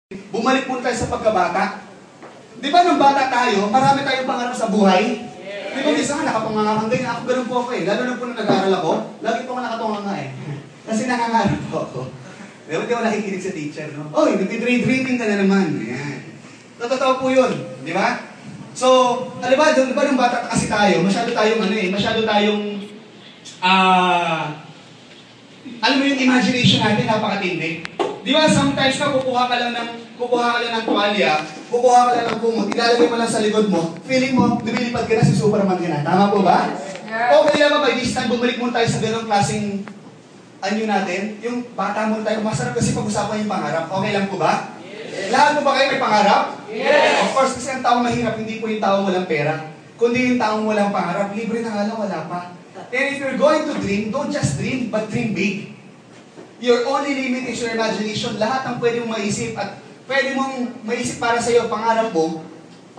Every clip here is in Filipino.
Bumalik po tayo sa pagkabata. Di ba nung bata tayo, marami tayong pangarap sa buhay? Di ba minsan nakapangangangay na ako, ganun po ako eh. Lalo na po nung nag-aaral ako, lagi po ako nakatunganga eh. Kasi nangangarap po ako. Di ba di ako nakikinig sa teacher, no? Oy, nagtitrade-dreaming ka na naman. Ayan. Totoo po yun, di ba? So, di ba nung bata kasi tayo, masyado tayong alam mo yung imagination natin, napakatindi. Di ba, sometimes na kukuha ka lang ng tuwalya, kukuha ka lang ng kumot, ilalagay mo lang sa likod mo, feeling mo, lumilipad ka na, si Superman ka na. Tama po ba? Okay lang ba, by this time, bumalik mo tayo sa ganong klaseng anyo natin, yung bata mo tayo, masarap kasi pag-usapan yung pangarap. Okay lang po ba? Yes. Lahat po ba kayo may pangarap? Yes. Of course, kasi ang taong mahirap, hindi po yung taong walang pera, kundi yung taong walang pangarap, libre na nga lang, wala pa. And if you're going to dream, don't just dream, but dream big. Your only limit is your imagination. Lahat ng pwede mong maisip at pwede mong maisip para sa iyo, pangarap mo,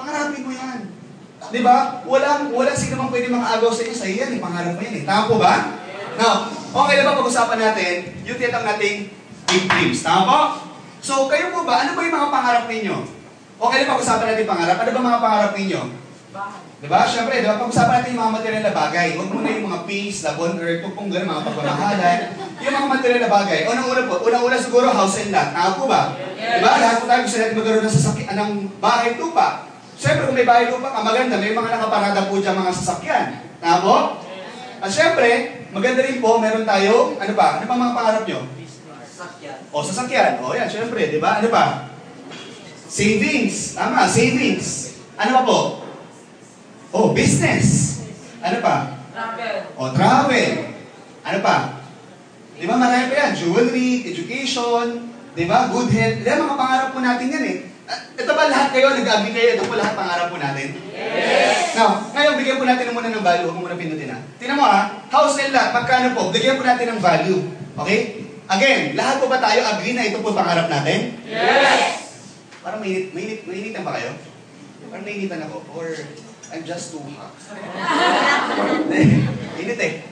pangarapin mo yan. Di ba? Walang sino mang pwede mga agaw sa iyo yan, pangarap mo yan eh. Tama po ba? Now, okay na ba pag-usapan natin yung tinatawag nating big dreams? Tama po? So, kayo po ba, ano ba yung mga pangarap ninyo? Okay na pag-usapan natin pangarap. Ano ba mga pangarap ninyo? Diba? Siyempre, diba? Pag-usapan natin yung mga material na bagay. Huwag muna yung mga peace, love on earth, kung gano'n, mga pagmamahalan. Yung mga material na bagay. Unang-una siguro, house and lot. Tama po ba? Yes. Diba? Lahat po tayo gusto natin magkaroon ng sasakyan, ng bahay lupa. Siyempre, kung may bahay lupa ka, maganda. May mga nakaparada po dyan mga sasakyan. Tama po? At siyempre, maganda rin po, meron tayo, ano pa? Ano pa mga pangarap nyo? Sasakyan. O, sasakyan. O, yan, siyempre, diba? Ano pa? Savings. Tama, savings. Ano pa po? Oh, business. Ano pa? Travel. Oh, travel. Ano pa? Di ba marami pa yan? Jewelry, education, di ba? Good health. Di ba mga pangarap po natin yan eh. Ito ba lahat kayo? Nag-agree kayo? Ito po lahat pangarap po natin? Yes! Now, ngayon bigyan po natin muna ng value. Huwag mo muna pinutin ha. Tingnan mo ha, house and lot, magkano po? Bigyan po natin ng value. Okay? Again, lahat po ba tayo agree na ito po pangarap natin? Yes! Parang mainitan ba kayo? Parang mainitan ako. Or I'm just too hot. Init eh.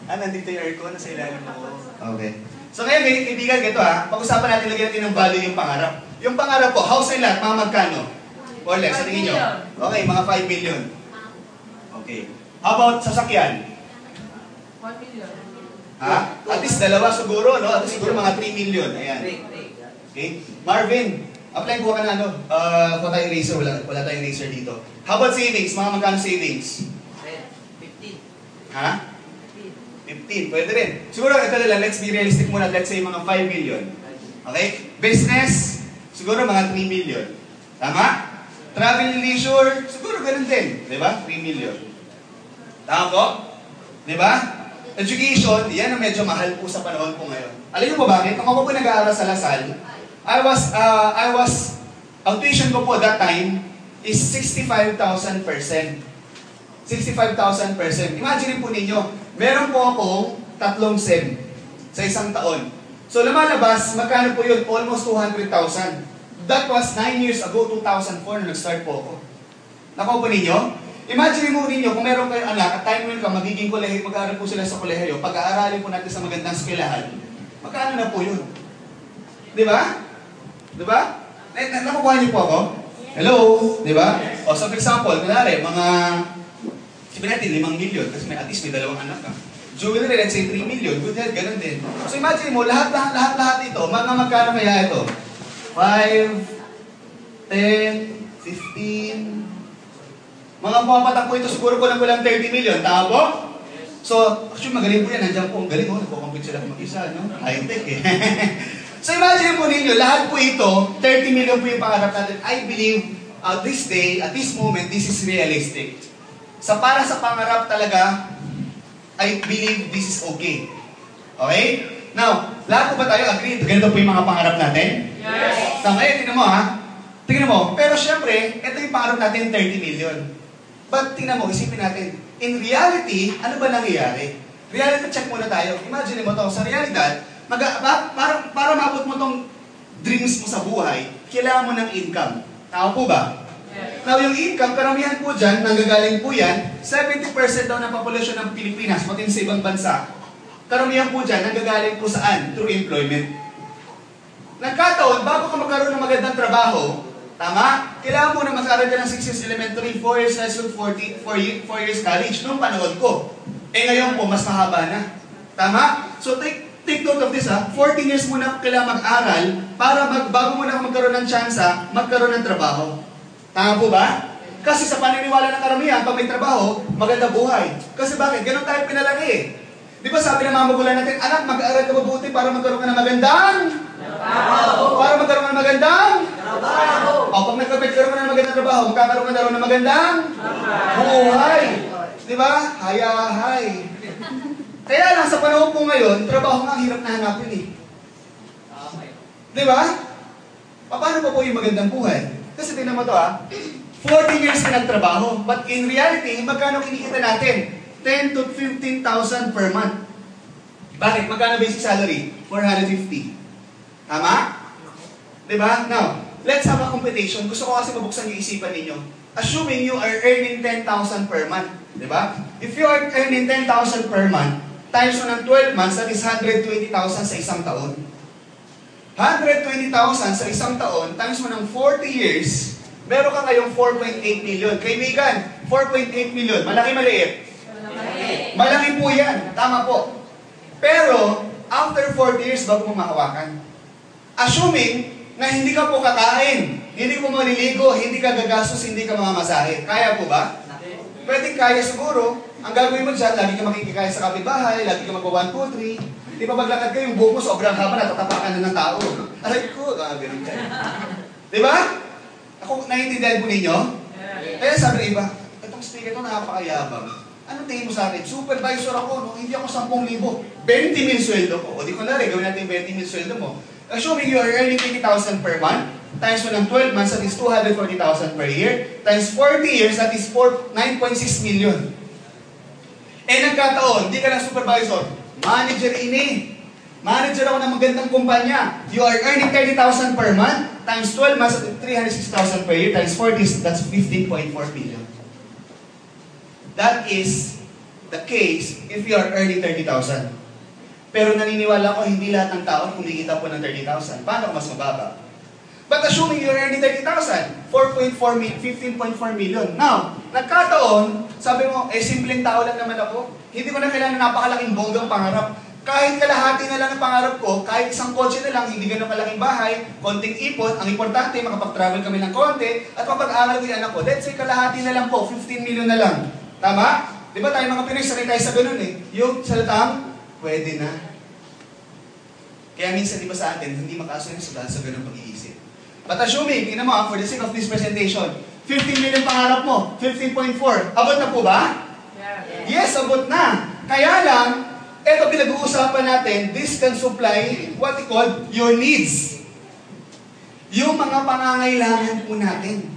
Nandito yung aircon, nasa ilalim mo. Okay. So ngayon, kaibigan, ito ha. Pag-usapan natin, lagyan natin ng value yung pangarap. Yung pangarap po, house and lot, mga magkano? Or less, sa tingin nyo? Okay, mga 5 million. Okay. How about sasakyan? 1 million. Ha? At least dalawa siguro, no? At least siguro mga 3 million. Ayan. Okay. Marvin, apply po ka na ano? Kung tayo eraser, wala tayong eraser dito. How about savings? Mga magkano savings? 15. Ha? 15. Pwede rin. Siguro ito lang, let's be realistic muna. Let's say mga 5 million. Okay? Business, siguro mga 3 million. Tama? Travel and leisure, siguro ganun din. Diba? 3 million. Tama po? Diba? Education, yan ang medyo mahal po sa panahon po ngayon. Alam niyo po bakit? Kung ako po nag-aaral sa Lasal, ang tuition ko po that time is 65,000%. 65,000%. Imagine po ninyo, meron po akong 3 SEM sa isang taon. So lumalabas, magkano po yun? Almost 200,000. That was 9 years ago, 2004, na nag-start po ako. Nakuha po ninyo? Imagine mo ninyo, kung meron kayong anak, at time mo ka, magiging kolehiyo, mag-aaral po sila sa kolehiyo, pag-aaralin po natin sa magandang eskwelahan, magkano na po yun? Di ba? Di ba? Nakukuha niyo po ako? Hello? Di ba? O, so for example, kunwari, mga sabihin natin, 5 million, kasi at least may 2 anak ka. Jewelry, let's say 3 million, good health, ganun din. So imagine mo, lahat ito, mga magkano kaya ito? 5, 10, 15, mga pumapatak po ito, siguro ko lang 30 million, tama po? So, actually magaling po yan, nandiyan po, ang galing, nagpo-compete sila mag-isa, no? High-tech eh. So imagine po ninyo, lahat po ito, 30 million po yung pangarap natin. I believe, this day, at this moment, this is realistic. Para sa pangarap talaga, I believe this is okay. Okay? Now, lahat po ba tayo agree? Ganito po yung mga pangarap natin? Yes! So, ngayon, tingnan mo ha. Tingnan mo. Pero syempre, ito yung pangarap natin, 30 million. But tingnan mo, isipin natin, in reality, ano ba nangyayari? Reality check muna tayo. Imagine mo to, sa realidad, para maabot mo tong dreams mo sa buhay, kailangan mo ng income. Tama po ba? Yes. Now, yung income, karamihan po dyan, nanggagaling po yan, 70% daw ng populasyon ng Pilipinas, pati sa ibang bansa, karamihan po dyan, nanggagaling po saan? Through employment. Nagkataon, bago ka magkaroon ng magandang trabaho, tama? Kailangan mo na mag-aral ka ng 6 years elementary, 4 years high school, 4 years college. Noong panahon ko. Ngayon po, mas mahaba na. Tama? So take note of this, ha. 14 years muna kailangan mag-aral para bago mo na magkaroon ng tsansa, magkaroon ng trabaho. Tama po ba? Kasi sa paniniwala ng karamihan, pag may trabaho, maganda buhay. Kasi bakit? Ganon tayo pinalaki eh. Di ba sabi ng mga magulang natin, anak, mag-aaral ka mabuti para magkaroon ka ng magandang trabaho. Para magkaroon ka ng magandang trabaho. O, pag nagkaroon ka ng magandang trabaho, magkakaroon ka na rin ng magandang buhay. Di ba? Hayahay. Kaya lang, sa panahon po ngayon, trabaho nga hirap na hanapin eh. Di ba? Paano pa po yung magandang buhay? Kasi tingnan mo to 40 years ka nagtrabaho, but in reality, magkano kinikita natin? 10 to 15,000 per month. Bakit? Magkano basic salary? 450. Tama? Diba? Now, let's have a competition. Gusto ko kasi mabuksan yung isipan ninyo. Assuming you are earning 10,000 per month. Diba? If you are earning 10,000 per month, times mo ng 12 months, that is 120,000 sa isang taon. 120,000 sa isang taon, times mo ng 40 years, meron ka ngayong 4.8 million. Kaibigan, 4.8 million. Malaki, maliit? Malaki po yan. Tama po. Pero, after 40 years, bago mo mahawakan. Assuming na hindi ka po kakain, hindi po maliligo, hindi ka gagastos, hindi ka mamamasahe. Kaya po ba? Pwede kaya siguro. Ang gagawin mo dyan, lagi ka makikikaya sa kapitbahay, lagi ka magwa 1, 2, 3. Di ba maglakad kayo, yung buhok mo sobrang haba, natatapakan na ng tao. Aray ko, ganun kayo. Di ba? Ako, naiintindihan po ninyo? Kaya sabi ng iba, itong speaker ito nakapakayabang. Ano tingin mo sa akin? Supervisor ako, no? Hindi ako 10,000. 20,000 sweldo ko. O di ko na rin, gawin natin 20,000 sweldo mo. Assuming you are earning 20,000 per month, times mo ng 12 months, that is 240,000 per year, times 40 years, that is 9.6 million. Nagkataon, hindi ka na supervisor, manager ini. Manager ako ng magandang kumpanya. You are earning 30,000 per month, times 12 months, 360,000 per year, times 40, that's 15.4 million. That is the case if you are earning 30,000. Pero naniniwala ko, hindi lahat ng tao kumikita po ng 30,000. Paano mas mababa? But assuming you're earning 30,000, 15.4 million. Now, nagkataon, sabi mo, simpleng tao lang naman ako. Hindi ko na kailangan napakalaking bonggang pangarap. Kahit kalahati na lang ang pangarap ko, kahit isang kotse na lang, hindi ganun kalaking bahay, konting ipon, ang importante, makapag-travel kami ng konti, at mapag-aral ko yung anak ko. Let's say kalahati na lang po, 15 million na lang. Tama? Di ba tayo mga Pinoy, sanay tayo sa ganun eh. Yung salatang, pwede na. Kaya minsan, di ba sa atin, hindi makasunod sa ganun pag-iisip. But assuming, tingnan mo, for the sake of this presentation, 15 million pangarap mo, 15.4, abot na po ba? Yes, abot na. Kaya lang, ito pinag-uusapan natin, this can supply what we call your needs. Yung mga pangangailangan po natin.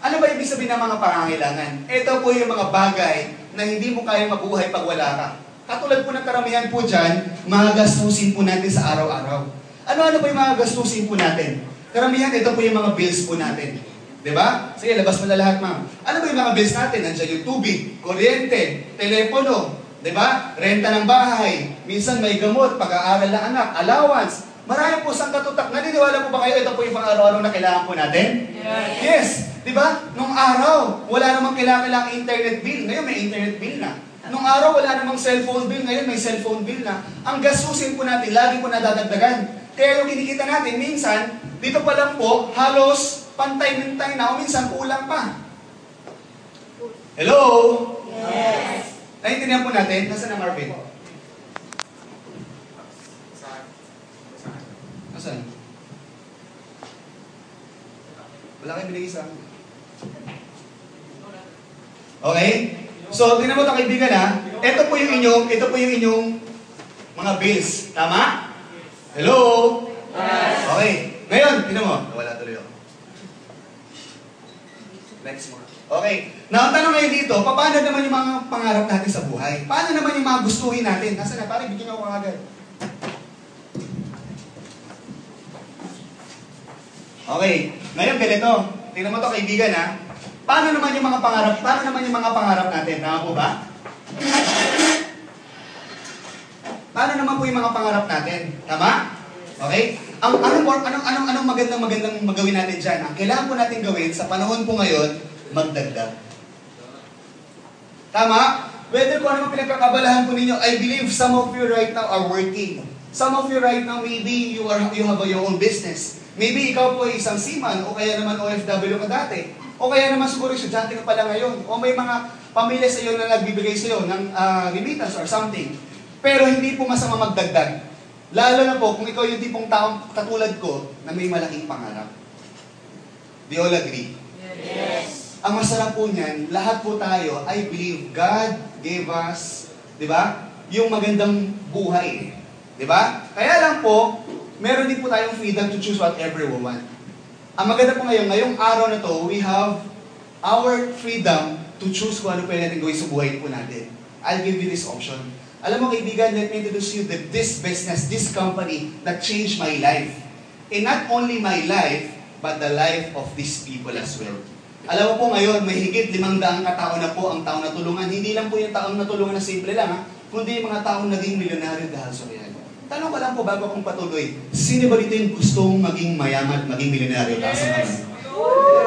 Ano ba ibig sabihin ng mga pangangailangan? Ito po yung mga bagay na hindi mo kaya mabuhay pag wala ka. Katulad po ng karamihan po dyan, mga gastusin po natin sa araw-araw. Ano-ano po yung mga gastusin po natin? Karamihan, ito po yung mga bills po natin. Diba? Sige, labas mo na lahat, ma'am. Ano ba yung mga bills natin? Nandiyan yung tubig, kuryente, telepono, diba? Renta ng bahay, minsan may gamot, pag-aaral ng anak, allowance. Marami po sang katutak. Naniniwala po ba kayo ito po yung pang-araw-araw na kailangan po natin? Yes. Diba? Nung araw, wala namang kailangan internet bill. Ngayon may internet bill na. Nung araw, wala namang cellphone bill. Ngayon may cellphone bill na. Ang gastusin po natin, lagi po nadadagdagan. Kaya yung kinikita natin, minsan, dito pa lang po, halos pantay-mintay na o minsan kulang pa. Hello? Yes. Naintindihan po natin? Nasaan na Marvin? Nasaan? Wala kayong binigay sa akin. Okay? So, tingnan mo ito kaibigan ha. Ito po yung inyong mga bills. Tama? Hello? Yes. Okay. Ngayon, tingnan mo. Wala tuloy ako. Next more. Okay. Now, ang tanong ngayon dito, paano naman yung mga pangarap natin sa buhay? Paano naman yung mga gustuhin natin? Nasaan na? Parang bigyan ako agad. Okay. Ngayon, ganito. Tingnan mo ito kaibigan ha. Paano naman yung mga pangarap natin? Tama po ba? Paano naman po yung mga pangarap natin? Tama? Okay? Anong magandang magawin natin dyan? Ang kailangan po natin gawin sa panahon po ngayon, magdagdag. Tama? Whether kung ano pinagkakabalahan po ninyo, I believe some of you right now are working. Some of you right now, maybe you have your own business. Maybe ikaw po ay isang seaman, o kaya naman OFW ka dati. O kaya naman siguro estudyante ka pala ngayon. O may mga pamilya sa iyo na nagbibigay sa iyo ng remittance or something. Pero hindi po masama magdagdag. Lalo na po kung ikaw yung tipong taong katulad ko na may malaking pangarap. Do you all agree? Yes. Ang masarap po niyan, lahat po tayo, I believe God gave us, di ba, yung magandang buhay. Di ba? Kaya lang po, meron din po tayong freedom to choose whatever we want. Ang maganda po ngayon, ngayong araw na to, we have our freedom to choose kung ano pwede natin gawin sa buhay po natin. I'll give you this option. Alam mo kaibigan, let me introduce you this business, this company that changed my life. And not only my life, but the life of these people as well. Alam mo po ngayon, may higit 500 katao na po ang taong natulungan. Hindi lang po yung taong natulungan na simple lang, ha? Kundi yung mga taong naging milyonaryo dahil sa kaya. Tanong ko lang po bago akong patuloy, sino ba dito yung gustong maging mayaman, maging milyonaryo dahil sa kanya?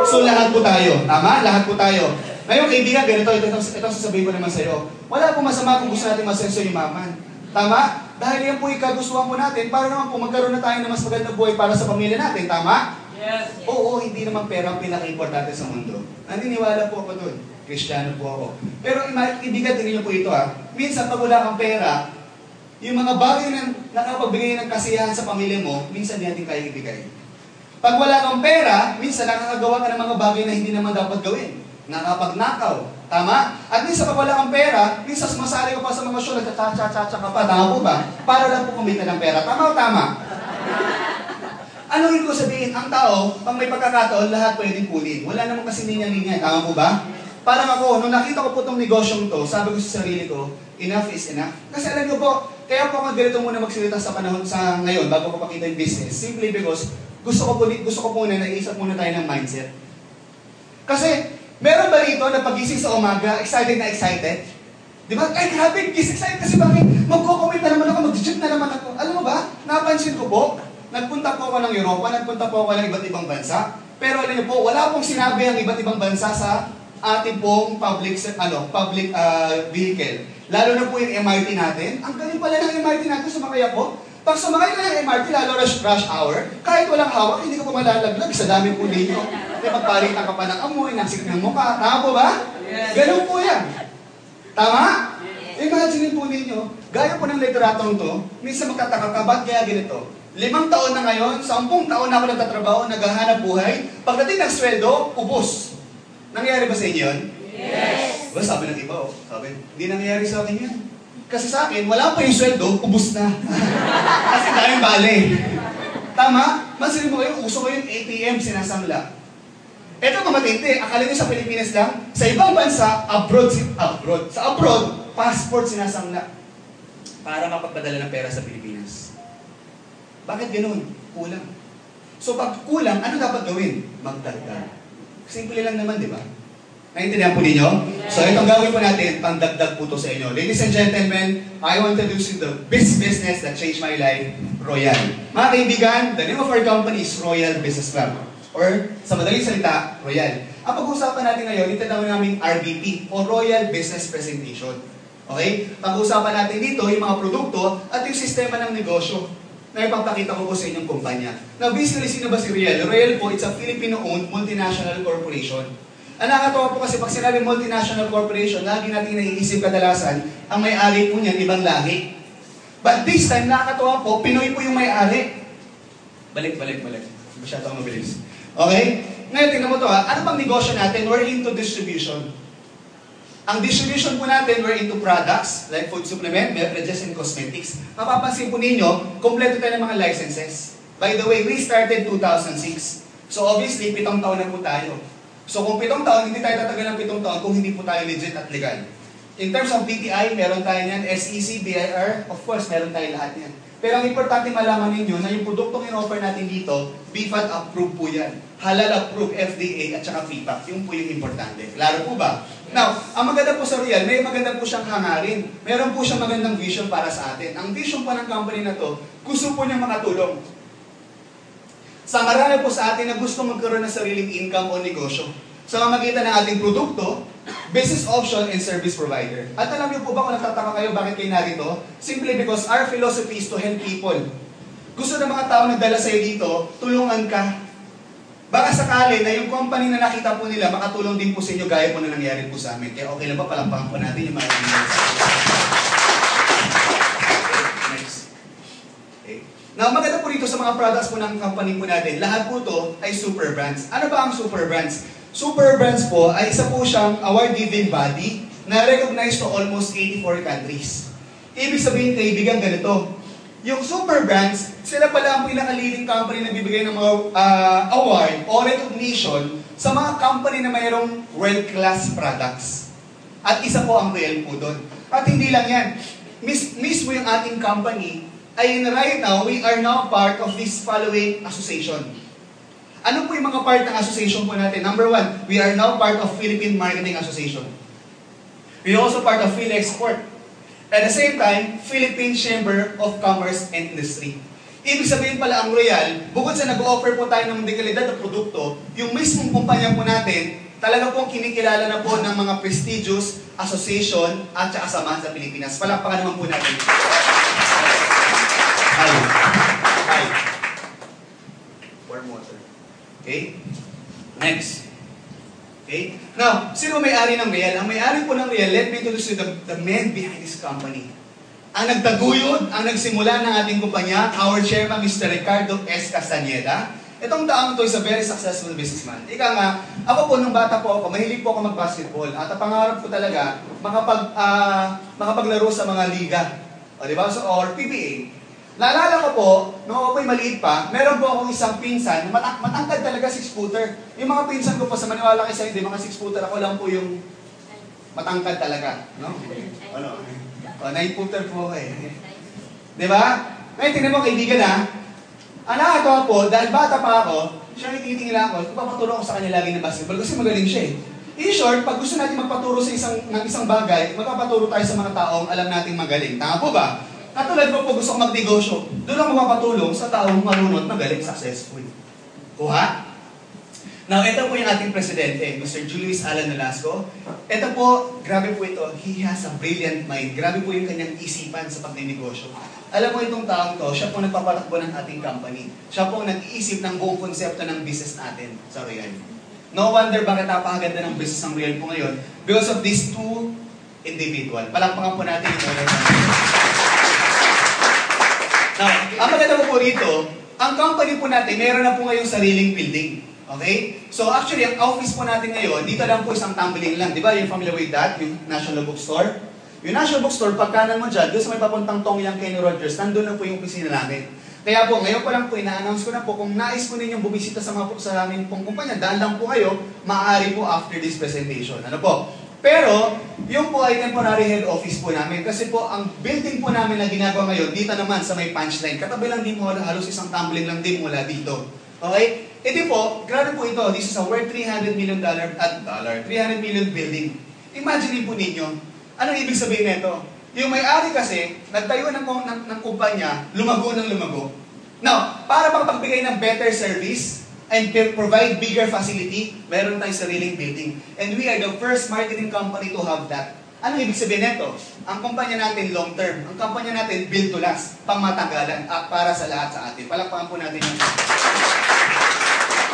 So lahat po tayo, tama? Lahat po tayo. Ngayon kaibigan, ganito, ito sasabihin ko naman sa iyo. Wala po masama kung gusto natin masenso yumaman. Tama? Dahil yan po yung kagustuhan po natin, para naman po magkaroon na tayo ng mas magandang buhay para sa pamilya natin, tama? Yes. Oo, hindi naman pera ang pinaka-importante sa mundo. Naniniwala po ako doon. Kristiyano po ako. Pero ibigan din niyo po ito ha. Minsan pag wala kang pera, yung mga bagay na nakapagbigay ng kasiyahan sa pamilya mo, minsan di natin kaya ibigay. Pag wala kang pera, minsan nakakagawa ka ng mga bagay na hindi naman dapat gawin. Nakapagnakaw. Tama? At minsan pag wala kang pera, minsan sumasali ka pa sa mga show, nagtatsa-tsa-tsa ka pa. Tama po ba? Para lang po kumita ng pera. Tama o tama? Ano ibig ko sabihin? Ang tao, pag may pagkakataon, lahat pwedeng kunin. Wala naman kasi linya-linya. Tama po ba? Parang ako, nung nakita ko po itong negosyong to, sabi ko sa sarili ko, enough is enough. Kasi alam niyo po, kaya po ako ganito muna magsalita sa panahon sa ngayon, bago ko pakita yung business. Simply because, gusto ko muna, naisip muna tayo ng mindset. Kasi, meron ba rito na pagising sa umaga, excited na excited? Di ba? Ay, grabe, excited kasi bakit? Magko-comment na naman ako, mag-jump na naman ako. Alam mo ba, napansin ko po, nagpunta po ako ng Europa, nagpunta po ako ng iba't ibang bansa. Pero alam niyo po, wala pong sinabi ang iba't ibang bansa sa ating pong public vehicle. Lalo na po yung MRT natin. Ang galing pala ng MRT natin, sumakay ako. Pag sumakay ka ng MRT, lalo rush hour, kahit walang hawak, hindi ka pa malalaglag sa dami po ninyo. Kasi pagpalitan ka pa ng amoy, nasik ng mukha. Tama po ba? Ganun po yan. Tama? Imagine po ninyo, gaya po ng literatong to, minsan magtataka ka, ba't kaya ganito? 5 taon na ngayon, 10 taon na ako nagtatrabaho, naghahanap buhay. Pagdating ng sweldo, ubos. Nangyari ba sa inyo yun? Yes. Ba, sabi ng iba, sabi, hindi nangyari sa akin yan. Kasi sa akin, wala pa yung sweldo, ubos na. Kasi daming bale. Tama? Mansinin mo kayo, uso ko yung ATM, sinasangla. Ito mamatindi, akala nyo sa Pilipinas lang, sa ibang bansa, sa abroad, passport sinasangla. Para mapagpadala ng pera sa Pilipinas. Bakit ganun? Kulang. So pag kulang, ano dapat gawin? Magdagdag. Simple lang naman, di ba? Naintindihan po ninyo? So itong gawin po natin, pandagdag po to sa inyo. Ladies and gentlemen, I want to introduce you the best business that changed my life, Royal. Mga kaibigan, the name of our company is Royal Business Club. Or sa madaling salita, Royal. Ang pag-uusapan natin ngayon, itinawag namin RBP o Royal Business Presentation. Okay? Pag-uusapan natin dito yung mga produkto at yung sistema ng negosyo na ipapakita ko po sa inyong kumpanya. Now, basically, sino ba si Royal? Royal po, it's a Filipino-owned multinational corporation. Ang nakakatawa po kasi pag sinabi multinational corporation, lagi natin naiisip kadalasan, ang may-ari po niyan, ibang lahi. But this time, nakakatawa po, Pinoy po yung may-ari. Balik. Masyado akong mabilis. Okay? Ngayon, tingnan mo to ha. Ano bang negosyo natin? We're into distribution. Ang distribution po natin, we're into products, like food supplement, beverages, and cosmetics. Mapapansin po ninyo, kompleto tayo ng mga licenses. By the way, we started 2006. So obviously, 7 taon na po tayo. So kung 7 taon, hindi tayo tatagal ng 7 taon kung hindi po tayo legit at legal. In terms of DTI, meron tayo yan. SEC, BIR, of course, meron tayo lahat yan. Pero ang importante malaman ninyo na yung produktong in-offer natin dito, BFAT approved po yan. Halal approved, FDA at saka PPAP. Yung po yung importante. Klaro po ba? Now, ang maganda po sa Royal, may maganda po siyang hangarin. Meron po siyang magandang vision para sa atin. Ang vision po ng company na to, gusto po niyang makatulong. Sa marami po sa atin na gusto magkaroon ng sariling income o negosyo sa pamamagitan ng ating produkto, business option, and service provider. At alam niyo po ba kung nagtataka kayo bakit kayo narito? Simply because our philosophy is to help people. Gusto ng mga tao nagdala sa'yo dito, tulungan ka. Baka sakali na yung company na nakita po nila, makatulong din po sa inyo gaya po na nangyari po sa amin. Kaya okay lang ba, palampakan po natin yung mga leaders. Next. Okay. Now, maganda po dito sa mga products po ng company po natin, lahat po to ay super brands. Ano ba ang super brands? Super brands po ay isa po siyang award-giving body na recognized to almost 84 countries. Ibig sabihin, kaibigan, ganito. Yung super brands, sila pala ang pinaka-leading company na bibigay ng mga award o recognition sa mga company na mayroong world-class products. At isa po ang real po doon. At hindi lang yan. Mismo yung ating company ay right now, we are now part of this following association. Ano po yung mga part ng association po natin? Number one, we are now part of Philippine Marketing Association. We are also part of PhilExport. At the same time, Philippine Chamber of Commerce and Industry. Ibig sabihin pala ang Royal, bukod sa nag-offer po tayo ng dekalidad na produkto, yung mismong kumpanya po natin, talaga pong kinikilala na po ng mga prestigious association at saka samahan sa Pilipinas. Palakpakan naman po natin. Hi. Warm water. Okay? Next. Okay? Now, sino may-ari ng Real? Ang may-ari po ng Real, let me introduce you the man behind this company. Ang nagtaguyod, ang nagsimula ng ating kumpanya, our chairman, Mr. Ricardo S. Castañeda. Itong taong to is a very successful businessman. Ika nga, ako po, nung bata po ako, mahilig po ako mag-basketball. At ang pangarap ko talaga, makapaglaro sa mga liga. O, diba? So, or PBA. Naalala ko po, nung ako po'y maliit pa, meron po akong isang pinsan, matangkad talaga 6-footer. Yung mga pinsan ko po, sa maniwala kayo sa'yo, di mga 6-footer, ako lang po yung matangkad talaga. No? Ano? O, 9-footer po eh. Di ba? Ngayon, tingnan mo kaibigan ha. Ang nakatawa po, dahil bata pa ako, siya nagtitingin lang ako, papaturo ako sa kanya lagi ng basketball kasi magaling siya eh. In short, pag gusto natin magpaturo sa isang bagay, magpapaturo tayo sa mga taong alam nating magaling. Tama po ba? Katulad ko po gusto ko magnegosyo, doon ako mapapatulong sa taong marunot, magaling, successful. Kuha? Now, ito po yung ating presidente, Mr. Julius Alan Nolasco. Ito po, grabe po ito, he has a brilliant mind. Grabe po yung kanyang isipan sa pagnenegosyo. Alam mo itong taong to, siya po nagpapatakbo ng ating company. Siya po nag-iisip ng buong konsepto ng business natin sa Real. No wonder bakit napakaganda ng business ng Real po ngayon because of these two individual. Palakpakan po natin ito. Now, ang maganda po rito, ang company po natin, meron na po ngayong sariling building. Okay? So actually, ang office po natin ngayon, dito lang po isang tumbling lang. Di ba? You're familiar with that? Yung National Bookstore. Yung National Bookstore, pagkanan mo dyan, doon sa may papuntang Tongyang Kenny Rogers, nandun na po yung opisina namin. Kaya po, ngayon pa lang po, ina-announce ko na po, kung nais po ninyong bumisita sa aming pong kumpanya, daan lang po kayo, maaari po after this presentation. Ano po? Pero, yung po ay temporary head office po namin. Kasi po, ang building po namin na ginagawa ngayon, dito naman sa may punchline. Katabi lang din mo, halos isang tumbling lang din mula dito. Okay? Ito po, grabe po ito. This is a worth $300 million $300 million building. Imagine po ninyo, anong ibig sabihin nito? Yung may-ari kasi, nagtayo ng kumpanya, lumago ng lumago. Now, para makapagbigay ng better service, and provide bigger facility, meron tayong sariling building. And we are the first marketing company to have that. Anong ibig sabihin nito? Ang kumpanya natin long term. Ang kumpanya natin build to last. Pangmatagalan at para sa lahat sa atin. Palakpakan po natin yung...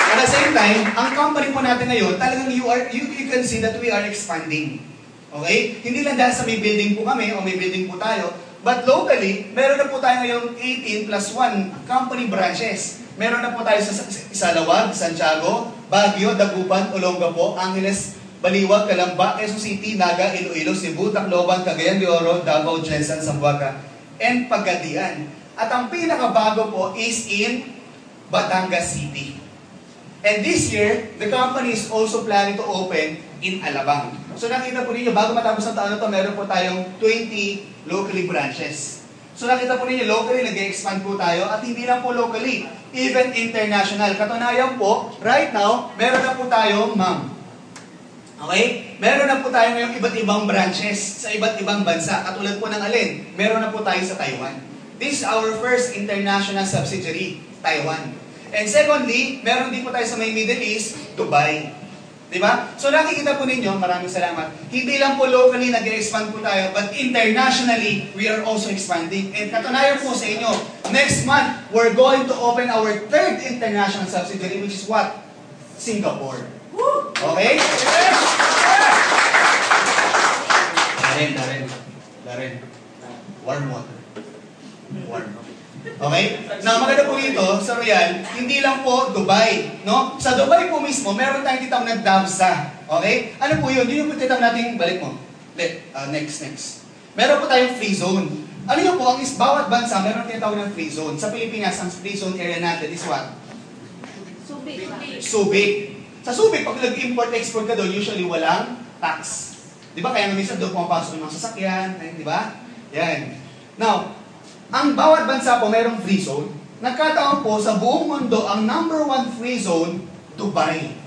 At the same time, ang company po natin ngayon, talagang you can see that we are expanding. Okay? Hindi lang dahil sa may building po kami o may building po tayo, but locally, meron na po tayo ngayong 18 plus 1 company branches. Meron na po tayo sa Isalawag, Santiago, Baguio, Dagupan, Olongapo, Angeles, Baliwag, Calamba, Quezon City, Naga, Iloilo, Cebu, Tacloban, Cagayan de Oro, Davao, Jensan, Zamboanga, and Pagadian. At ang pinakabago po is in Batangas City. And this year, the company is also planning to open in Alabang. So nakita po ninyo, bago matapos ang taon na ito, meron po tayong 20 locally branches. So nakita po ninyo, locally nag-expand po tayo at hindi lang po locally, even international. Katunayan po, right now, meron na po tayo, ma'am. Okay? Meron na po tayo ngayong iba't ibang branches sa iba't ibang bansa. Katulad po ng alin, meron na po tayo sa Taiwan. This is our first international subsidiary, Taiwan. And secondly, meron din po tayo sa may Middle East, Dubai. Diba? So nakikita po ninyo, maraming salamat. Hindi lang po locally nag-expand po tayo, but internationally, we are also expanding. And katunayan po sa inyo, next month, we're going to open our third international subsidiary, which is what? Singapore. Okay? Darren. Warm water. Warm. Okay? Na maganda po dito sa Royal, hindi lang po Dubai, no? Sa Dubai po mismo, meron tayong titawag na Damsa. Okay? Ano po yun? Yun yung titawag natin, balik mo. Next. Meron po tayong free zone. Ano yun po, bawat bansa, meron titawag ng free zone. Sa Pilipinas, ang free zone area natin is what? Subic. Sa Subic, pag nag-import-export ka doon, usually walang tax. Di ba? Kaya minsan doon pumapasok yung mga sasakyan, di ba? Yan. Now, ang bawat bansa po mayroong free zone. Nagkataon po sa buong mundo, ang number 1 free zone, Dubai.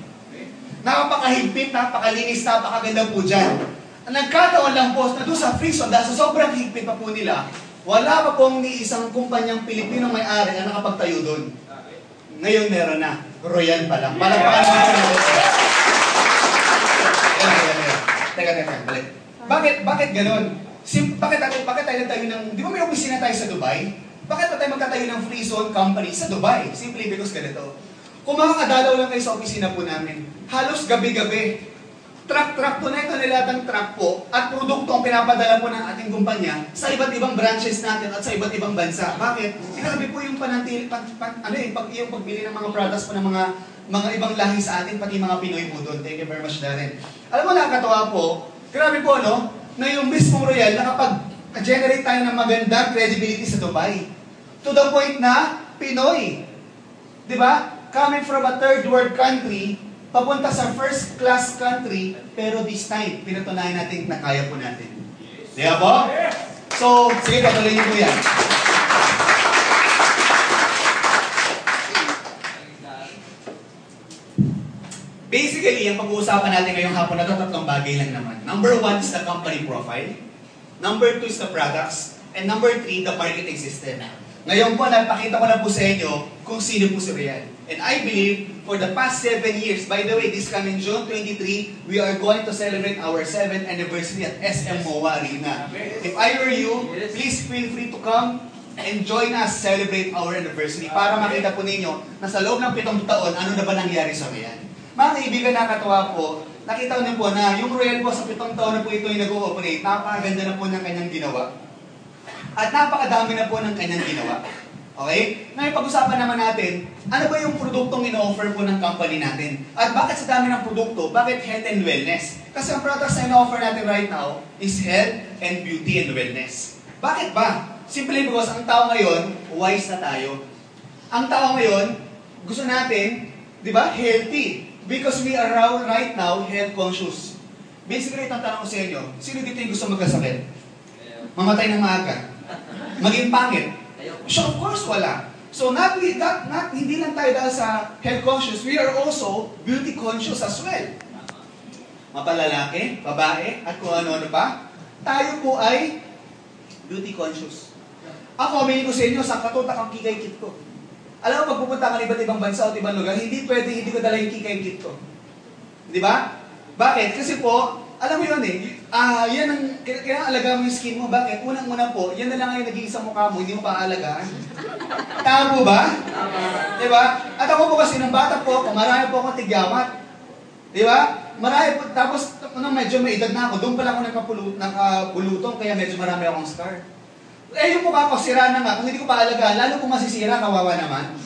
Napakahigpit, napakalinis, napakaganda po dyan. Nagkataon lang po na doon sa free zone, dahil sa sobrang higpit pa po nila, wala pa pong ni isang kumpanyang Pilipinong may-ari na nakapagtayo doon. Ngayon meron na. Royal pa lang. Palagpakan mo natin. Teka, balik. Bakit ganon? Bakit tayo nagtayo ng, di ba may opisina tayo sa Dubai? Bakit tayo magtatayo ng free zone company sa Dubai? Simply because ganito. Kung makakadalaw lang kayo sa opisina po namin, halos gabi-gabi, truck po na ito nilatang truck po at produkto ang pinapadala po ng ating kumpanya sa iba't ibang branches natin at sa iba't ibang bansa. Bakit? Sinabi po yung yung pagbili ng mga products po ng mga ibang lahi sa atin, pati mga Pinoy po doon. Thank you very much, Darren. Alam mo, nakakatawa po, grabe po, no? Na yung mismong Royal, nakapag-generate tayo ng magandang credibility sa Dubai. To the point na, Pinoy. Di ba? Coming from a third world country, papunta sa first class country, pero this time, pinatunayan natin na kaya po natin. Di ba po? So, sige, patuloy niyo po yan. Basically, ang pag-uusapan natin ngayong hapon na ito, tatlong bagay lang naman. Number 1 is the company profile. Number 2 is the products. And number 3, the marketing system. Ngayon po, napakita ko na po sa inyo kung sino po si Royal. And I believe, for the past 7 years, by the way, this coming June 23, we are going to celebrate our 7th anniversary at SM MOA Arena. If I were you, please feel free to come and join us celebrate our anniversary para makita po ninyo na sa loob ng 7 taon, ano na ba nangyari sa Royal. Mga kaibigan, nakakatawa po, nakita niyo po na yung Royal po sa 7 taon na po ito yung nag-ooperate, napakaganda na po ng kanyang ginawa. At napakadami na po ng kanyang ginawa. Okay? Ngayon, pag-usapan naman natin, ano ba yung produktong ino-offer po ng company natin? At bakit sa dami ng produkto, bakit health and wellness? Kasi ang products na ino-offer natin right now is health and beauty and wellness. Bakit ba? Simply because ang tao ngayon, wise na tayo. Ang tao ngayon, gusto natin, di ba, healthy. Because we are right now health conscious. Basically, itong tanong ko sa inyo, sino dito yung gusto magkasakit? Mamatay ng maaga? Maging pangit? So of course, wala. So hindi lang tayo dahil sa health conscious, we are also beauty conscious as well. Mapalalaki, babae, at kung ano-ano pa, tayo po ay beauty conscious. Ako, aminin ko sa inyo, sa katutak ang kikay kit ko. Alam mo, pag pupunta ka ng iba't ibang bansa o ibang lugar, hindi ko dala yung kikay kit ko. Di ba? Bakit? Kasi po, alam mo yun yan ang, kailangan alagaan mo yung skin mo. Bakit? Unang-una po, yan na lang yung naging sa mukha mo, hindi mo pa alagaan. Tama po ba? Tama. Di ba? At ako po kasi, nung bata po ako, marami po akong tigyamat. Di ba? Marami po, tapos, nung medyo may edad na ako, doon pa lang ako nakapulutong, kaya medyo marami akong scar. Yung mukha ko, sira na nga. Kung hindi ko pa alagaan, lalo kung masisira, kawawa naman.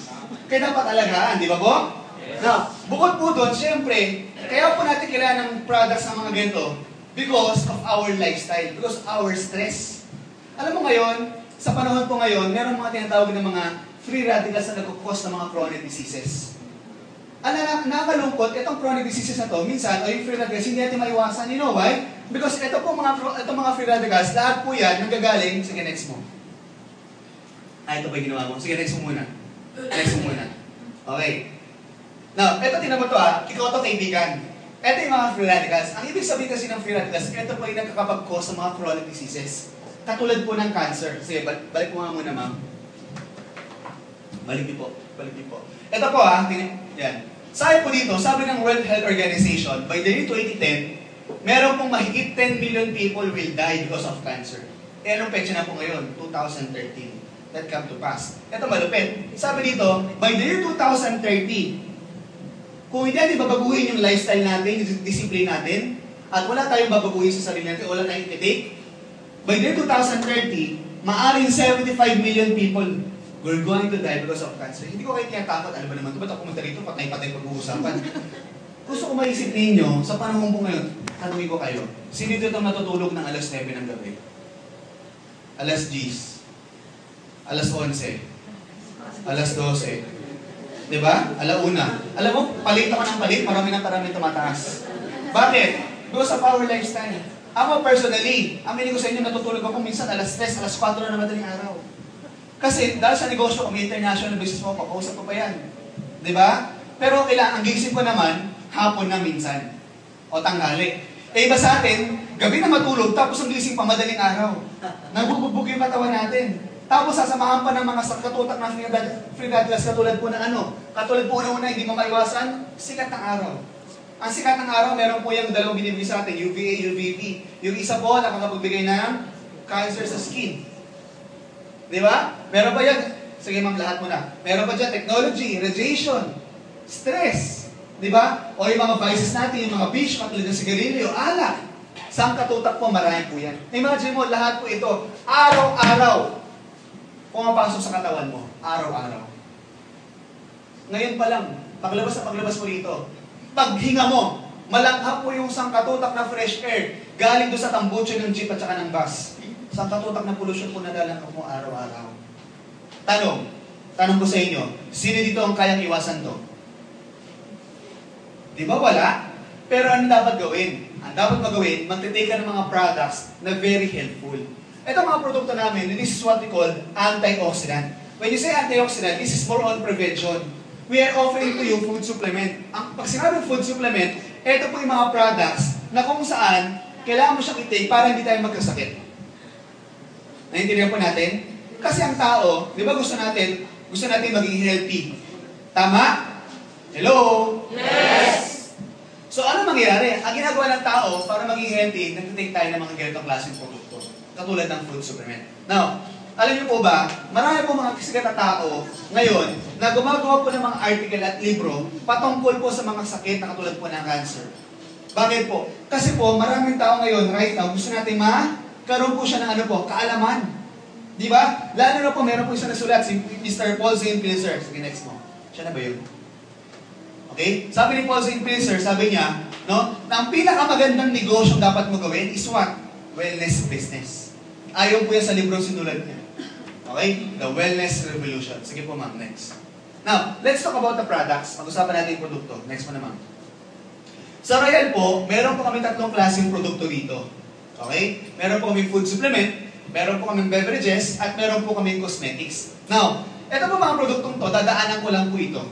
Kaya dapat alagaan, di ba po? Now, bukod po doon, syempre, kaya po natin kailangan ng products ng mga ganito because of our lifestyle, because of our stress. Alam mo ngayon, sa panahon po ngayon, meron mga tinatawag ng mga free radicals na nagkukos ng mga chronic diseases. Nakakalungkot, itong chronic diseases na to, minsan, o yung free radicals, hindi natin maiwasan. You know why? Because ito mga free radicals, lahat po yan, nanggagaling, sige next mo. Ito ba yung ginawa mo? Sige, next mo muna. Next mo muna. Okay. Now, ito tinan mo to ikaw to kaibigan. Ito yung mga free radicals. Ang ibig sabihin kasi ng free radicals, ito po yung nagkakapag-cause sa mga chronic diseases. Katulad po ng cancer. Sige, balik po nga muna, ma'am. Balik niyo po. Ito po yan. Sabi po dito, sabi ng World Health Organization, by the year 2010, meron pong mahigit 10 million people will die because of cancer. Eh, anong petsa na po ngayon? 2013. That come to pass. Ito malupit. Sabi dito, by the year 2030, kung hindi natin babaguhin yung lifestyle natin, yung discipline natin, at wala tayong babaguhin sa sarili natin, wala tayong i-take, by the year 2030, maaaring 75 million people we're going to die because of cancer. Hindi ko kayo tinatakot. Ano ba naman ito? Ba't ako pumunta rito? Patay-patay pag-uusapan. Gusto ko maisip ninyo, sa panahon po ngayon, tanungin ko kayo, sino dito itong natutulog ng alas 9 ng gabi? Alas 10. Alas 11. Alas 12. Diba? Alauna. Alam mo, palit ako ng palit, marami tumataas. Bakit? Because of our lifestyle. Ako personally, aminin ko sa inyo, natutulog ako minsan alas 3, alas 4 na madaling araw. Kasi dahil sa negosyo ko, may international business mo, papausap ko pa yan. Diba? Pero kailangan, ang gising ko naman, hapon na minsan. O tanghali. Eh iba sa atin, gabi na matulog, tapos ang gising pa madaling araw. Nagbubog yung katawan natin. Tapos sasamahan pa ng mga katutak na free radicals katulad po ng katulad po una hindi mo maiwasan, sikat ng araw. Ang sikat ng araw, meron po yung dalawang binibigay sa atin, UVA, UVB. Yung isa po, nakakapagbigay ng cancer sa skin. Di ba? Meron pa yan, sige ma'am, lahat mo na. Meron pa dyan, technology, radiation, stress. Di ba? O yung mga vices natin, yung mga fish, katulad ng sigarilyo, alak. Saan katutak po, marami po yan. Imagine mo, lahat po ito, araw-araw, pumapasok sa katawan mo. Araw-araw. Ngayon pa lang, paglabas mo rito, paghinga mo, malanghap po yung sangkatutak na fresh air, galing doon sa tambucho ng jeep at saka ng bus. Sangkatutak na pollution po nadalanghap mo araw-araw. Tanong ko sa inyo, sino dito ang kayang iwasan to? Di ba wala? Pero ano dapat gawin? Ang dapat magawin, magtitake ka ng mga products na very helpful. Ito mga produkto namin, this is what we call antioxidant. When you say antioxidant, this is more on prevention. We are offering to you food supplement. Pag sinabing food supplement, ito po yung mga products na kung saan kailangan mo siyang i-take para hindi tayo magkasakit. Naintindihan po natin? Kasi ang tao, di ba gusto natin maging healthy. Tama? Hello? Yes! So ano mangyayari? Ang ginagawa ng tao para maging healthy, nag-take tayo ng mga ganitong klaseng produkto. Katulad ng food supplement. Now, alam niyo po ba, marami po mga kasikat na tao ngayon na gumagawa po ng mga article at libro patungkol po sa mga sakit na katulad po ng cancer. Bakit po? Kasi po, maraming tao ngayon, right now, gusto natin karoon po siya ng kaalaman. Di ba? Lalo na po, meron po isang nasulat, si Mr. Paul Zane Pilzer. Sige, next mo. Siya na ba yun? Okay? Sabi ni Paul Zane Pilzer, sabi niya, na ang pinakamagandang negosyo dapat mo gawin is what? Wellness business. Ayaw po yan sa librong sinulat niya. Okay? The Wellness Revolution. Sige po, ma'am. Next. Now, let's talk about the products. Pag-usapan natin yung produkto. Next mo na, ma'am. Sa Royal po, meron po kami 3 klaseng produkto dito. Okay? Meron po kami food supplement, meron po kami beverages, at meron po kami cosmetics. Now, ito po mga produktong to, dadaanan ko lang po ito.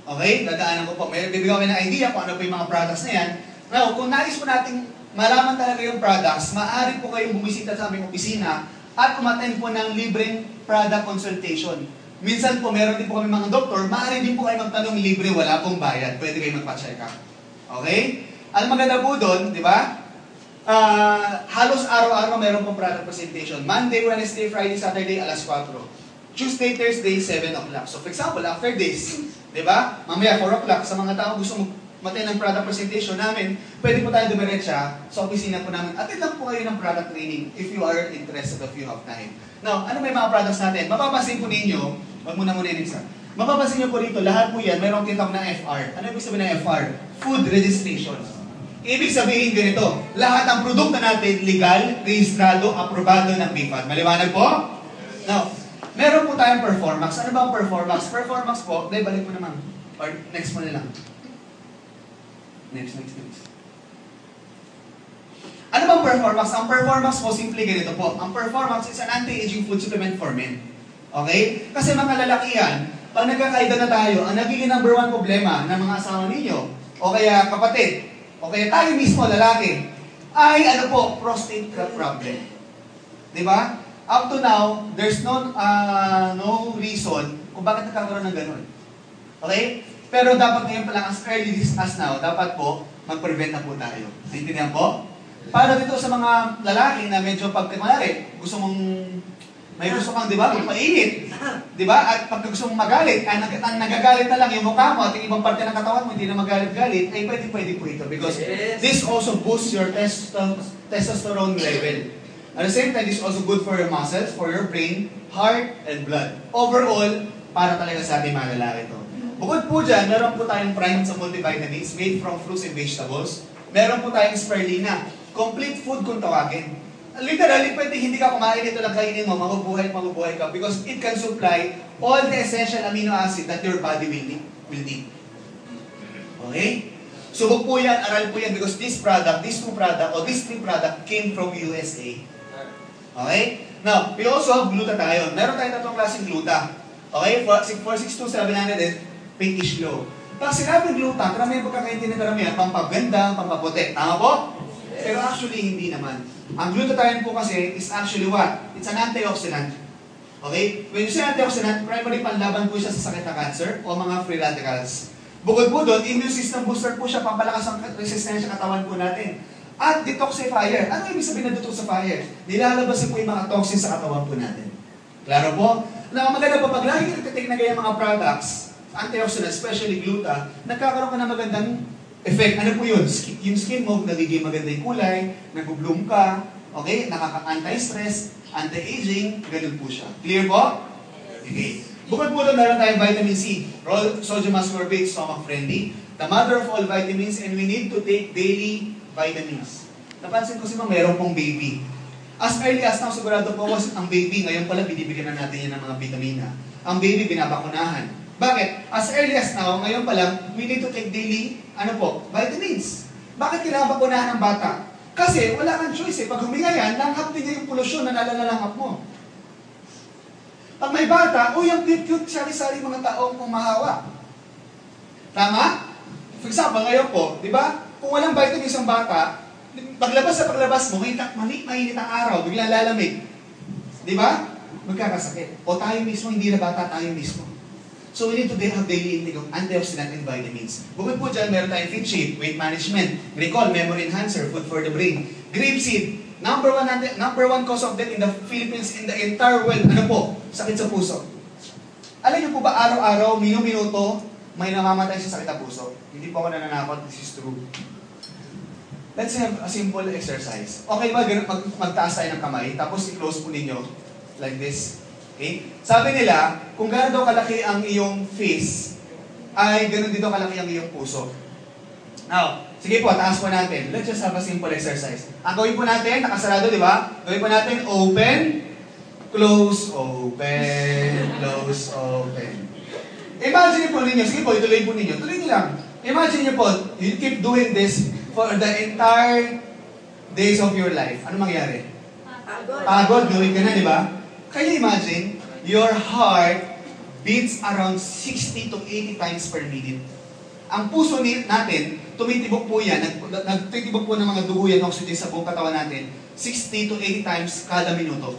Okay? Dadaanan ko po. May bibigyan ko ng idea kung ano po yung mga products na yan. Now, kung nais po nating malaman talaga yung products, maaari po kayong bumisita sa aming opisina at umattend po ng libreng product consultation. Minsan po, meron din po kami mga doktor, maaari din po kayo magtanong libre, wala pong bayad. Pwede kayo magpa-check up. Okay? Ang maganda po doon, di ba? Halos araw-araw meron pong product presentation. Monday, Wednesday, Friday, Saturday, alas 4. Tuesday, Thursday, 7 o'clock. So, for example, after this, di ba? Mamaya, 4 o'clock, sa mga tao gusto mag-attend ng product presentation namin, pwede po tayo dumiretsa sa opisina po namin. Attend lang po kayo ng product training if you are interested, if you have time. Now, ano may mga products natin? Mapapansin po ninyo, wag muna yung isa. Mapapansin nyo po rito, lahat po yan, mayroong tinatawag na FR. Ano ibig sabihin ng FR? Food registration. Ibig sabihin ganito, lahat ng produkto natin legal, rehistrado, aprobado ng BIFAD. Maliwanag po? Now, meron po tayong performance. Ano ba ang performance? Performance po, balik mo naman. Or next mo na lang. Next. Ano bang performance? Ang performance po, simple ganito po. Ang performance is an anti-aging food supplement for men. Okay? Kasi mga lalakihan, pag nagkakaedad na tayo, ang nagiging number 1 problema ng mga asawa ninyo, o kaya kapatid, o kaya tayo mismo, lalaki, ay prostate problem. Diba? Up to now, there's no reason kung bakit nagkakaroon ng ganun. Okay? Pero dapat ngayon pa lang, as early as now, dapat po, mag-prevent na po tayo. Naintindihan po? Para dito sa mga lalaki na medyo pagkakunwari, gusto mong, may gusto kang, di ba, magpainit. Di ba? At pag gusto mong magalit, ang nagagalit na lang yung mukha mo at yung ibang parte ng katawan mo, hindi na magalit-galit, ay pwede po ito. Because this also boosts your testosterone level. At the same time, this is also good for your muscles, for your brain, heart, and blood. Overall, para talaga sa ating mga lalaki ito. Bukod po dyan, meron po tayong prime sa multivitamins made from fruits and vegetables. Meron po tayong spirulina. Complete food kung tawagin. Literally, pwede hindi ka kumain ito lang kainin mo, mabubuhay ka because it can supply all the essential amino acid that your body will need. Okay? Subok po yan, aral po yan because this two product came from USA. Okay? Now, we also have glutathione. Meron tayong tatlong klaseng gluta. Okay? For 62700 is pinkish glow. Pag sinabing gluta, karamihan pagkakaintindihan karamihan, pampaganda, pampaputi. Tama po? Pero actually, hindi naman. Ang glutathione po kasi is actually what? It's an antioxidant. Okay? When you say antioxidant, primarily panlaban po siya sa sakit na cancer o mga free radicals. Bukod po doon, immune system booster po siya, pampalakas ang resistensya katawan po natin. At detoxifier. Ano ibig sabihin na detoxifier? Nilalabas po yung mga toxins sa katawan po natin. Klaro po? Na maganda pa, pag lagi nagtitake na ganyan mga products, antioxidant, especially gluta, nagkakaroon ka ng magandang effect. Ano po yun? Yung skin mo, nagiging maganda yung kulay, nag-bloom ka, okay? Nakaka-anti-stress, anti-aging, ganun po siya. Clear po? Okay. Bukod po doon, meron tayong vitamin C, sodium ascorbate, stomach friendly, the mother of all vitamins, and we need to take daily vitamins. Napansin ko si Ma'am, meron pong baby. As early as now, sigurado po ang baby, ngayon pala binibigyan na natin yan ng mga vitamina. Ang baby, binabakunahan. Bakit? As early as now, ngayon pa lang, we need to take daily, vitamins. Bakit kailangan bakunahan ng bata? Kasi wala kang choice eh. Pag huminga yan, langhap din niya yung polusyon na nalalanghap mo. Pag may bata, yung cute, sari-sari mga taong umahawa. Tama? For example, ngayon po, di ba? Kung walang vitamins ang bata, paglabas mo, mainit ang araw, biglang lalamig. Di ba? Magkakasakit. O tayo mismo, hindi na bata, tayo mismo. So we need to have daily intake of antioxidant and vitamins. Bukod po dyan, meron tayong fit shape, weight management, recall, memory enhancer, food for the brain, grapeseed, number one cause of death in the Philippines, in the entire world, sakit sa puso. Alam niyo po ba, araw-araw, minuto, may namamatay sa sakit sa puso? Hindi po ako nananakot, this is true. Let's have a simple exercise. Okay ba, magtaas tayo ng kamay, tapos i-close po ninyo, like this. Okay? Sabi nila, kung gano'n daw kalaki ang iyong face, ay gano'n din daw kalaki ang iyong puso. Now, sige po, taas po natin. Let's just have a simple exercise. Ang gawin po natin, nakasarado, di ba? Gawin po natin, open, close, open, close, open. Imagine po ninyo, sige po, ituloy po ninyo. Tuloy niyo lang. Imagine niyo po, you keep doing this for the entire days of your life. Ano mangyari? Pagod, gawin ka na, di ba? Can you imagine, your heart beats around 60 to 80 times per minute. Ang puso natin, tumitibok po yan, nagtitibok po ng mga dugo yan, oxygen sa buong katawan natin, 60 to 80 times kada minuto.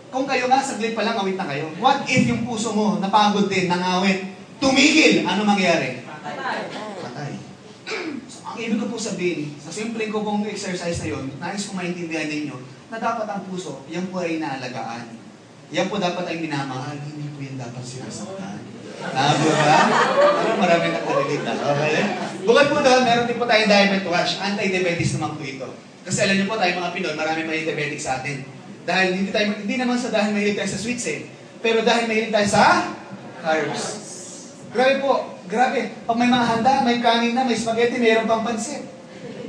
Kung kayo nga, saglit pa lang, awit na kayo. What if yung puso mo, napagod din, nangawit, tumigil, ano mangyari? Patay. So, ang ibig ko po sabihin, sa simple ko pong exercise na yun, nais ko maintindihan ninyo, na dapat ang puso, yan po ay inaalagaan. Yan po dapat ay minamahal, hindi po yan dapat sinasaktan. Tama ba? Ano, marami nagkalilita. Okay? Bukod po doon, meron din po tayong diabetes watch. Anti-diabetes naman po ito. Kasi alam niyo po, tayo mga Pinoy, marami pa yung diabetes sa atin. Dahil hindi naman dahil mahilig tayo sa sweets eh. Pero dahil mahilig tayo sa carbs. Grabe po, grabe. Pag may mga handa, may kanin na, may spaghetti, mayroon pang pansit.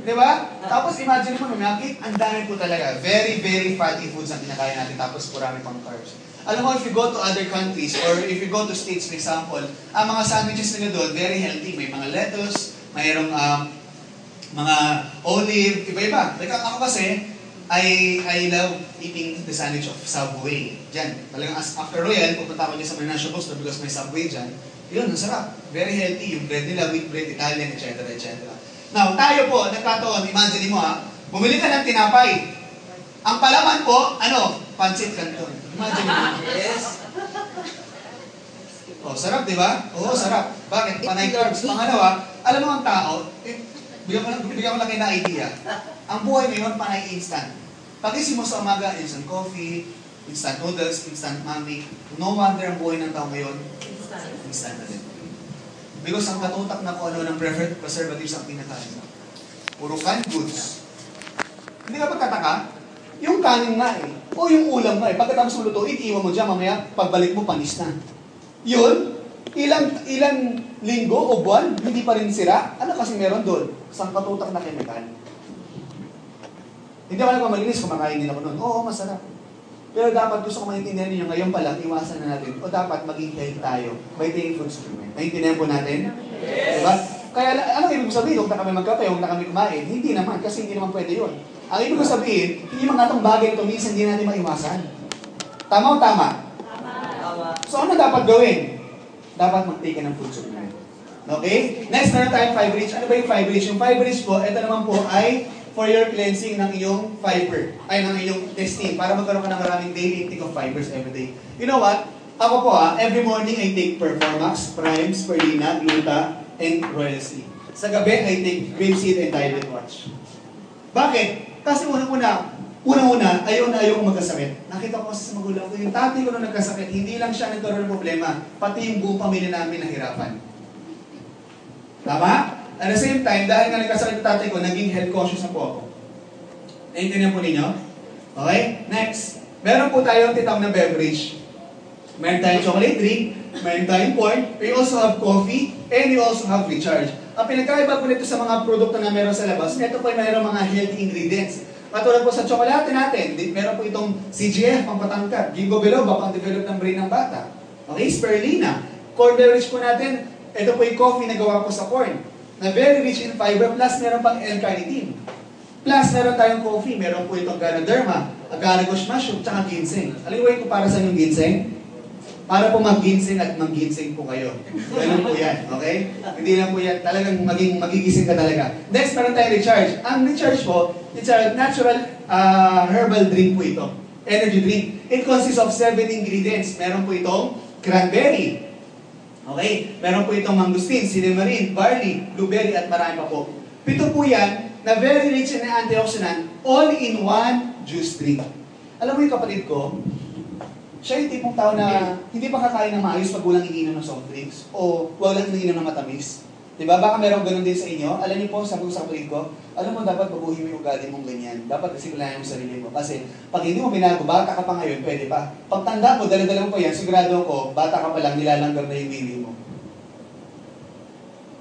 Diba? Tapos imagine mo, ang dami po talaga. Very, very fatty foods ang kinakain natin. Tapos marami pang carbs. Alam mo, if you go to other countries, or if you go to states, for example, ang mga sandwiches nila doon, very healthy. May mga lettuce, mayroong mga olive, iba-iba. Like ako kasi, I love eating the sandwich of Subway. Diyan, talagang after Royal, pupunta ako dyan sa Manasio Boston because may Subway dyan. Yun, ang sarap. Very healthy. Yung bread nila, wheat bread, Italian, etc. etc. Now, tayo po, nagkataon, imagine mo bumili ka ng tinapay. Ang palaman po, pancit canton. Imagine mo. Yes. Oh, sarap, di ba? Oo, sarap. Bakit? Panay carbs. Pangalawa, alam mo ang tao, bigyan ko lang kayo na idea. Ang buhay ngayon, panay instant. Pagising mo sa umaga, instant coffee, instant noodles, instant mami. No wonder ang buhay ng tao ngayon, instant na din. Because ang katutak na kung ano ng preservatives ang pinakain. Puro canned goods. Hindi ka pagkataka? Yung kanin nga eh. O yung ulam nga eh. Pagkatapos mo lutuin, iwan mo dyan, mamaya pagbalik mo, panis na. Yun, ilang linggo o buwan, hindi pa rin sira. Ano kasi meron doon? Isang katutak na chemical. Hindi ako nagmamalinis, kumakain din ako noon. Oo, masarap. Pero dapat gusto ko maintindihan ninyo, ngayon pa lang, iwasan na natin. O dapat maging healthy tayo by taking food supplement. Naintindihan po natin? Yes! Diba? Kaya anong ibig sabihin? Huwag na kami magkape, huwag na kami kumain. Hindi naman, kasi hindi naman pwede yun. Ang ibig sabihin, hindi mga itong bagay ito, minsan hindi natin maiwasan. Tama o tama? So ano dapat gawin? Dapat mag-take ka ng food supplement. Okay? Next, meron tayong fibrage. Ano ba yung fibrage? Yung fibrage po, ito naman po ay for your cleansing ng iyong fiber. Ay, ng iyong intestine. Para magkaroon ka ng maraming daily intake of fibers every day. You know what? Ako po every morning I take Performax, Prime, Spirulina, Gluta, and Royal Sleep. Sa gabi, I take Grapeseed and Diet Watch. Bakit? Kasi unang-una, ayaw kong magkasakit. Nakita ko kasi sa magulang ko, yung tatay ko nung nagkasakit, hindi lang siya nagkaroon ng problema, pati yung buong pamilya namin nahirapan. Tama? At the same time, dahil nga nagkasakit yung tatay ko, naging health conscious na po ako. Naintindihan po ninyo? Okay? Next. Meron po tayong titawag na beverage. Meron tayong chocolate drink, meron tayong porn, we also have coffee, and we also have recharge. Ang pinagkaiba po nito sa mga produkto na meron sa labas, ito po ay mayroong mga healthy ingredients. Katulad po sa tsokolate natin, meron po itong CGF, pampatangkad, ginkgo biloba, pang-develop ng brain ng bata. Okay, spirulina. Corn beverage po natin, ito po yung coffee na gawa po sa corn, na very rich in fiber, plus meron pang L-carnitine. Plus, meron tayong coffee, meron po itong Ganoderma, agaricus mushroom, tsaka ginseng. Alam mo kung para sa yung ginseng? Para po mag-ginseng at mag-ginseng po kayo. Ganun po yan, okay? Hindi lang po yan, talagang magigising ka talaga. Next, meron tayong recharge. Ang recharge po, it's a natural herbal drink po ito. Energy drink. It consists of 7 ingredients. Meron po itong cranberry. Okay? Meron po itong mangosteen, cinnamon, barley, blueberry, at marami pa po. 7 po yan na very rich in antioxidant, all in one juice drink. Alam mo yung kapatid ko, siya yung tipong tao na hindi pa kakain ng maayos pag walang iniinom ng soft drinks o walang iniinom ng matamis. Diba? Baka meron ganun din sa inyo. Alam niyo po, sabi ko sa kapatid ko, alam mo dapat baguhin mo yung ugali mong ganyan. Dapat disiplinahin mo sarili mo. Kasi pag hindi mo binago, bata ka pa ngayon, pwede pa. Pag tanda mo, dala-dala mo pa yan, sigurado ko, bata ka pa lang, nilalanggam na yung bili mo.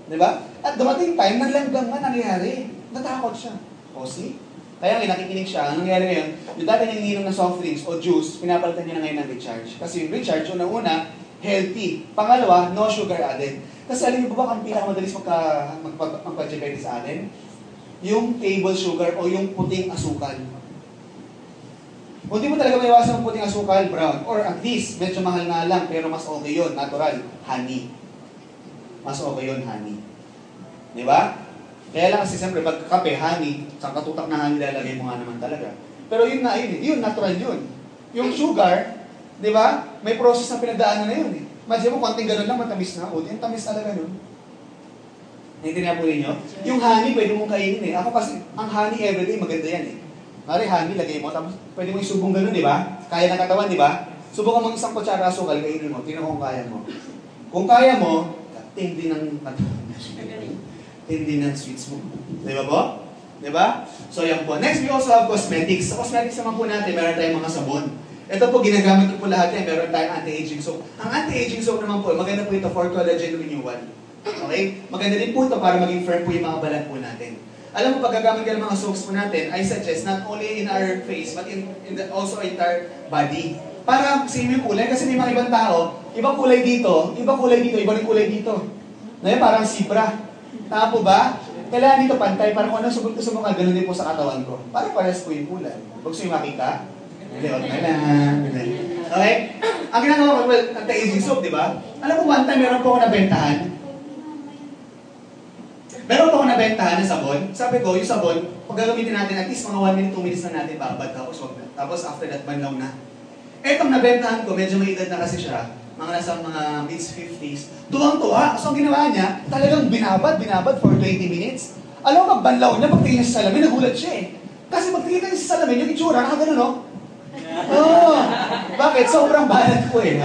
Diba? At dumating time, naglanggam nga nangyari. Natakot siya. O see? Kaya nga, nakikinig siya. Ang nangyari ngayon, yung dati niya iniinom ng soft drinks o juice, pinapalitan niya na ngayon ng recharge. Kasi yung recharge, unang-una, healthy. Pangalawa, no sugar added. Kasi alam niyo ba ang pinakamadalis magpa-diabetes sa atin? Yung table sugar o yung puting asukal. Kung di mo talaga maiwasan ng puting asukal, brown, or at least, medyo mahal na lang, pero mas okay yun, natural, honey. Mas okay yun, honey. Di ba? Kaya lang kasi siyempre, pag kape, honey, sa katutak na honey lalagay mo nga naman talaga. Pero yun na, yun, natural yun. Yung sugar, di ba? May process na pinagdaanan na yun eh. Imagine mo, konting ganun lang, matamis na. O, yung tamis talaga nun. Naintindihan po ninyo? Yung honey, pwede mong kainin eh. Ako kasi, ang honey everyday, maganda yan eh. Mari, honey, lagay mo, tapos pwede mo isubong ganun, di ba? Kaya ng katawan, di ba? Subukan mo isang kutsara asukal, kainin mo. Tingnan mo kung kaya mo. Kung kaya mo, tindi ng hindi ng sweets mo. Di ba po? Di ba? So, yan po. Next, we also have cosmetics. Sa cosmetics naman po natin, meron tayong mga sabon. Ito po, ginagamit ko po lahat yan. Meron tayong anti-aging soap. Ang anti-aging soap naman po, maganda po ito for collagen renewal. Okay? Maganda din po ito para maging firm po yung mga balat po natin. Alam mo, pag gagamit ka ng mga soaps po natin, I suggest not only in our face, but also in our body. Para same yung kulay. Kasi may mga ibang tao, ibang kulay dito, iba rin kulay dito. Ngayon, parang zebra. Tama po ba? Kailangan dito pantay para kung ano sugot ko sa mukha, ganun din po sa katawan ko. Para pares po yung kulay. Huwag sa'yo makita. Hindi, huwag na lang. Okay? Ang ginagawa ko, well, anti-aging soap, di ba? Alam mo, one time meron po ako nabentahan. Meron po ako nabentahan na sabon. Sabi ko, yung sabon, pag gagamitin natin, at least mga 1 minute, 2 minutes na natin babad, tapos wag na. Tapos after that, banlaw na. Etong nabentahan ko, medyo may edad na kasi siya. mga nasa mga mid-50s, tuwang-tuwa. So ang ginawa niya, talagang binabad for 20 minutes. Alam mo, magbanlaw niya, pagtingin niya sa salamin, nagulat siya eh. Kasi pagtingin niya sa salamin, yung itsura, nakagano, no? Oh, bakit? Sobrang banat ko eh.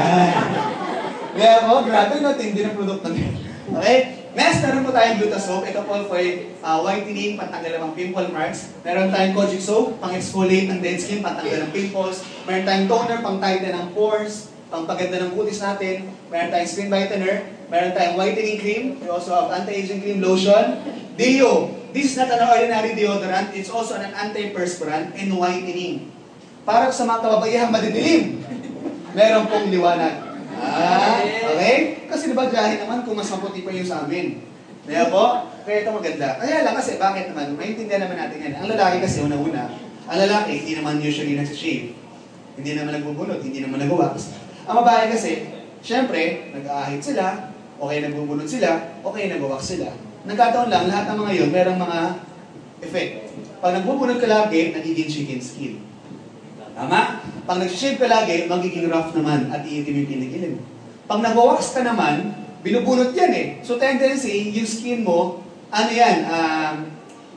Kaya po, grabe no, tindi ng produkto niya. Okay? Next, meron po tayong Gluta soap. Ito po for whitening, pantanggal ng pimple marks. Meron tayong Kojic soap, pang-exfoliate ng dead skin, pantanggal ng pimples. Meron tayong toner, pang-tighten ng pores, pang-paganda ng kutis natin. Meron tayong skin whitener. Meron tayong whitening cream. We also have anti-aging cream lotion. Deo. This is not an ordinary deodorant. It's also an anti-perspirant and whitening. Para sa mga kababayang madidilim, meron pong liwanag. Okay? Kasi diba dahil naman kung mas maputi pa yung sa amin. Kaya po, kaya ito maganda. Kaya lang kasi, bakit naman? Maintindihan naman natin yan. Ang lalaki kasi, una-una, ang lalaki, hindi naman usually nagsishave. Hindi naman nagbubunot, hindi naman nagwawax. Ang babae kasi, syempre, nag-aahit sila, okay nagbubunot sila, okay nagwawax sila. Nagkataon lang, lahat ng mga yun, merong mga effect. Pag nagbubunot ka lagi, nagiging chicken skin. Tama? Pag nag-shave ka lagi, magiging rough naman at iitim yung kilikilin. Pag nag-wax ka naman, binubunot yan eh. So tendency, yung skin mo, ano yan,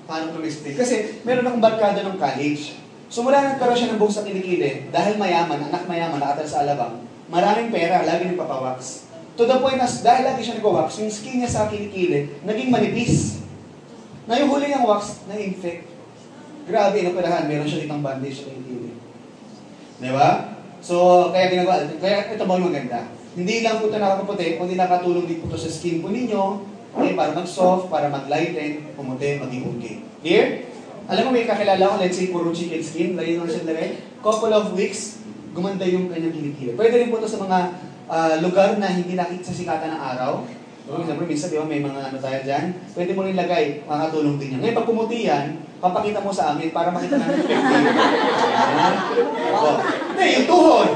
paano ito explain? Kasi meron akong barkada ng college. So mula nagkaroon siya ng buhok sa kilikili, dahil mayaman, anak mayaman, nakatal sa alabang, maraming pera, lagi nagpapawax. To the point na dahil lagi siya nag-wax, yung skin niya sa kilikili, naging manipis. Na yung huli niyang wax, na-infect. Grabe, inoperahan, meron siya ditang bandage sa kilikili. Diba? So, kaya ginagawa, kaya ito ba yung maganda? Hindi lang po ito nakakaputi, kundi nakatulong din po ito sa skin po ninyo, okay, para mag-soft, para mag-lighten, pumuti, maging okay. Clear? Alam mo, may kakilala ko, let's say, puro chicken skin, lagi nung siya nalagay, couple of weeks, gumanda yung kanyang kilikili. Pwede rin po ito sa mga lugar na hindi nakita sa sikatan ng araw. So, example, minsan, di ba, may mga ano tayo dyan, pwede mo rin lagay, makakatulong din yan. Ngayon, pag pumuti yan, papakita mo sa amin para makita namin effective. Hindi, yung tuhod,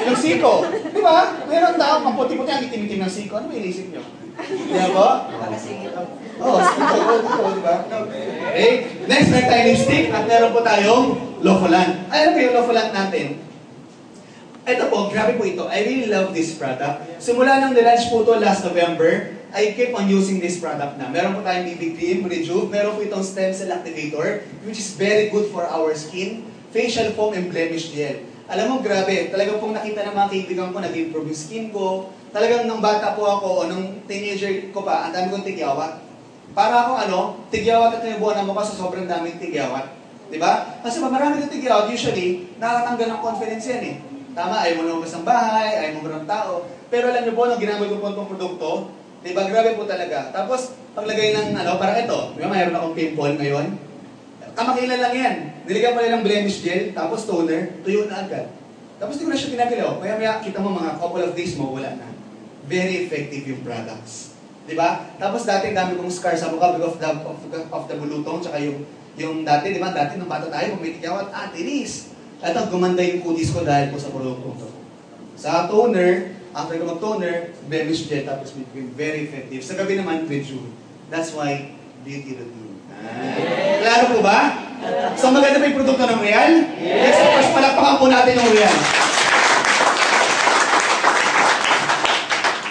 yung siko. Di ba? Meron tao, maputi-puti ang itim-itim ng siko. Ano may inisip nyo? Di ba po? Oo, siko, di ba? Okay. Next, meron tayong lipstick at meron po tayong Lofolan. Ay, ano ba yung Lofolan natin? Ito po, grabe po ito. I really love this product. Simula nang nilaunch po ito last November, I keep on using this product na. Meron po tayong BB Cream, Rejuve, meron po itong Stem Cell Activator, which is very good for our skin, facial foam, and blemish gel. Alam mo, grabe, talagang pong nakita ng mga kaibigan ko, nag-improve yung skin ko. Talagang nung bata po ako, o nung teenager ko pa, ang dami kong tigyawat. Para akong tigyawat at nabuhan ng mukha sa sobrang daming tigyawat. Diba? Kasi marami ng tigyawat, usually, nakakatanggal ng confidence yan eh. Tama, ayaw mo lumabas ng bahay, ayaw mo ng tao. Pero alam niyo po, nung ginamit ko po itong produkto, diba, grabe po talaga. Tapos, paglagay ng parang ito, diba, mayroon akong pimple ngayon. Kamakilan lang yan. Nilagyan pa lang ng blemish gel, tapos toner, tuyo na agad. Tapos di ko na siya tinagalaw. Maya-maya, kita mo mga couple of days mo, wala na. Very effective yung products. Diba? Tapos dati, dami kong scar sa mukha because of the bulutong, tsaka yung dati, diba, dati nung bata tayo, kung may tigyawat, tinis. Ito, gumanda yung kutis ko dahil po sa produkto ito. Sa toner, after ko mag-toner, blemish gel, tapos very effective. Sa gabi naman, Rejuve. That's why, beauty routine. Klaro po ba? So maganda pa yung produkto ng Real? Yes! Of course, palakpakan po natin yung Real.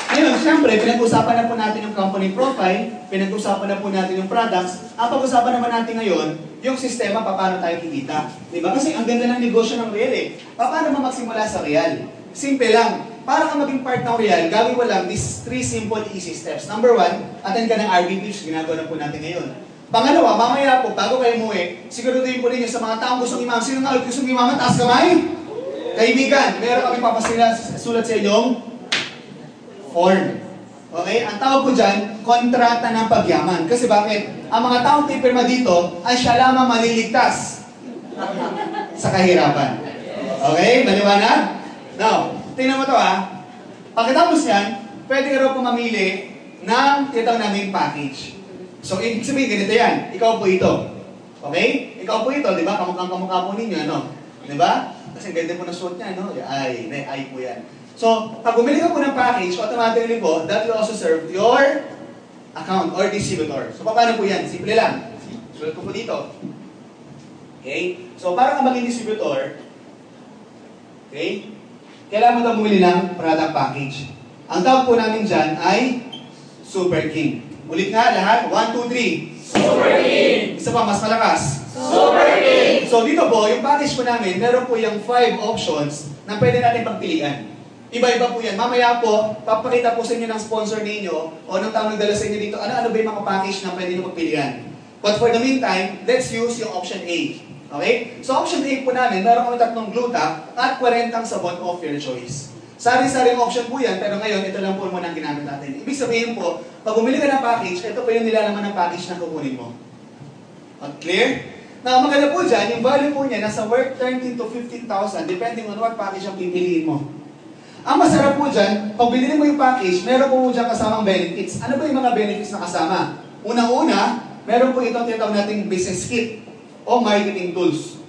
Ngayon, siyempre, pinag-usapan na po natin yung company profile, pinag-usapan na po natin yung products. Ang pag-usapan naman natin ngayon, yung sistema, paano tayo kikita. Diba? Kasi ang ganda ng negosyo ng Real eh. Paano mo magsimula sa Real? Simple lang. Para ka maging part ng Real, gawin mo lang these 3 simple easy steps. Number 1, attend ka ng RBPs, ginagawa na po natin ngayon. Pangalawa, mamaya po, bago kayo umuwi, siguraduhin po ninyo sa mga taong gustong imaman. Sino nga gustong imaman? Taas kamay? Kaibigan, meron kami papasulat sa inyong form. Okay? Ang tawag ko dyan, kontrata ng pagyaman. Kasi bakit? Ang mga taong pipirma dito ay siya lamang maliligtas sa kahirapan. Okay? Maliwanag? Now, tingnan mo to Pagkatapos yan, pwede ka raw po mamili ng tinatawag namin package. So, ibig sabihin, ganito yan. Ikaw po ito. Okay? Ikaw po ito, di ba? Kamukha po ninyo, ano? Di ba? Kasi ganda po ng suot niya, no? Ay po yan. So, pag bumili ka po ng package, automatically po, that will also serve your account or distributor. So, paano po yan? Simple lang. Sulat ko po dito. Okay? So, para ka maging distributor, okay? kailangan mo daw bumili ng product package. Ang tawag po namin dyan ay Super King. Ulit nga lahat, 1, 2, 3. Super King! Isa pa, mas malakas. Super King! So dito po, yung package po namin, meron po yung 5 options na pwede natin pagpilian. Iba-iba po yan. Mamaya po, papakita po sa inyo ng sponsor ninyo o ng taong nagdala sa inyo dito, ano-ano ba yung mga package na pwede nyo pagpilian. But for the meantime, let's use yung option A. Okay? So option A po namin, meron kami 3 gluta at 40 sabon of your choice. Sari-saring option po yan, pero ngayon, ito lang po muna ang ginamit natin. Ibig sabihin po, pag bumili ka ng package, ito po yung nilalaman ng package na kukunin mo. Clear? Now, maganda po dyan, yung value po niya nasa worth 13 to 15,000 depending on what package ang pipiliin mo. Ang masarap po dyan, pag binili mo yung package, meron po dyan kasamang benefits. Ano ba yung mga benefits na kasama? Unang-una, meron po itong tinatawag nating business kit o marketing tools.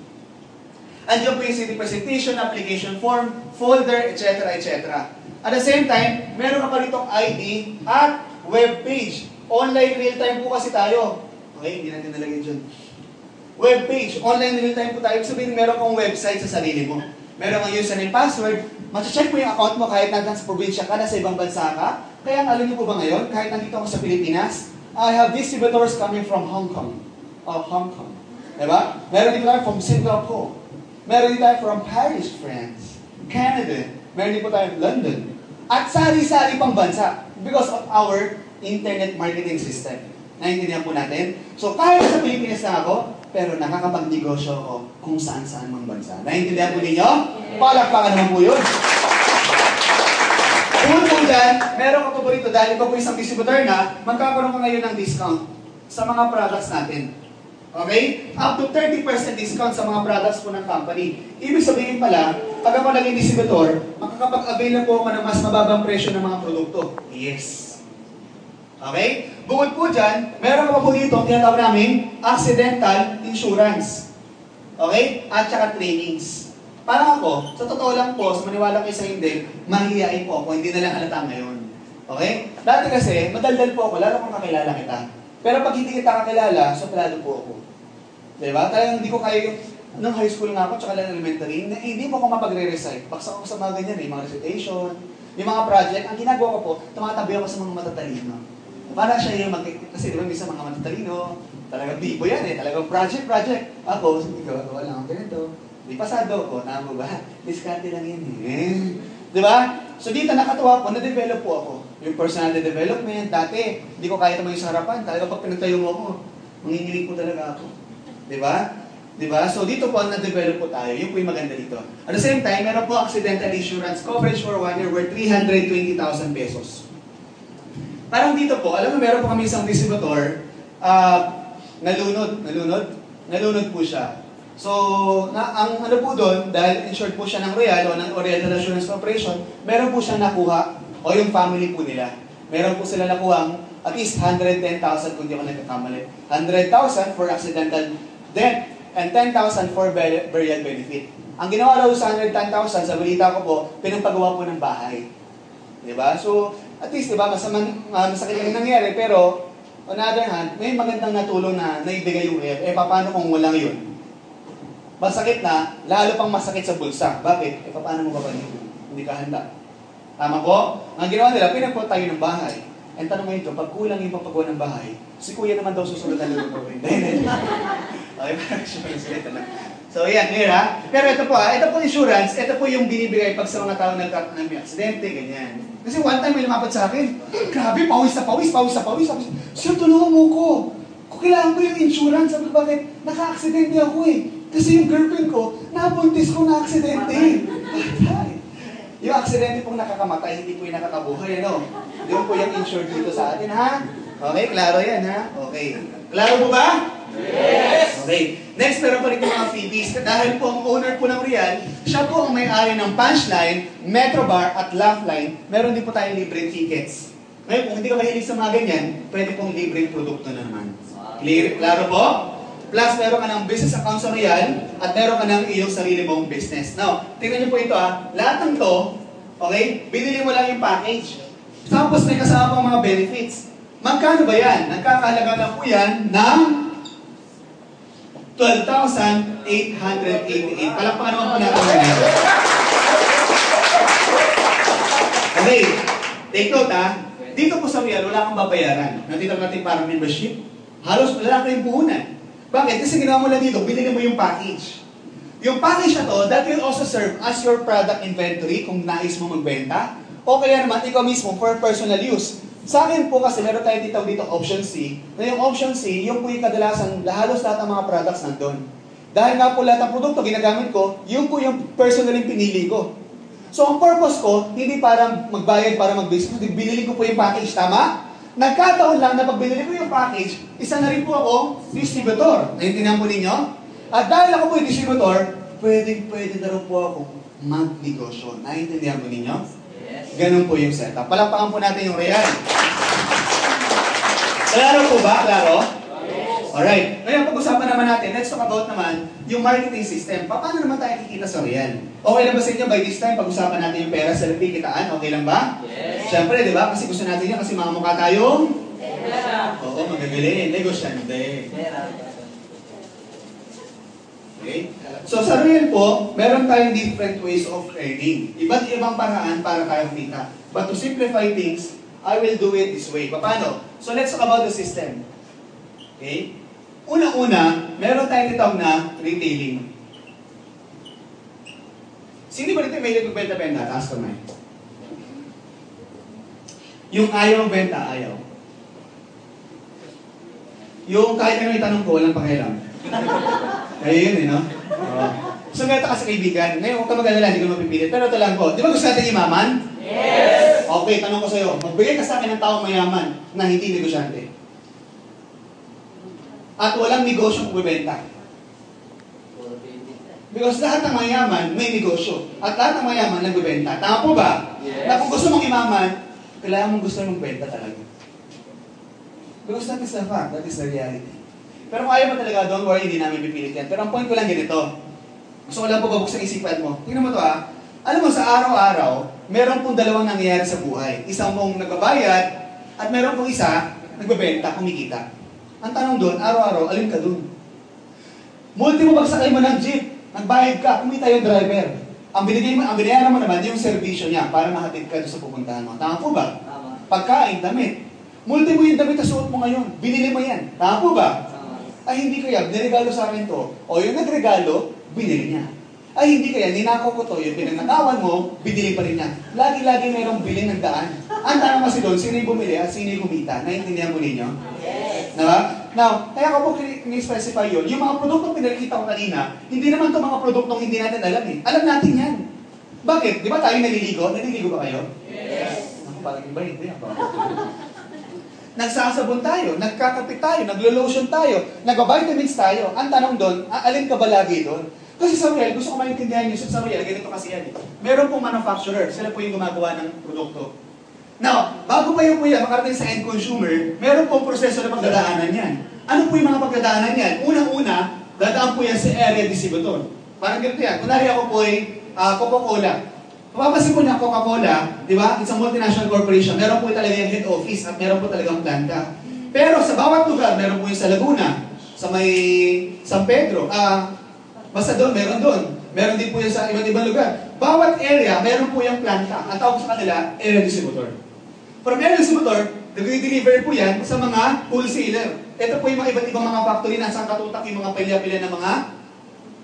Andiyan po yung CD presentation, application form, folder, etc. etc. At the same time, meron ka pa ritong ID at web page. Online real-time po kasi tayo. Okay, hindi natin nalagay dyan. Web page, online real-time po tayo. Sabihin, meron kang website sa sarili mo. Meron kang username, password, check mo yung account mo kahit nasa probinsya ka, nasa ibang bansa ka. Kaya alam niyo po ba ngayon, kahit nandito ako sa Pilipinas, I have distributors coming from Hong Kong. Diba? Meron din tayo from Singapore. Meron din tayo from Paris, France. Canada. Meron din po tayo London. At sari-sari pang bansa because of our internet marketing system. Naintindihan po natin? So kahit sa Pilipinas na ako, pero nakakapagnegosyo ako kung saan-saan mang bansa. Naintindihan po ninyo? Palakpakan naman po yun. Kung po dyan, meron ka po rito, dahil pa po isang distributor na, magkakaroon ka ngayon ng discount sa mga products natin. Okay? Up to 30% discount sa mga products po ng company. Ibig sabihin pala, pag ako naging distributor, makakapag-avail na po ako ng mas mababang presyo ng mga produkto. Yes. Okay? Bukod po dyan, meron ka pa po dito, tinatawag namin, accidental insurance. Okay? At saka trainings. Parang ako, sa totoo lang po, sa maniwala kayo sa hindi, mahihiyain po ako, hindi na lang halata ngayon. Okay? Dati kasi, madaldal po ako, lalo kung kakilala kita. Pero pag hindi kita kakilala, suplado po ako. Diba? Talagang hindi ko kaya yung, nung high school nga ako, tsaka lang elementary, hindi po ako mapagre-recite. Baksa ako sa mga ganyan, yung mga recitation, yung mga project. Ang ginagawa ko po, tumatabi ako sa mga matatalino. Para siya yung kasi di ba minsan mga matatalino, talagang bibo yan eh, talagang project. Ako, hindi ko, wala akong ganito. Di pasado ko, tama ba? Diskarte lang yan eh. Di ba? So dito nakatuwa po, na-develop po ako. Yung personality development, dati, hindi ko kaya tumayo sa harapan. Talaga pag pinagtayo mo ako, manginginig po talaga ako. Di ba? Di ba? So dito po, na-develop po tayo. Yun po yung maganda dito. At the same time, meron po accidental insurance coverage for 1 year worth 320,000 pesos. Parang dito po, alam mo, meron po kami isang distributor, nalunod po siya. So, ang ano po doon, dahil insured po siya ng Royal o ng Oriental Insurance Corporation, meron po siyang nakuha, o yung family po nila. Meron po sila nakuhang at least 110,000 kung di ako nagkakamali. 100,000 for accidental death and 10,000 for burial benefit. Ang ginawa daw sa 110,000, sa balita ko po, pinagpagawa po ng bahay. Diba? So, at least, diba, masakit lang yung nangyari, pero on the other hand, may magandang natulong na naibigay yung Royal. Paano kung walang yun? Masakit na, lalo pang masakit sa bulsa. Bakit? Paano mo ba hindi ka handa? Tama po? Ang ginawa nila, pinagpo tayo ng bahay. And tanong ngayon ito, pag kulang yung pagpagawa ng bahay, si kuya naman daw susunod na lulupin. Okay, parang sure na. So, yan, clear ha? Pero ito po insurance, ito po yung binibigay pag sa mga tao may aksidente, ganyan. Kasi one time may lumapit sa akin, grabe, pawis na pawis. Sir, tulungan mo ko. Kung kailangan ko yung insurance, sabi ko, bakit? Naka-aksidente ako eh. Kasi yung girlfriend ko, nabuntis ko na aksidente. Yung aksidente pong nakakamatay, hindi po yung nakakabuhay, ano? Yung po yung insured dito sa atin, ha? Okay, klaro yan, ha? Okay. Klaro po ba? Yes! Okay. Next, meron pa rin yung mga freebies. Dahil po ang owner po ng Real, siya po ang may-ari ng Punchline, Metrobar, at Laugh-Line. Meron din po tayong libreng tickets. Ngayon, kung hindi ka mahilig sa mga ganyan, pwede pong libreng produkto na naman. Clear? Klaro po? Plus, meron ka ng business account sa Real at meron ka ng iyong sarili mong business. Now, tingnan niyo po ito ha. Lahat ng to, okay, binili mo lang yung package. Tapos may kasama pang mga benefits. Magkano ba yan? Nagkakahalaga na po yan ng 12,888. Palakpakan naman po natin. Okay, take note ha. Dito po sa Real, wala kang babayaran. Nakita natin parang membership. Halos wala kayong puhunan. Bakit? Kasi ginawa mo lang dito, binili mo yung package. Yung package na to, that will also serve as your product inventory kung nais mo magbenta. O kaya naman, ikaw mismo for personal use. Sa akin po kasi, meron tayo dito option C. Na yung option C, yung po yung kadalasan, halos lahat ng mga products nandun. Dahil nga po lahat ng produkto ginagamit ko, yung po yung personal yung pinili ko. So ang purpose ko, hindi para magbayad para mag-business, binili ko po yung package, tama? Nagkataon lang na pag binili ko yung package, isa na rin po ako distributor. Naintindihan po ninyo? At dahil ako po yung distributor, pwede na rin po ako mag-negosyo. Naintindihan po ninyo? Yes. Ganun po yung setup. Palakpakan po natin yung Real. Klaro po ba? Klaro? Alright. Ngayon, pag-usapan naman natin, let's talk about naman yung marketing system. Paano naman tayo kikita sa Real? Okay lang ba sa inyo by this time, pag-usapan natin yung pera sa kikitaan? Okay lang ba? Yes. Siyempre, di ba? Kasi gusto natin yan kasi mga mukha tayong pera. Oo, magagaling. Negosyante. Okay? So, sa Real po, meron tayong different ways of earning. Iba't ibang paraan para tayo kumita. But to simplify things, I will do it this way. Paano? So, let's talk about the system. Okay? Una-una, meron tayong itong na retailing. Sino ba dito may nagbenta-benta? Taas kamay. Yung ayaw magbenta, ayaw. Yung kahit ano itanong ko, walang pakialam. Kaya yun no? So, ganito kasi kaibigan. Ngayon, huwag ka mag-alala, hindi ko mapipilit. Pero ito lang po. Di ba gusto natin yumaman? Yes! Okay, tanong ko sa'yo. Magbigay ka sa akin ng taong mayaman na hindi negosyante. At walang negosyo kung bibenta. Because lahat ng mayaman may negosyo. At lahat ng mayaman nagbibenta. Tama po ba? Yes. Na kung gusto mong imaman, kailangan mong gusto mong benta talaga. Because that is the fact. That is the reality. Pero kung ayaw mo talaga, don't worry, hindi namin pipilit yan. Pero ang point ko lang ganito. Gusto ko lang po babuksan isipan mo. Tingnan mo to ha. Alam mo, sa araw-araw, meron pong dalawang nangyayari sa buhay. Isang mong nagbabayad, at meron pong isa, nagbebenta, kumikita. Ang tanong doon, araw-araw, alin ka doon? Multi mo pagsakay mo ng jeep, nagbayad ka, kumita yung driver. Ang binayaran mo naman yung servisyo niya para mahatid ka doon sa pupuntahan mo. Tama po ba? Tama. Pagkain, damit. Multi mo yung damit na suot mo ngayon. Binili mo yan. Tama po ba? Tama. Ay hindi kaya, niregalo sa akin to. O yung nagregalo, binili niya. Ay hindi kaya, ninakaw ko to, yung pinanakawan mo, binili pa rin niya. Lagi-lagi mayroong biling ng daan. Ang tanong kasi doon, sino yung bumili at sino yung kumita? Naiintindihan mo ninyo? Yes. Diba? Now, kaya ko po ni-specify yun. Yung mga produktong pinakita ko kanina, hindi naman itong mga produktong hindi natin alam eh. Alam natin yan. Bakit? Di ba tayo naliligo? Naliligo ba kayo? Yes. Ako parang iba, hindi. Nagsasabon tayo, nagkakapit tayo, naglo-lotion tayo, nag-vitamins tayo. Ang tanong doon, alin ka ba lagi doon? Kasi sa Real, gusto ko maintindihan nyo, sa Real, ganito kasi yan. Meron pong manufacturer, sila po yung gumagawa ng produkto. Now, bago pa yung kuya makarating sa end consumer, meron pong proseso na pagdadaanan yan. Ano po yung mga pagdadaanan yan? Unang-una, dadaan po yan sa area distributor. Parang ganito yan. Kunwari ako po ay Coca-Cola. Papapasin po niya Coca-Cola, di ba? It's a multinational corporation. Meron po talaga yung head office at meron po talagang planta. Pero sa bawat lugar, meron po yung sa Laguna, sa may San Pedro, basta doon, meron doon. Meron din po yan sa iba't ibang lugar. Bawat area, meron po yung planta. Ang tawag sa kanila, area distributor. From area distributor, nag-deliver po yan sa mga wholesaler. Ito po yung mga iba't ibang mga factory na saan katutak yung mga pilya-pilya ng mga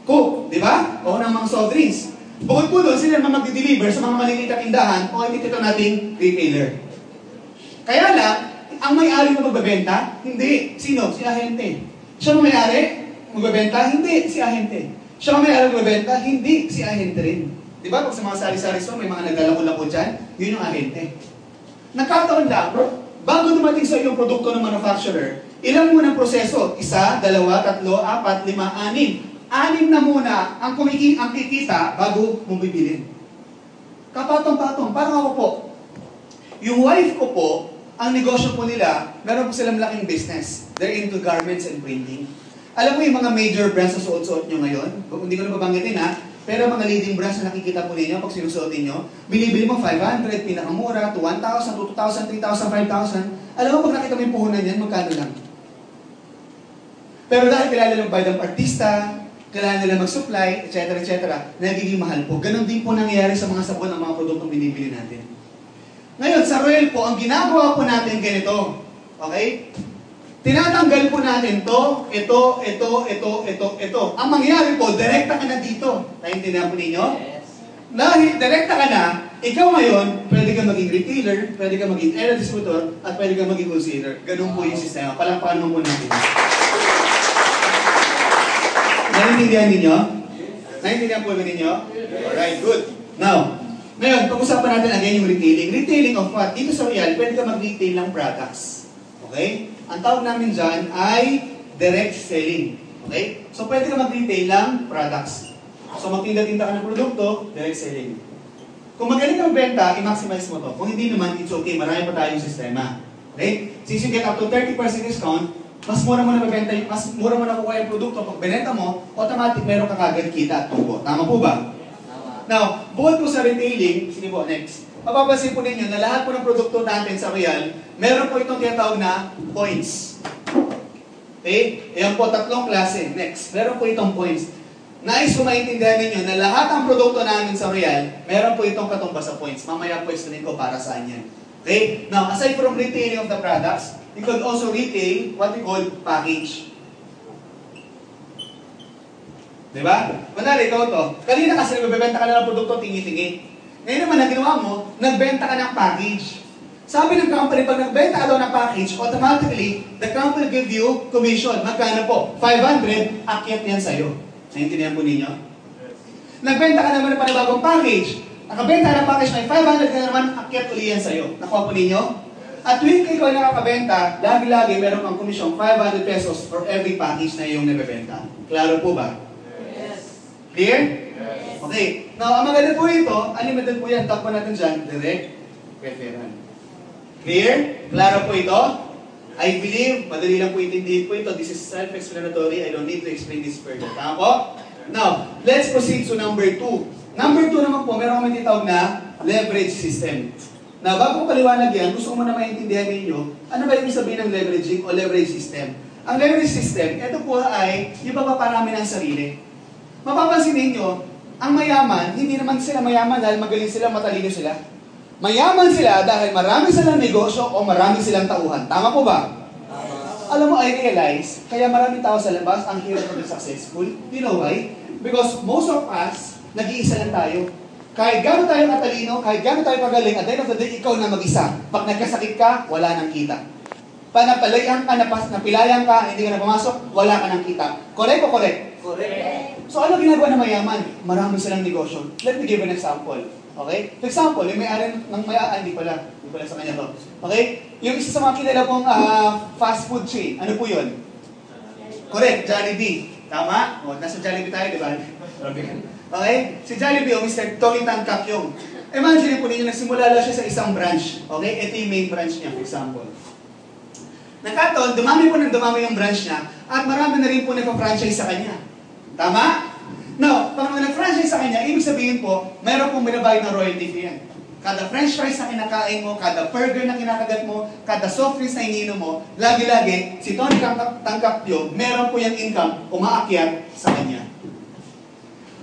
coke, di ba? O ng mga soft drinks. Bukod po doon, sila naman mag-deliver sa mga maliliit na tindahan o ito nating retailer. Kaya lang, ang may-ari mo magbebenta, hindi. Sino? Si ahente. Siya ang may-ari? Magbebenta? Hindi. Si ahente. Siya ang may-ari magbebenta? Hindi. Si ahente rin. Diba? Pag sa mga sari-sari store, may mga naglalako-lako dyan, yun yung ahente. Nagkataon lang, bago dumating sa iyong produkto ng manufacturer, ilang munang proseso? 1, 2, 3, 4, 5, 6. 6 na muna ang kikita bago mong bibilin. Kapatong-patong. Parang ako po. Yung wife ko po, ang negosyo po nila, meron po silang laking business. They're into garments and printing. Alam mo yung mga major brands na suot-suot nyo ngayon? Hindi ko na babanggitin ha. Pero mga leading brands na nakikita po ninyo pag sinusuotin nyo, binibili mo 500, pinakamura, to 1,000, 2,000, 3,000, 5,000. Alam mo pag nakita mo yung puhunan yan, magkano lang? Pero dahil kilala ng bayad ng artista, kailangan nila mag-supply, etc., nagiging mahal po. Ganon din po nangyayari sa mga sabon ng mga produktong binibili natin. Ngayon, sa Royal po, ang ginagawa po natin ganito. Okay? Tinatanggal po natin ito. Ang mangyayari po, direkta ka na dito. Naintindihan po ninyo? Dahil direkta ka na, ikaw ngayon, pwede kang maging retailer, pwede kang maging area distributor, at pwede kang maging wholesaler. Ganun po yung sistema. Palakpakan mo po natin. Naintindihan ninyo? Naintindihan po ba ninyo? Alright, good. Now, ngayon, pag-usapan natin again yung retailing. Retailing of what? Dito sa Royal, pwede ka mag-retail ng products. Okay? Ang tawag namin dyan ay direct selling. Okay? So, pwede ka mag-retail ng products. So, magtinda-tinda ka ng produkto, direct selling. Kung magaling kang benta, i-maximize mo to. Kung hindi naman, it's okay. Marami pa tayong sistema. Okay? Since you get up to 30% discount, mas mura mo na mabenta, mas mura mo na kukuha yung produkto. Pag binenta mo, automatic meron ka kagad kita at tubo. Tama po ba? Now, bukod po sa retailing, sige po, next. Mapapansin po ninyo na lahat po ng produkto natin sa Royal, meron po itong tinatawag na points. Okay? Ayan po, tatlong klase. Next, meron po itong points. Nais ko maintindihan ninyo na lahat ng produkto namin sa Royal, meron po itong katumbas sa points. Mamaya po explain ko para saan yan. Okay? Now, aside from retailing of the products, you could also retail what we call package. Diba? Kunwari, ikaw to. Kanina kasi nagbebenta ka na ng produkto, tingi-tingi. Ngayon naman, ang ginawa mo, nagbenta ka ng package. Sabi ng company, pag nagbenta ka daw ng package, automatically, the company will give you commission. Magkano po? 500, akyat yan sa'yo. Naintindihan po ninyo? Nagbenta ka naman ng panibagong package. Nakabenta ka ng package, may 500 ka naman, akyat uli yan sa'yo. Nakuha po ninyo? At tuwing ikaw nakakabenta, lagi-lagi meron kang komisyon 500 pesos for every package na iyong nabebenta. Klaro po ba? Clear? Yes. Okay. Now, ang maganda po ito, unlimited po yan. Tap po natin dyan, direct referral. Clear? Klaro po ito? I believe, madali lang po itindihin po ito. This is self-explanatory. I don't need to explain this further. Tama po? Now, let's proceed to number 2. Number 2 naman po, meron kami tinatawag na leverage system. Now, bago ko paliwanag yan, gusto ko muna maintindihan ninyo, ano ba yung sabihin ng leveraging o leverage system? Ang leverage system, ito po ay yung papaparami ng sarili. Mapapansin ninyo, ang mayaman, hindi naman sila mayaman dahil magaling sila, matalino sila. Mayaman sila dahil marami silang negosyo o marami silang tauhan. Tama po ba? Alam mo, I realize, kaya maraming tao sa labas ang hirap maging successful. You know why? Because most of us, nag-iisa lang tayo. Kahit gano'n tayo katalino, kahit gano'n tayo pagaling, at the end of the day, ikaw na mag-isa. Pag nagkasakit ka, wala nang kita. Panapalayan ka, napilayan ka, hindi ka na pumasok, wala ka nang kita. Correct o correct? Correct. So ano ginagawa ng mayaman? Marami silang negosyo. Let me give an example. Okay? For example, yung may-ari ng hindi pala sa kanya to. Okay? Yung isa sa mga kilala pong fast food chain, ano po yun? Correct, Jollibee. Tama? O, nasa Jollibee tayo, di ba? Okay? Si Jollibee o Mr. Tony Tan Kakyong. Imagine po ninyo, nagsimula lang siya sa isang branch. Okay? Ito yung main branch niya, for example. Nagkataon, dumami yung branch niya at marami na rin po nagpa-franchise sa kanya. Tama? Now, pag nag-franchise sa kanya, ibig sabihin po, meron pong binabayad na royalty fee yan. Kada french fries na kinakain mo, kada burger na kinakagat mo, kada soft drinks na ininom mo, lagi-lagi, si Tony Tangkapyo, meron po yung income umaakyat sa kanya.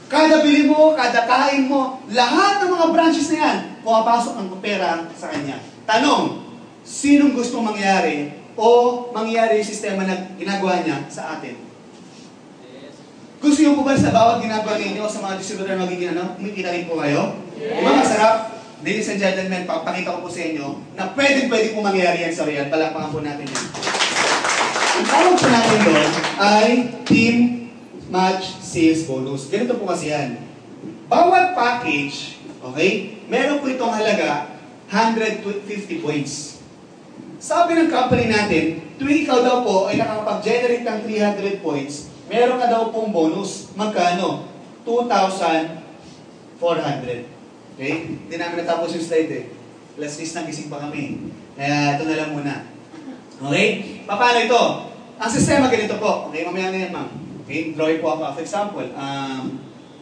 Kada bili mo, kada kain mo, lahat ng mga branches na yan, pumapasok ang pera sa kanya. Tanong, sinong gusto mangyari o mangyari yung sistema na ginagawa niya sa atin? Gusto niyo po ba sa bawat ginagawa ninyo o sa mga distributor magiging kumikita rin po kayo? Yes. Diba masarap? Ladies and gentlemen, papakita ko po sa inyo na pwede po mangyari yan sa Royal. Palakpakan po natin yan. Ang tawag po natin doon ay Team Match Sales Bonus. Ganito po kasi yan. Bawat package, okay, meron po itong halaga 150 points. Sabi ng company natin, tuwing ikaw daw po ay nakakapag-generate ng 300 points, meron ka daw pong bonus. Magkano? 2,400. Okay? Hindi namin natapos yung slide eh. Last list na gising pa kami. Kaya ito na lang muna. Okay? Paano ito? Ang sistema ganito po. Okay? Mamaya na yan, ma'am. Okay? Drawing po ako. For example, ma'am,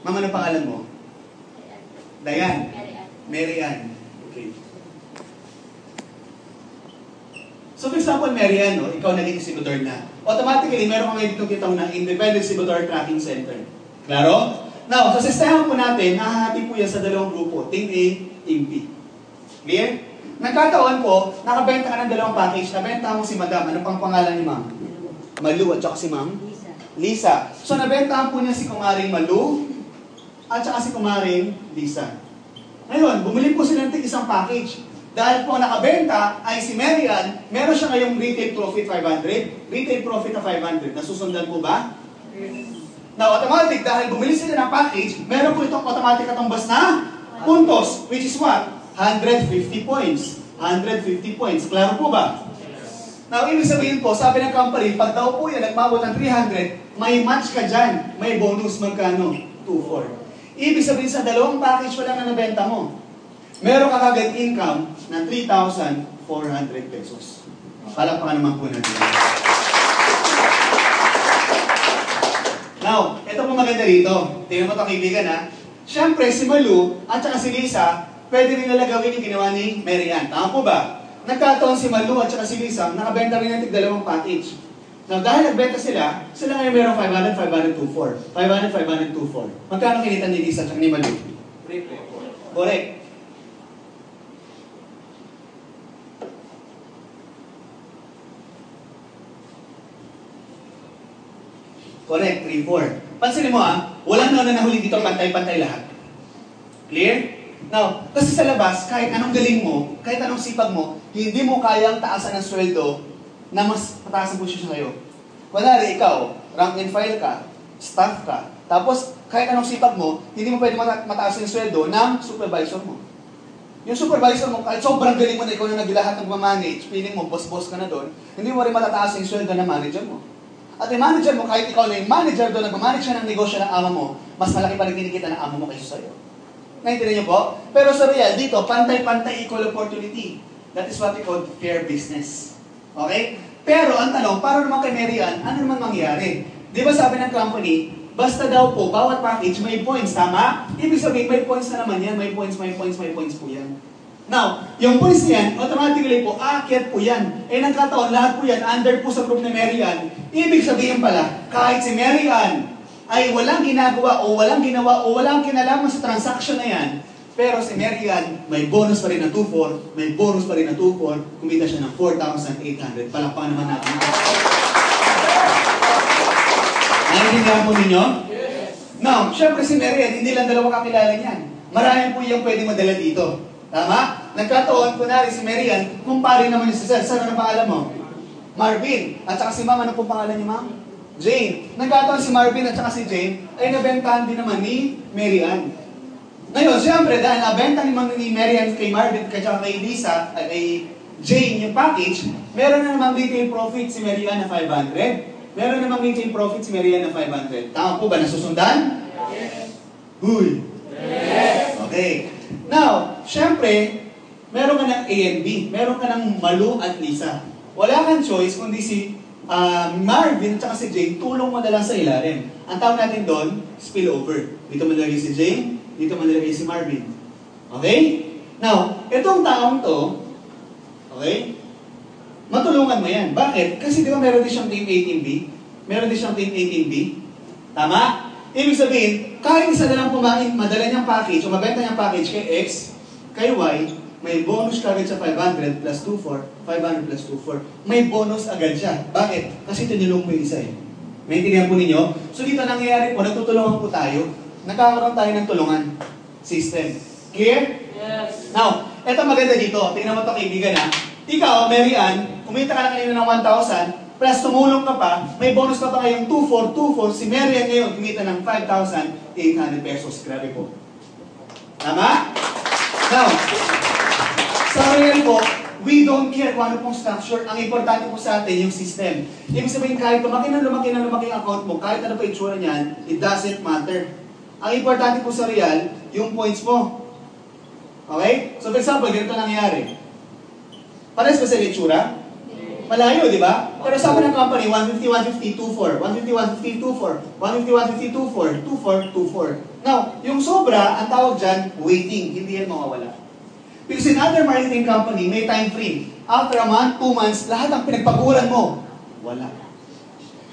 anong pangalan mo? Diane. Mary Ann. Okay. So for example, Mary Ann, no? Ikaw naging distributor na. Automatically, meron kang dito kitang na Independent Distributor Tracking Center. Klaro? Now, sa sistema po natin, nahahati po yan sa dalawang grupo. Team A, Team B. Clear? Nagkataon po, nakabenta ka ng dalawang package, nabenta mo si Madam. Ano pang pangalan ni Ma'am? Malu at saka si Ma'am? Lisa. So nabentahan po niya si Kumaring Malu at saka si Kumaring Lisa. Ngayon, bumili po sila ng isang package. Dahil po nakabenta ay si Marian, meron siya ngayong retail profit 500, retail profit na 500. Nasusundan po ba? Now, automatic, dahil bumili sila ng package, meron po itong automatic katumbas na puntos, which is what? 150 points. 150 points. Klaro po ba? Now, ibig sabihin po, sabi ng company, pag daw po yan nagmabot ng 300, may match ka dyan. May bonus magkano? 2,400. Ibig sabihin sa dalawang package pa lang na nabenta mo, meron ka kagad income na 3,400 pesos. Palakpakan naman po natin. Now, ito po maganda rito. Tingnan mo ito kaibigan ha. Siyempre, si Malu at saka si Lisa, pwede rin nila gawin yung ginawa ni Marian. Tama po ba? Nagkataon si Malu at saka si Lisa, nakabenta rin natin dalawang package. Now, dahil nagbenta sila ngayon meron 500, 500, 2,400. 500, 500, 2,400. Magkano kinita ni Lisa at ni Malu? Correct. Correct, 3-4. Pansinin mo walang nauna na huli dito, pantay-pantay lahat. Clear? Now, kasi sa labas, kahit anong galing mo, kahit anong sipag mo, hindi mo kayang taasan ng sweldo na mas mataas ang posisyon sa'yo. Kunwari, ikaw, rank and file ka, staff ka, tapos kahit anong sipag mo, hindi mo pwede mataas yung sweldo ng supervisor mo. Yung supervisor mo, kahit sobrang galing mo na ikaw na naglahat ng manage, feeling mo, boss-boss ka na doon, hindi mo rin matataas yung sweldo ng manager mo. At yung manager mo, kahit ikaw na yung manager doon, nag-manage siya ng negosyo ng ama mo, mas malaki pa rin kinikita ng ama mo kaysa sa'yo. Naintindihan niyo po? Pero sa real, dito, pantay-pantay equal opportunity. That is what we call fair business. Okay? Pero ang tanong, para naman kay Marian, ano naman mangyari? Di ba sabi ng company, basta daw po, bawat package may points, tama? Ibig sabihin, may points na naman yan, may points po yan. Now, yung points niyan, automatically po, aakyat po yan. Eh, nagkataon, lahat po yan, under po sa group ni Marian. Ibig sabihin pala, kahit si Marian ay walang ginagawa o walang ginawa o walang kinalaman sa transaction na yan, pero si Marian, may bonus pa rin na 2,400, may bonus pa rin na 2,400, kumita siya ng 4,800. Palakpakan naman natin. Naintindihan po ninyo? Now, syempre si Marian, hindi lang dalawa kakilala niyan. Marami po yung pwede madala dito. Tama? Nagkataon, kunwari si Marian, kumpare naman niya si Sir. Saan ang pangalan mo? Marvin. At saka si Ma'am, ano pong pangalan niya, Ma'am? Jane. Nagkataon si Marvin at saka si Jane, ay nabentahan din naman ni Marian. Ngayon, siyempre, dahil nabenta ni Marian kay Marvin, kaya kay Lisa, at kay Jane yung package, meron na namang retail profit si Marian na 500. Meron namang retail profit si Marian na 500. Tama po ba? Nasusundan? Yes. Huy. Yes. Okay. Now, syempre, meron ka ng A and B. Meron ka ng Malu at Lisa. Wala kang choice kundi si Marvin at si Jane, tulong mo na lang sa ilalim. Ang tawag natin doon, spillover. Dito manilagay si Jane, dito manilagay si Marvin. Okay? Now, itong taong to, okay, matulungan mo yan. Bakit? Kasi di ba meron din siyang team A, team B? Meron din siyang team A, team B? Tama? Ibig sabihin, kahit isa na lang pumain, madala niyang package o mabenta niyang package kay X, kay Y, may bonus ka agad sa 500 plus 2,400, 500 plus 2,400. May bonus agad siya. Bakit? Kasi tinulong mo yung isa eh. Maintindihan po ninyo? So dito nangyayari po, nagtutulungan po tayo, nagkakaroon tayo ng tulungan system. Clear? Yes. Now, eto maganda dito. Tingnan mo ito kaibigan ha. Ikaw, Marian, kumita ka na kanina ng 1,000, plus tumulong ka pa, may bonus ka pa ngayong 2,400. Si Marian ngayon, kumita ng 5,800 pesos. Grabe po. Tama? Now, sa real po, we don't care kung ano pong structure. Ang importante po sa atin, yung system. Ibig sabihin, kahit lumaki ng lumaki ng lumaki ang account mo, kahit ano pa itsura niyan, it doesn't matter. Ang importante po sa real, yung points mo. Okay? So for example, ganito nangyayari. Pares ba sa itsura? Malayo, di ba? Pero sabi ng company, 150, 150, 24. 150, 150, 24. 150, 150, 24. 24, 24. Now, yung sobra, ang tawag dyan, waiting. Hindi yan mawawala. Because in other marketing company, may time frame. After a month, 2 months, lahat ng pinagpaguran mo, wala.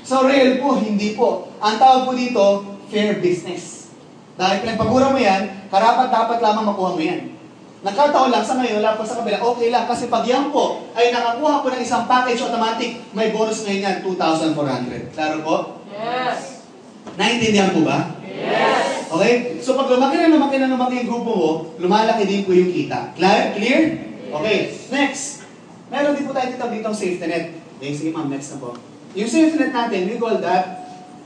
So real po, hindi po. Ang tawag po dito, fair business. Dahil pinagpaguran mo yan, karapat dapat lamang makuha mo yan. Nagkataon lang sa ngayon, wala pa sa kabila, okay lang. Kasi pag yan po ay nakakuha po ng isang package automatic, may bonus ngayon yan, 2,400. Klaro po? Yes. Naintindihan po ba? Yes. Okay? So pag lumaki yung grupo mo, lumalaki din po yung kita. Clear? Clear? Okay. Next. Meron din po tayo dito ang safety net. Okay, sige ma'am, next na po. Yung safety net natin, we call that,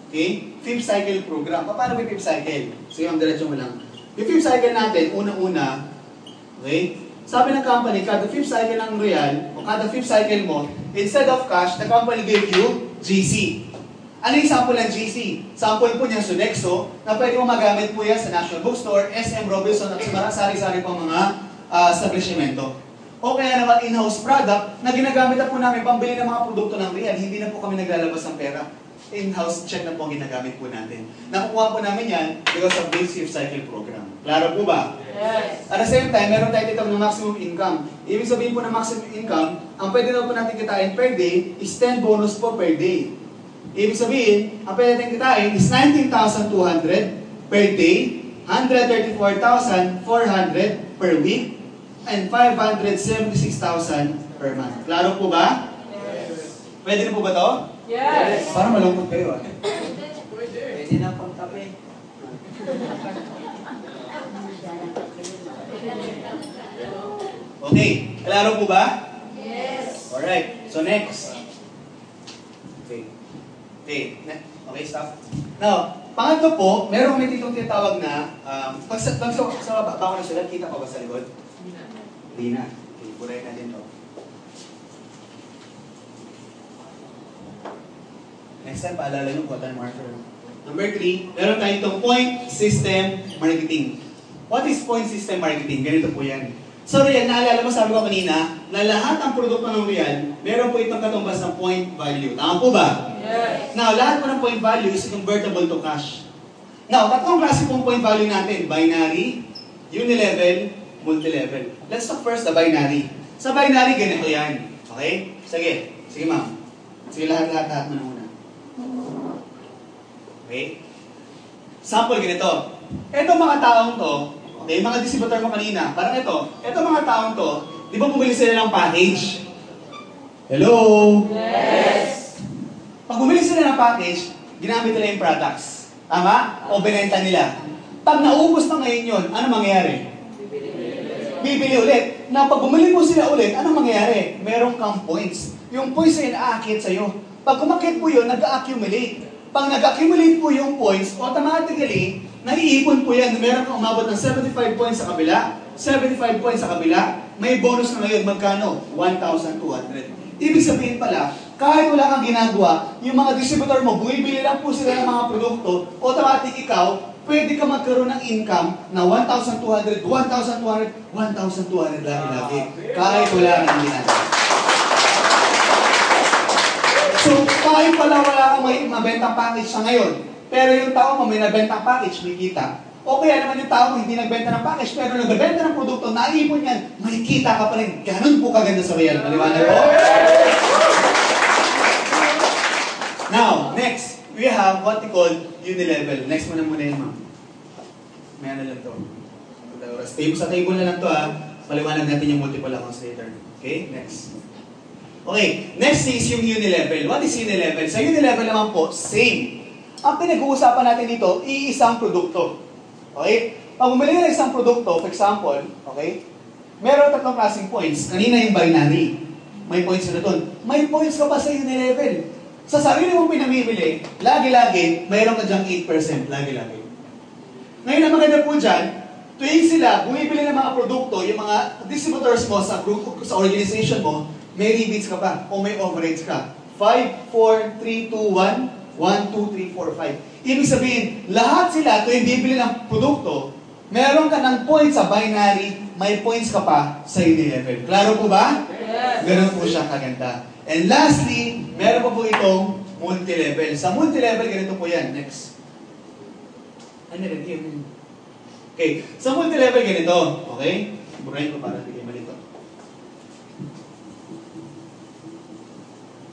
okay, fifth cycle program. Paano may fifth cycle? Sige ma'am, diretso mo lang. Yung fifth cycle natin, unang-una, okay, sabi ng company, kada fifth cycle ng Royal, o kada fifth cycle mo, instead of cash, the company gave you GC. Ano yung sample ng GC? Sample po niya Sodexo, na pwede mo magamit po yan sa National Bookstore, SM Robinson, at sa sari-sari pang mga establishmento. O kaya naman in-house product na ginagamit na po namin pambili ng mga produkto ng Real. Hindi na po kami naglalabas ng pera. In-house check na po ang ginagamit po natin. Nakukuha po namin yan because of this fifth cycle program. Klaro po ba? Yes. At the same time, meron tayo dito ng maximum income. Ibig sabihin po ng maximum income, ang pwede na po natin kitain per day is 10 bonus po per day. Ibig sabihin, ang pwede natin kitain is 19,200 per day, 134,400 per week, and 576,000 per month. Klaro po ba? Yes. Pwede na po ba to? Yes. Parang malungkot kayo ah. Pwede na pang kape. Okay, klaro po ba? Yes. Alright, so next. Okay. Okay, stop. Now, pangatlo po, meron may titong tinatawag na, pag sa bako na sulat, kita pa ba sa likod? Hindi na. Okay, purahin natin to. Next time, paalala nyo, button marker. Number 3, meron tayo itong point system marketing. What is point system marketing? Ganito po yan. So Real, naalala mo, sabi ko kanina, na lahat ng produkto ng Real, meron po itong katumbas ng point value. Tama po ba? Yes. Now, lahat po ng point value is convertible to cash. Now, tatlong klase pong point value natin. Binary, unilevel, multilevel. Let's talk first the binary. Sa binary, ganito yan. Okay? Sige. Sige ma'am. Sige, lahat mo na muna. Okay? Sample ganito. Ito mga taong to, okay, mga distributor mo kanina, parang ito mga taong to, di ba bumili sila ng package? Hello? Yes. Pag bumili sila ng package, ginamit nila yung products. Tama? O binenta nila. Pag naubos na ngayon yun, ano mangyayari? Bibili ulit. Na pag bumili po sila ulit, ano mangyayari? Meron kang points. Yung points ay naaakit sa'yo. Pag kumakit po yun, nag-accumulate. Pag nag-accumulate po yung points, automatically, naiipon po yan. Meron kang umabot ng 75 points sa kabila, 75 points sa kabila, may bonus na ngayon, magkano? 1,200. Ibig sabihin pala, kahit wala kang ginagawa, yung mga distributor mo, bumibili lang po sila ng mga produkto, automatic ikaw, pwede ka magkaroon ng income na 1,200, 1,200, 1,200 lagi-lagi. Kahit wala kang ginagawa. So, kahit pala wala kang may mabentang package sa ngayon, pero yung tao mo may nabentang package, may kita. O kaya naman yung tao mo hindi nagbenta ng package, pero nagbenta ng produkto, naipon yan, may kita ka pa rin. Ganun po kaganda sa Real. Maliwanag po? Now, next, we have what we call unilevel. Next muna yun, ma'am. May ano lang to. Sa table na lang to ha. Paliwanag natin yung multiple accounts later. Okay, next. Okay, next is yung unilevel. What is unilevel? Sa unilevel naman po, same. Ang pinag-uusapan natin dito, iisang produkto. Okay? Pag bumili ka ng isang produkto, for example, okay, meron tatlong klaseng points. Kanina yung binary. May points na doon. May points ka pa sa unilevel. Sa sarili mong pinamimili, lagi-lagi, mayroon ka dyang 8%. Lagi-lagi. Ngayon, ang maganda po dyan, tuwing sila bumibili ng mga produkto, yung mga distributors mo sa group, sa organization mo, may rebates ka pa o may overage ka. 5, 4, 3, 2, 1, 1, 2, 3, 4, 5. Ibig sabihin, lahat sila tuwing bibili ng produkto, meron ka ng points sa binary, may points ka pa sa unilevel. Klaro po ba? Yes. Ganun po siya kaganda. And lastly, meron pa po itong multilevel. Sa multilevel, ganito po yan. Next. Ano rin yun? Okay. Sa multilevel, ganito. Okay? Burahin ko para hindi kayo malito.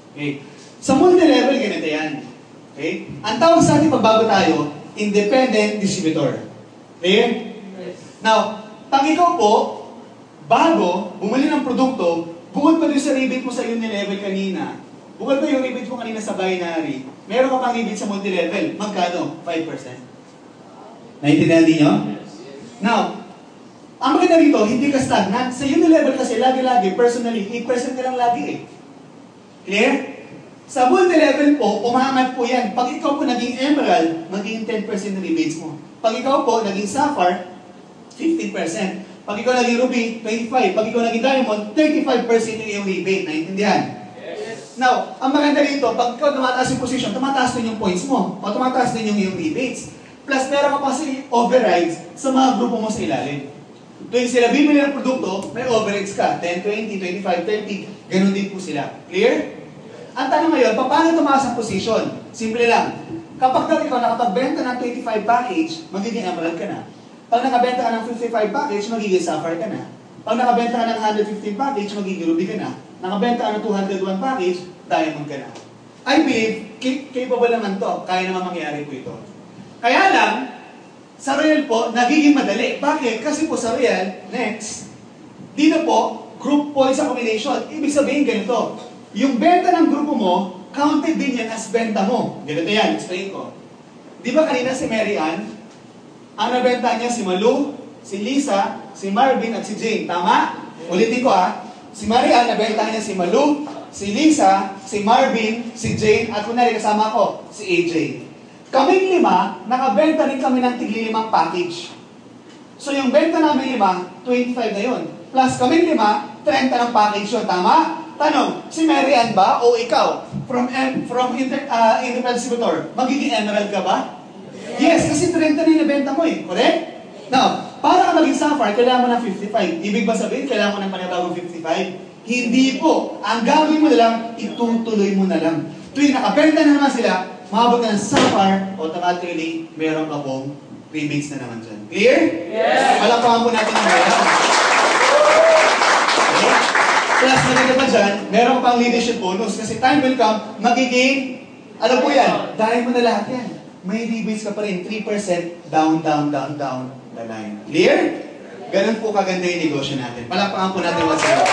Okay. Sa multi-level, ganito yan. Okay? Ang tawag sa ating pagbago tayo, independent distributor. Clear? Yes. Now, pag ikaw po, bago bumili ng produkto, bukod pa doon sa rebate mo sa Unilevel kanina, bukod pa yung rebate mo kanina sa binary, meron ka pang rebate sa multilevel. Magkano? 5%. Naintindihan niyo? Now, ang maganda rito, hindi ka stagnant. Sa Unilevel kasi, lagi-lagi, personally, 8% ka lang lagi eh. Clear? Sa multi-level po, umangat po yan. Pag ikaw po naging emerald, magiging 10% na rebates mo. Pag ikaw po naging sapphire, 15%. Pag ikaw naging ruby, 25%. Pag ikaw naging diamond, 35% yung iyong rebate. Naintindihan? Yes. Now, ang maganda rito, pag ikaw tumataas yung position, tumataas din yung points mo. O tumataas din yung iyong rebates. Plus, meron ka pa si overrides sa mga grupo mo sa ilalim. Tuwing sila bibili ng produkto, may overrides ka. 10, 20, 25, 30. Ganun din po sila. Clear? Ang tanong ngayon, paano tumaas ang position? Simple lang. Kapag daw ikaw nakapagbenta ng 25 package, magiging emerald ka na. Pag nakabenta ka ng 55 package, magiging sapphire ka na. Pag nakabenta ka ng 115 package, magiging ruby ka na. Nakabenta ka ng 201 package, diamond ka na. I believe, capable naman to. Kaya naman mangyari po ito. Kaya lang, sa Royal po, nagiging madali. Bakit? Kasi po sa Royal, next, dito po, group points accumulation. Ibig sabihin ganito, yung benta ng grupo mo, counted din yan as benta mo. Ganito yan, explain ko. Di ba kanina si Mary Ann, ang nabenta niya si Malu, si Lisa, si Marvin at si Jane. Tama? Ulitin ko ha. Si Mary Ann, nabenta niya si Malu, si Lisa, si Marvin, si Jane, at kunwari kasama ko, si AJ. Kaming lima, nakabenta rin kami ng tigli-limang package. So yung benta namin lima, 25 na yun. Plus kaming lima, 30 ng package yun. Tama? Tanong, si Mary Ann ba o ikaw? From independent distributor, magiging emerald ka ba? Yes, kasi 30 na yung nabenta mo eh. Correct? Now, para ka maging sapphire, kailangan mo ng 55. Ibig ba sabihin, kailangan mo ng panibagong 55? Hindi po. Ang gagawin mo na lang, itutuloy mo na lang. Tuwing nakabenta na naman sila, mahabot na ng sapphire, automatically, meron ka pong rebates na naman dyan. Clear? Yes. Palakpakan po natin ang meron. Okay? Plus, maganda pa dyan, meron ka pang leadership bonus. Kasi time will come, magiging, ano po yan? Dahil mo na lahat yan. May rebates ka pa rin, 3% down the line. Clear? Ganun po kaganda yung negosyo natin. Palakpakan po natin once again.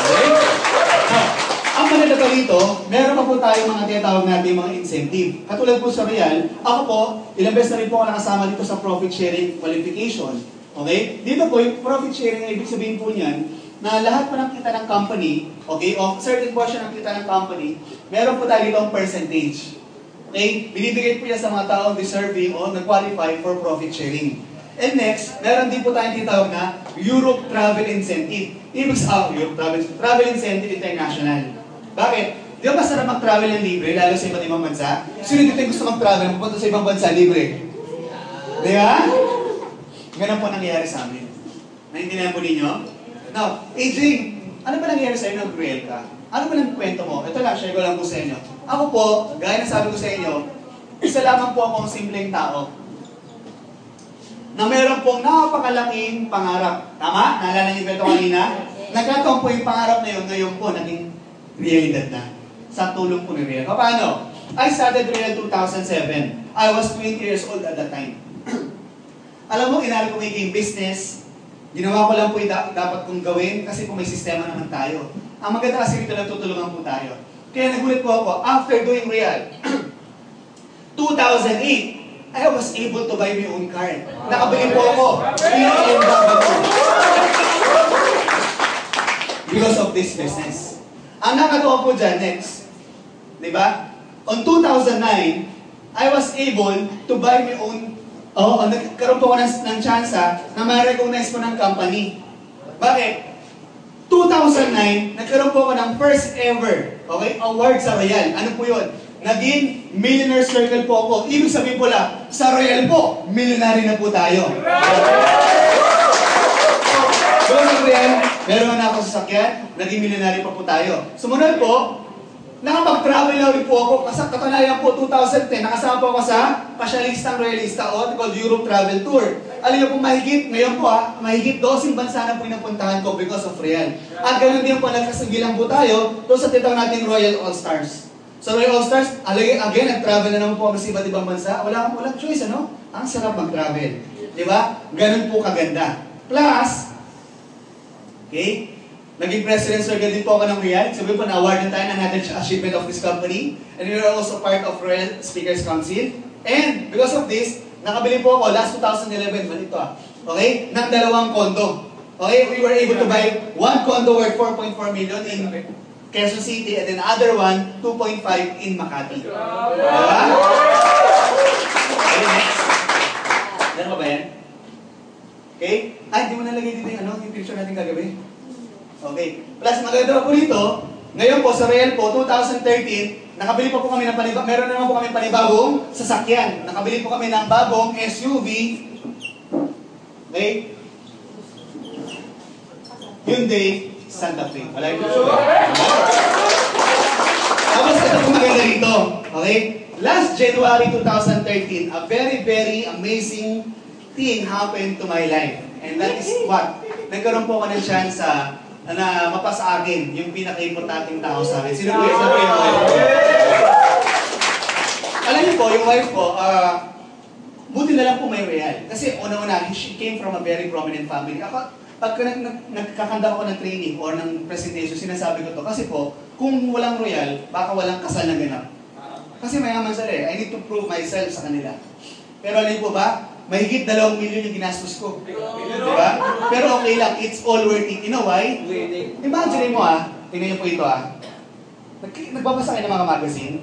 Okay? Now, ang maganda pa rito, meron pa po tayong mga tinatawag natin mga incentive. Katulad po sa Real, ako po, ilang beses na rin po ako nakasama dito sa profit sharing qualification. Okay? Dito po, yung profit sharing, ibig sabihin po niyan, na lahat po ng kita ng company, okay, o certain portion ng kita ng company, meron po tayo dito ang percentage. Okay? Binibigay po yan sa mga taong deserving o nag-qualify for profit sharing. And next, meron din po tayong tinatawag na Europe Travel Incentive. Ibig sabihin, Europe Travel Incentive International. Bakit? Di ba masarap mag-travel ng libre, lalo sa iba't ibang bansa? Sino dito yung gusto mag-travel, pupunta sa ibang bansa, libre? Di ba? Ganun po nangyayari sa amin. Naintindihan po ninyo? Now, AJ, ano ba nangyayari sa inyo ng Cruel ka? Ano ba ng kwento mo? Ito lang, share ko lang po sa inyo. Ako po, gaya na sabi ko sa inyo, isa lamang po akong simpleng tao na meron pong napakalaking pangarap. Tama? Naalala niyo ba ito kanina? Nagkataon po yung pangarap na yun, ngayon po, naging realidad na. Sa tulong po ni Real. Paano? I started Real 2007. I was 20 years old at that time. Alam mo, inari ko making business. Ginawa ko lang po yung dapat kong gawin kasi po may sistema naman tayo. Ang maganda kasi rito nagtutulungan po tayo. Kaya nagulit po ako, after doing Real, 2008, I was able to buy my own car. Nakabili po ako. Because of this business. Ang nakagawa po dyan, next. Diba? On 2009, I was able to buy my own, nagkaroon po ako ng tsansa na ma-recognize po ng company. Bakit? 2009, nagkaroon po ako ng first ever, okay, award sa Royal. Ano po yun? Naging Millionaire Circle po ako. Ibig sabihin po lang, sa Royal po, millionary na po tayo. Doon sa Royal, meron na ako sasakyan, naging millionary pa po tayo. Sumunod po, nakapag-travel na rin po ako. Katunayan po, 2010, nakasama po ako sa pasyalistang royalista o called Europe Travel Tour. Alam niyo po, mahigit, ngayon po mahigit 12 bansa na po napuntahan ko because of Royal. At ganoon din po, nagkasagilan po tayo doon sa tinatawag nating Royal All-Stars. So Royal All-Stars, again, nag-travel na naman po kami sa iba't ibang bansa. Walang choice, ano? Ang sarap mag-travel. Di ba? Ganun po kaganda. Plus, Okay? Naging president surrogate din po ako ng Real. Sabi po, na-awardan tayo ng another achievement of this company. And we are also part of Royal Speakers Council. And because of this, nakabili po ako last 2011, malito okay, ng 2 condo. Okay, we were able to buy 1 condo worth 4.4 million in Quezon City and then other one, 2.5 in Makati. Diba? Okay, next. Meron ka ba yan? Okay? Ay, di mo nalagay dito yung picture natin kagabi. Okay. Plus, maganda po dito, ngayon po sa Real po, 2013, nakabili po kami ng meron naman po kami panibagong sasakyan. Nakabili po kami ng bagong SUV. Okay? Hyundai Santa Fe. Wala yung picture. Tapos, ito po maganda dito. Okay? Last January 2013, a very, very amazing thing happened to my life. And that is what? Nagkaroon po ako ng chance na mapasa akin yung pinaka-importanting tao sa akin. Sino po yung wife ko? Alam niyo po, yung wife ko, buti na lang po may Real. Kasi una-una, she came from a very prominent family. Ako, pagka nagkakanda ako ng training or ng presentation, sinasabi ko to. Kasi po, kung walang Royal, baka walang kasal na ganap. Kasi mayaman sila eh. I need to prove myself sa kanila. Pero alam niyo po ba, mahigit 2 million yung ginastos ko. Diba? Pero okay lang, it's all worth it. You know why? Imagine mo tingnan niyo po ito Nagbabasa kayo ng mga magazine.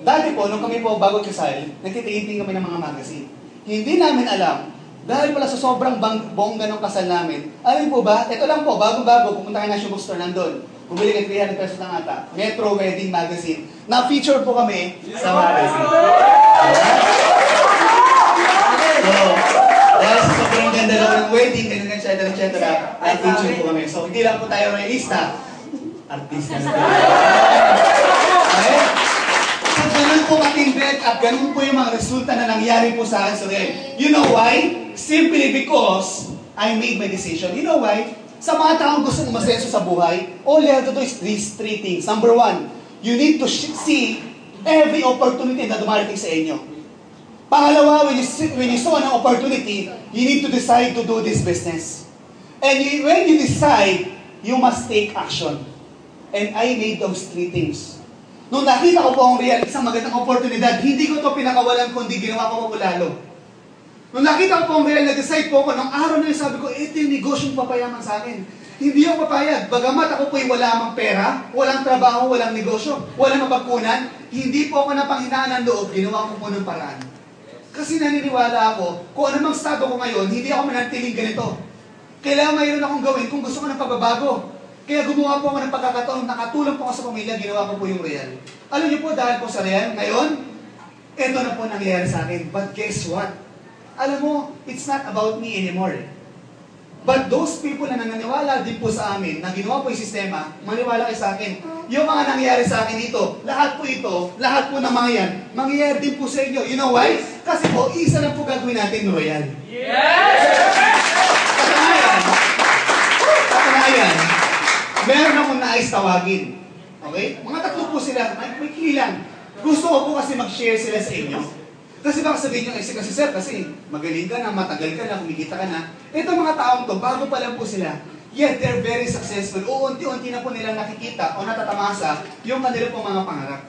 Dati po, nung kami po bago kasal, nagtitiiting kami ng mga magazine. Hindi namin alam, dahil pala sa sobrang bongga ng kasal namin, alam po ba, ito lang po, bago-bago, pumunta kayo na shoe bookstore nandun. Bumili kayo 300 pesos lang ata. Metro Wedding Magazine. Na-feature po kami sa magazine. So, dahil sa sobrang ganda lang ng wedding, etc. Na-feature po kami. So, hindi lang po tayo realista. Artista na tayo. Okay? So, ganun po matindret at ganun po yung mga resulta na nangyari po sa akin sa Real. You know why? Simply because I made my decision. You know why? Sa mga taong gusto umasenso sa buhay, all you have to do is these 3 things. Number 1, you need to see every opportunity na dumarating sa inyo. Pangalawa, when you saw an opportunity, you need to decide to do this business. And when you decide, you must take action. And I made those 3 things. Nung nakita ko po ang Real, isang magandang oportunidad, hindi ko ito pinakawalan, kundi ginawa ko po lalo. Nung nakita ko po ang Real, nag-decide po ako, nung araw na yun, sabi ko, ito yung negosyong papayaman sa akin. Hindi ako papayag. Bagamat ako po'y wala amang pera, walang trabaho, walang negosyo, walang mapagkunan, hindi po ako napanghinaan ng loob, ginawa ko po ng paraan. Kasi naniniwala ako, kung anumang estado ko ngayon, hindi ako manatiling ganito. Kailangan mayroon akong gawin kung gusto ko ng pagbabago. Kaya gumawa po ako ng pagkakataon, nakatulong po ako sa pamilya, ginawa ko po yung Real. Alam niyo po, dahil po sa Real, ngayon, ito na po nangyayari sa akin. But guess what? Alam mo, it's not about me anymore. But those people na naniniwala din po sa amin, na ginawa po yung sistema, maniwala kayo sa akin. Yung mga nangyayari sa akin dito, lahat po ng mga yan, mangyayari din po sa inyo. You know why? Kasi po, isa lang po gagawin natin, Royal. Yes! Katunayan, meron akong nais tawagin. Okay? Mga 3 po sila, may kilang. Gusto ko po kasi mag-share sila sa inyo. Kasi baka sabihin nyo, kasi sir, kasi magaling ka na, matagal ka na, kumikita ka na. Ito mga taong to, bago pa lang po sila, yet they're very successful. Unti-unti na po nilang nakikita o natatamasa yung kanila pong mga pangarap.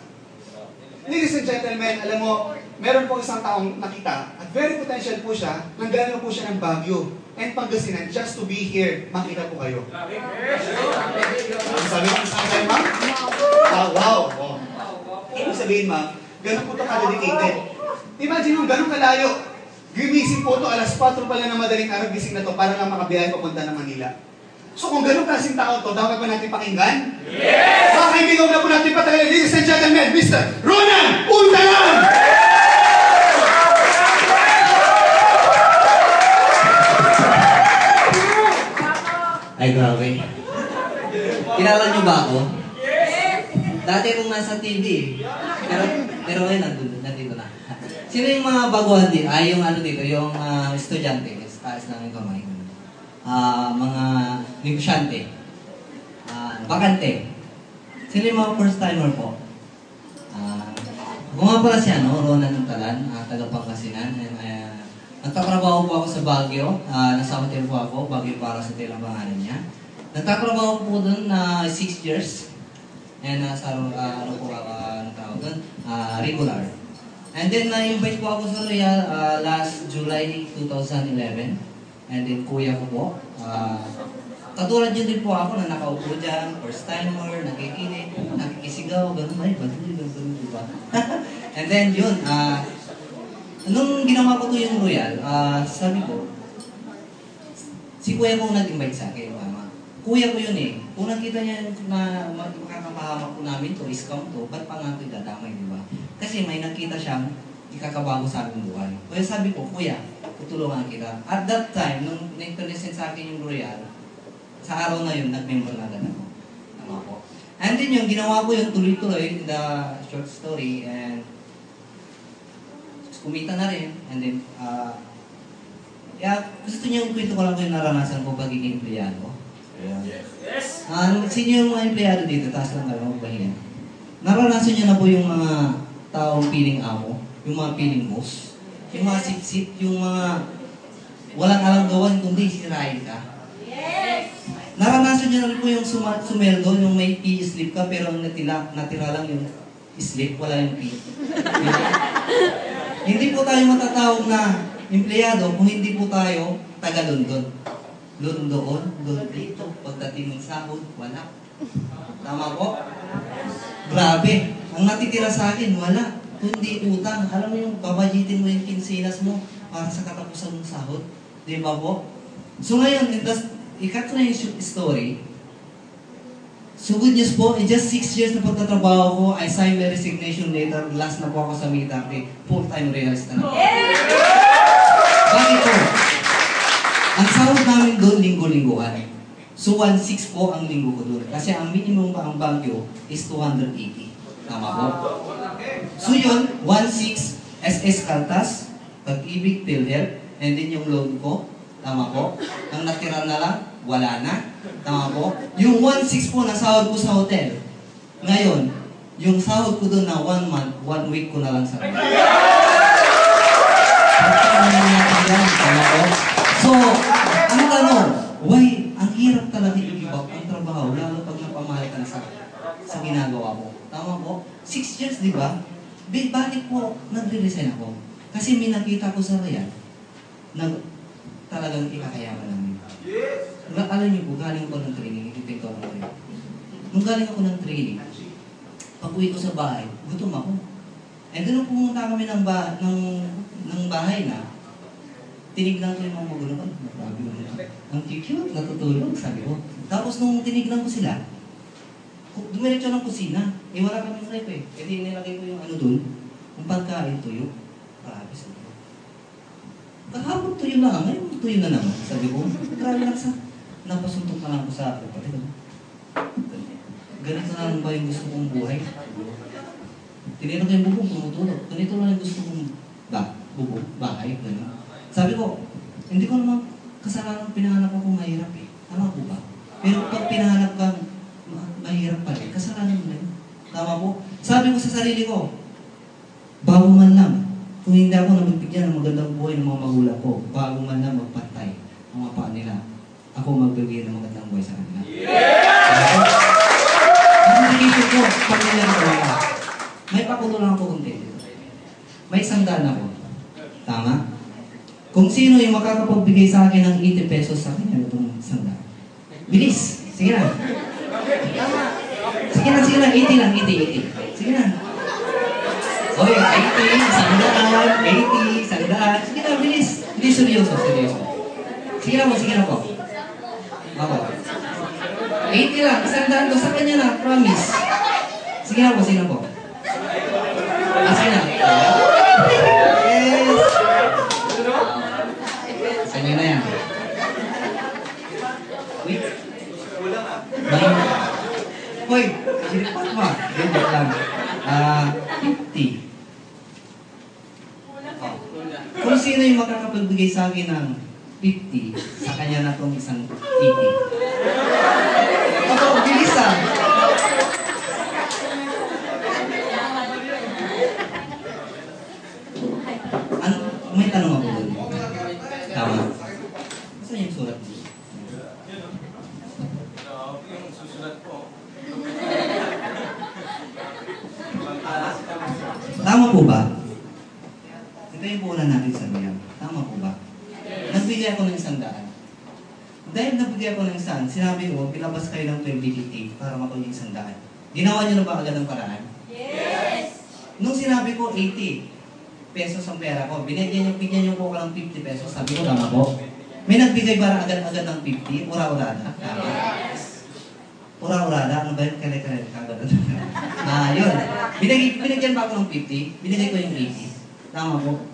Ladies and gentlemen, alam mo, meron po isang taong nakita at very potential po siya, nanggaling po siya ng Baguio and Pangasinan just to be here. Makita po kayo. Sabi mo, isang kayo, ma'am? Wow. Ibig sabihin, ma'am, ganun po ito ka-dedicated. Imagine yung ganun kalayo. Gimising po ito, alas 4 pala na madaling araw, gising na ito para lang makabiyahe papunta ng Manila. So kung ganun klaseng tao to, dapat ba natin pakinggan? Yes! Baka kaibigan na po natin patagalin. Ladies and gentlemen, Mr. Ronan Untalan! Ay, grabe. Kilala niyo ba ako? Yes! Dati kung nasa TV. Pero ngayon, nandito na. Sino yung mga baguhan dito? Ay, yung ano dito, yung estudyante. Taas lang yung kamay. Mga negosyante. Bakante. Sino yung mga first timer po? Ako nga pala siya, Ronan Untalan, taga Pangasinan. Nagtatrabaho po ako sa Baguio. Nasa hotel po ako, Baguio para sa hotel ang pangalan niya. Nagtatrabaho po doon na 6 years. And sa ano po, ang tawag doon, regular. And then na-invite po ako sa Royal last July 2011. And then kuya ko po, katulad yun din po ako na nakaupo dyan, first timer, nakikinig, nakikisigaw, gano'n, ay, baduli, gano'n, diba? And then yun, nung ginawa ko to yung Royal, sabi ko, si kuya ko nag-invite sa akin, mama. Kuya ko yun eh. Kung nakita niya na makakapahamak po namin to, scam to, ba't pa nga ito dadamay, di ba? Kasi may nakita siyang ikakabago sa aming buhay. Kaya sabi ko, kuya, tutulungan kita. At that time, nung na-present sa akin yung Royal, sa araw na yun, nag-member na agad ako. Tama po. And then yung ginawa ko yun, tuloy-tuloy, the short story, and kumita na rin. And then, gusto niyo yung kwento ko lang ko yung naranasan ko pagiging empleyado. Yes. Sino yung mga empleyado dito? Taas lang kayo, magpahinga. Naranasan niyo na po yung mga taong piling amo, yung mga piling boss, yung mga sip-sip, yung mga walang alam gawan kundi sirain ka. Yes. Naranasan niyo na rin po yung sumeldo, yung may P-slip ka pero ang natira lang yung slip, wala yung P. Hindi po tayo matatawag na empleyado kung hindi po tayo taga-London. Doon dito. Pagdating ng sahod, wala. Tama po? Grabe. Ang natitira sa akin, wala. Kundi utang. Alam mo yung babadgetin mo yung kinsinas mo para sa katapusan ng sahod. Di ba po? So ngayon, ikat ko na yung story. So good news po, in just 6 years na pagtatrabaho ko, I signed my resignation letter. Last na po ako sa Midaki. Full-time realist na. Bakit po? Ang sahod namin doon, linggo-lingguhan. So, 1.6 po ang linggo ko doon. Kasi ang minimum pa ang Baguio is 280. Tama po? So yun, 1.6 SS Caltas, Pag-ibig, PhilHealth, and then yung loan ko. Tama po? Ang natira na lang, wala na. Tama po? Yung 1.6 po na sahod ko sa hotel. Ngayon, yung sahod ko doon na 1 month, 1 week ko na lang sa hotel. Tama po? So, ang tanong, why, ang hirap talaga i-give up ang trabaho, lalo pag napamahal ka na sa ginagawa mo. Tama po? 6 years, di ba? Bakit po nagre-resign ako? Kasi may nakita ko sa Riyadh na talagang ikakayaman namin. Alam niyo po, galing ko ng training, ipipin ko ng training. Nung galing ako ng training, pag-uwi ko sa bahay, gutom ako. And then nung pumunta kami ng bahay na, tinignan ko yung mga magulang ko. Grabe mo na. Ang cute, natutulog, sabi ko. Tapos nung tinignan ko sila, dumiretso ng kusina. Eh wala kami ng rep eh. E di nilagay ko yung ano dun, yung pagkain tuyo. Grabe sabi ko. Kahapon tuyo na, ngayon tuyo na naman. Sabi ko, grabe lang sa, napasuntok na lang ko sa kapatid. Ganito na lang ba yung gusto kong buhay? Tinira ko yung bubong, tumutulog. Ganito lang yung gusto kong bubong, bahay, gano'n. Sabi ko, hindi ko naman kasalanan pinahanap ako mahirap eh. Tama po ba? Pero pag pinahanap ka mahirap pa rin, kasalanan mo na yun. Tama po? Sabi ko sa sarili ko, bago man lang, kung hindi ako nabibigyan ng magandang buhay ng mga magulang ko, bago man lang magpantay ang mga paa nila, ako magbibigay ng magandang buhay sa kanila. Yeah! Ang nakikita ko, pamilya ko lang. May pakulo lang ako kunti. May sandaan ako. Tama? Kung sino yung makakapagbigay sa akin ng 80 pesos sa kanya itong sandaan. Bilis! Sige na. Sige na, 80 lang, 80. Sige na. Oy, 80, sandaan, 80, sandaan. Sige na, bilis. Hindi, seryoso. Sige na po. Ako. 80 lang, sandaan ko sa kanya na, promise. Sige na po. Sige na. Yes! Sa'yo na yan. Wait. Hoy, sinipat mo. Ganyan lang. 50. Kung sino yung makakapagbigay sa akin ng 50, sa kanya na itong isang 80. Ako, bilisan. May tanong ako doon. Tama. Saan yung sulat? ito yung puhunan natin sa Royal. Tama po ba? Nagbigay ako ng 100. Dahil nagbigay ako ng 100, sinabi ko, pilabas kayo ng 2088 para makuha yung 100. Ginawa niyo na ba agad ng paraan? Yes! Nung sinabi ko 80 pesos ang pera ko, bigyan niyo po ako ng 50 pesos, sabi ko, tama po. May nagbigay ba agad-agad ng 50? Ura-urada? Tama. Ura-urada? Ano ba yun? Kare-kare? Kagad. Yun. Binigyan ba ako ng 50? Binigay ko yung 80. Tama po.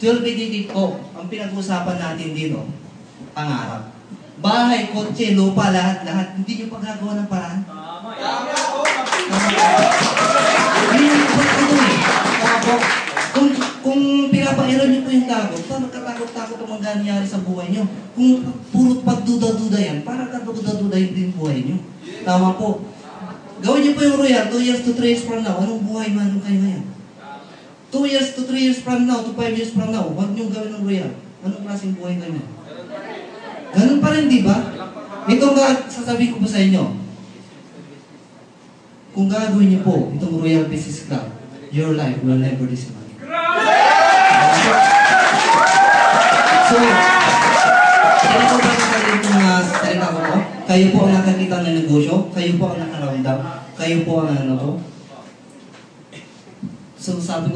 1288 po, ang pinag-usapan natin dito, pangarap. Bahay, kotse, lupa, lahat. Hindi nyo pagagawa ng paraan. Tama. Hindi nyo pagagawa. Tama po. Kung pinapairan nyo po yung takot, magkatakot-takot ang mangyayari sa buhay nyo. Kung puro pagduda-duda yan, para kaduda-duda din buhay nyo. Tama po. Gawin nyo po yung Royal, 2 years to 3 years from now. Anong buhay man kayo ngayon? 2 years to 3 years from now, to 5 years from now, huwag nyo gawin ng Royal. Anong klaseng buhay kayo ngayon? Ganun pa rin, di ba? Ito nga, sasabihin ko po sa inyo. Kung gagawin niyo po itong Royal Business Club, your life will never disappoint. So, kaya ko ba natin itong salita ko po? Kayo po ang nakakita ng negosyo, kayo po ang nakaramdam, kayo po ang ano po. So, sabi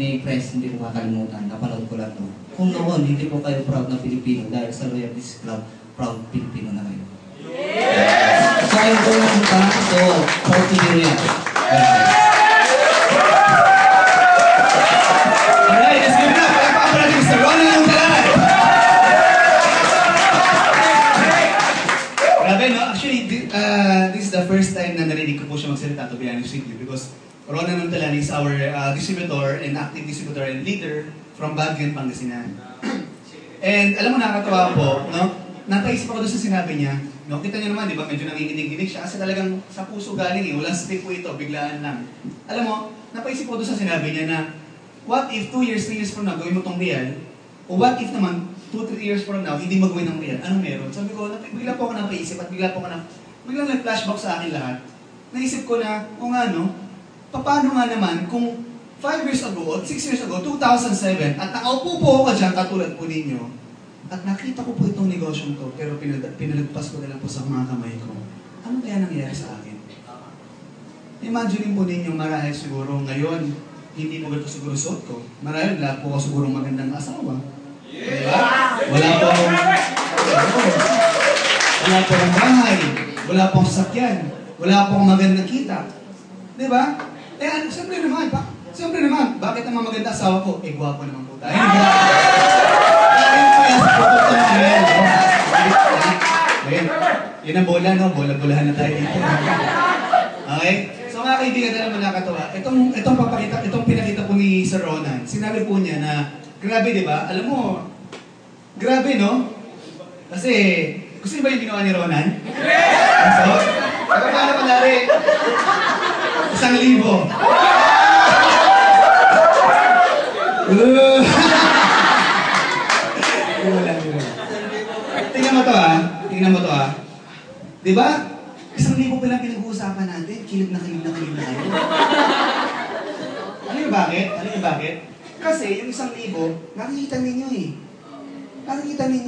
ni Press, hindi ko makalimutan, napanood ko lang to. Kung noon, hindi po kayo proud na Pilipino dahil sa Royal Business Club, proud Pilipino na kayo. So, ayun po lang punta. So, proud to be Royal. Alright, let's give it up. Palakpakan po natin Mr. Ronald Lundalan. Grabe, no? Actually, this is the first time na narinig ko po siya magsalita, to be honest with you, because Ronald Lundalan is our distributor and active distributor and leader from Baguio, Pangasinan. And alam mo, nakakatawa po, no? Napaisip ako doon sa sinabi niya, no? Kita niyo naman, di ba, medyo nanginginig-ginig siya kasi talagang sa puso galing eh, walang stick po ito, biglaan lang. Alam mo, napaisip ako doon sa sinabi niya na, what if 2 years, 3 years from now, gawin mo tong Real? O what if naman, 2-3 years from now, hindi magawin ng Real? Anong meron? Sabi ko, bigla po ako napaisip at biglang nag-flashback sa akin lahat. Naisip ko na, o nga no, paano nga naman kung 5 years ago o 6 years ago, 2007, at nakaupo po ako dyan, katulad po ninyo, at nakita ko po itong negosyong to, pero pinalagpas ko na lang po sa mga kamay ko. Ano kaya nangyari sa akin? Imagine po ninyo, marahil siguro ngayon, hindi mo ganito siguro suot ko. Marahil wala po ako siguro magandang asawa. Diba? Wala po akong bahay, wala po akong sasakyan, wala po akong magandang kita. Diba? Siyempre naman, bakit naman maganda asawa ko? Gwapo naman po tayo. Yan ang bola, no? Bola-bolahan na tayo dito. Okay? So mga kaibigan na naman nakatawa. Itong pinakita po ni Sir Ronan, sinabi po niya na, grabe di ba? Alam mo, grabe no? Kasi, gusto niyo ba yung ginawa ni Ronan? So, paano palari? 1,000. Tingnan mo to ah. Diba? 1,000 pa lang pinag-uusapan natin. Kilig na tayo. Alam niyo bakit? Kasi yung 1,000, nakikita ninyo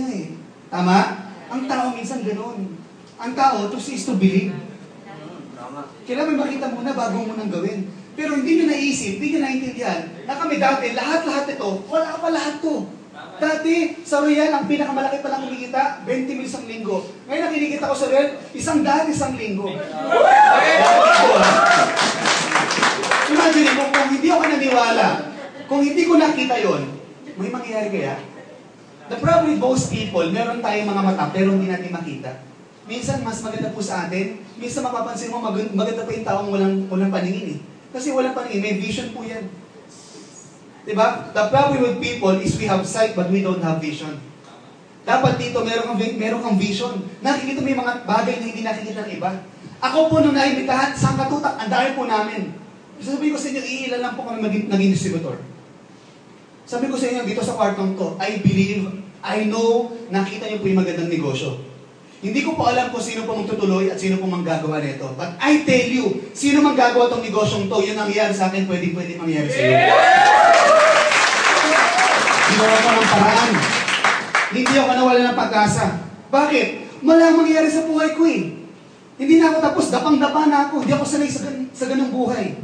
eh. Tama? Ang tao minsan ganoon. Ang tao, to see is to believe. Kailangan may makita muna bago mo nang gawin. Pero hindi nyo naisip, hindi nyo naintindihan na kami dati, lahat ito, wala pa lahat to. Dati, sa Royal, ang pinakamalaki palang kumikita, 20 mil isang linggo. Ngayon, ang kinikita ko sa Royal, 100 isang linggo. Imagine mo, kung hindi ako naniwala, kung hindi ko nakita yon, may mangyayari kaya? The problem with most people, meron tayong mga mata, pero hindi natin makita. Minsan, mas maganda po sa atin. Minsan, mapapansin mo, maganda pa yung taong walang paningin eh. Kasi walang paningin, may vision po yan. Diba? The problem with people is we have sight but we don't have vision. Dapat dito, meron kang vision. Nakikita mo yung mga bagay na hindi nakikita ng iba. Ako po nung naimbitahan, sa katutak, ang dahil po namin. Sabi ko sa inyo, iilan lang po kami naging distributor. Sabi ko sa inyo, dito sa kwartong to, I believe, I know, nakita niyo po yung magandang negosyo. Hindi ko po alam kung sino po magtutuloy at sino po manggagawa nito. But I tell you, sino manggagawa tong negosyong to, yun ang nangyayari sa akin, pwede mangyayari sa iyo. gumagawa ko ng paraan. Hindi ako nawala ng pag-asa. Bakit? Malamang mangyayari sa buhay ko eh. Hindi na ako tapos, dapang-dapa na ako. Hindi ako sanay sa ganung buhay.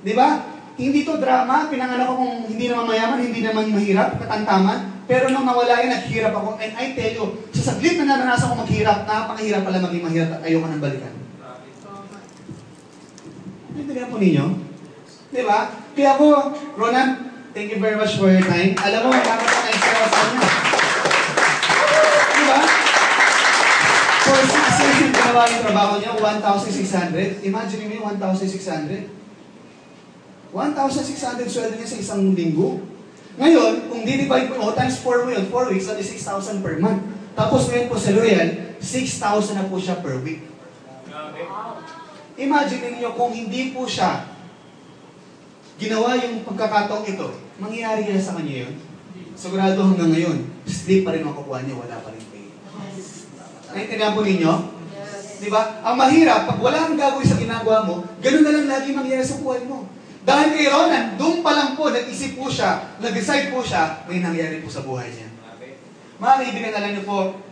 Di ba? Hindi to drama, pinanganak akong hindi naman mayaman, hindi naman mahirap, katantaman. Pero nung nawala yun, naghirap ako. And I tell you, sa saglit na naranasan ko maghirap, napakahirap pala maging mahirap at ayoko nang balikan. Naintindihan po ninyo? Di ba? Kaya ako, Ronan, thank you very much for your time. Alam mo, dapat ang extra ka sa kanya. Di ba? For 6 years yung ginawa yung trabaho niya, 1,600. Imagine mo yung 1,600. 1,600 sweldo niya sa isang linggo. Ngayon, kung di-divide mo, times 4 mo yun, 4 weeks, that is 6,000 per month. Tapos ngayon po sa Royal, 6,000 na po siya per week. Imagine niyo kung hindi po siya ginawa yung pagkakataong ito, mangyayari na sa kanya yun. Sigurado hanggang ngayon, sleep pa rin makukuha niya, wala pa rin pay. Naintindihan po ninyo? Diba? Ang mahirap, pag wala kang gagawin sa ginagawa mo, ganun na lang lagi mangyayari sa buhay mo. Dahil kay Ronan, doon pa lang po, nag-isip po siya, nag-decide po siya, may nangyari po sa buhay niya. Mga kaibigan, alam niyo po,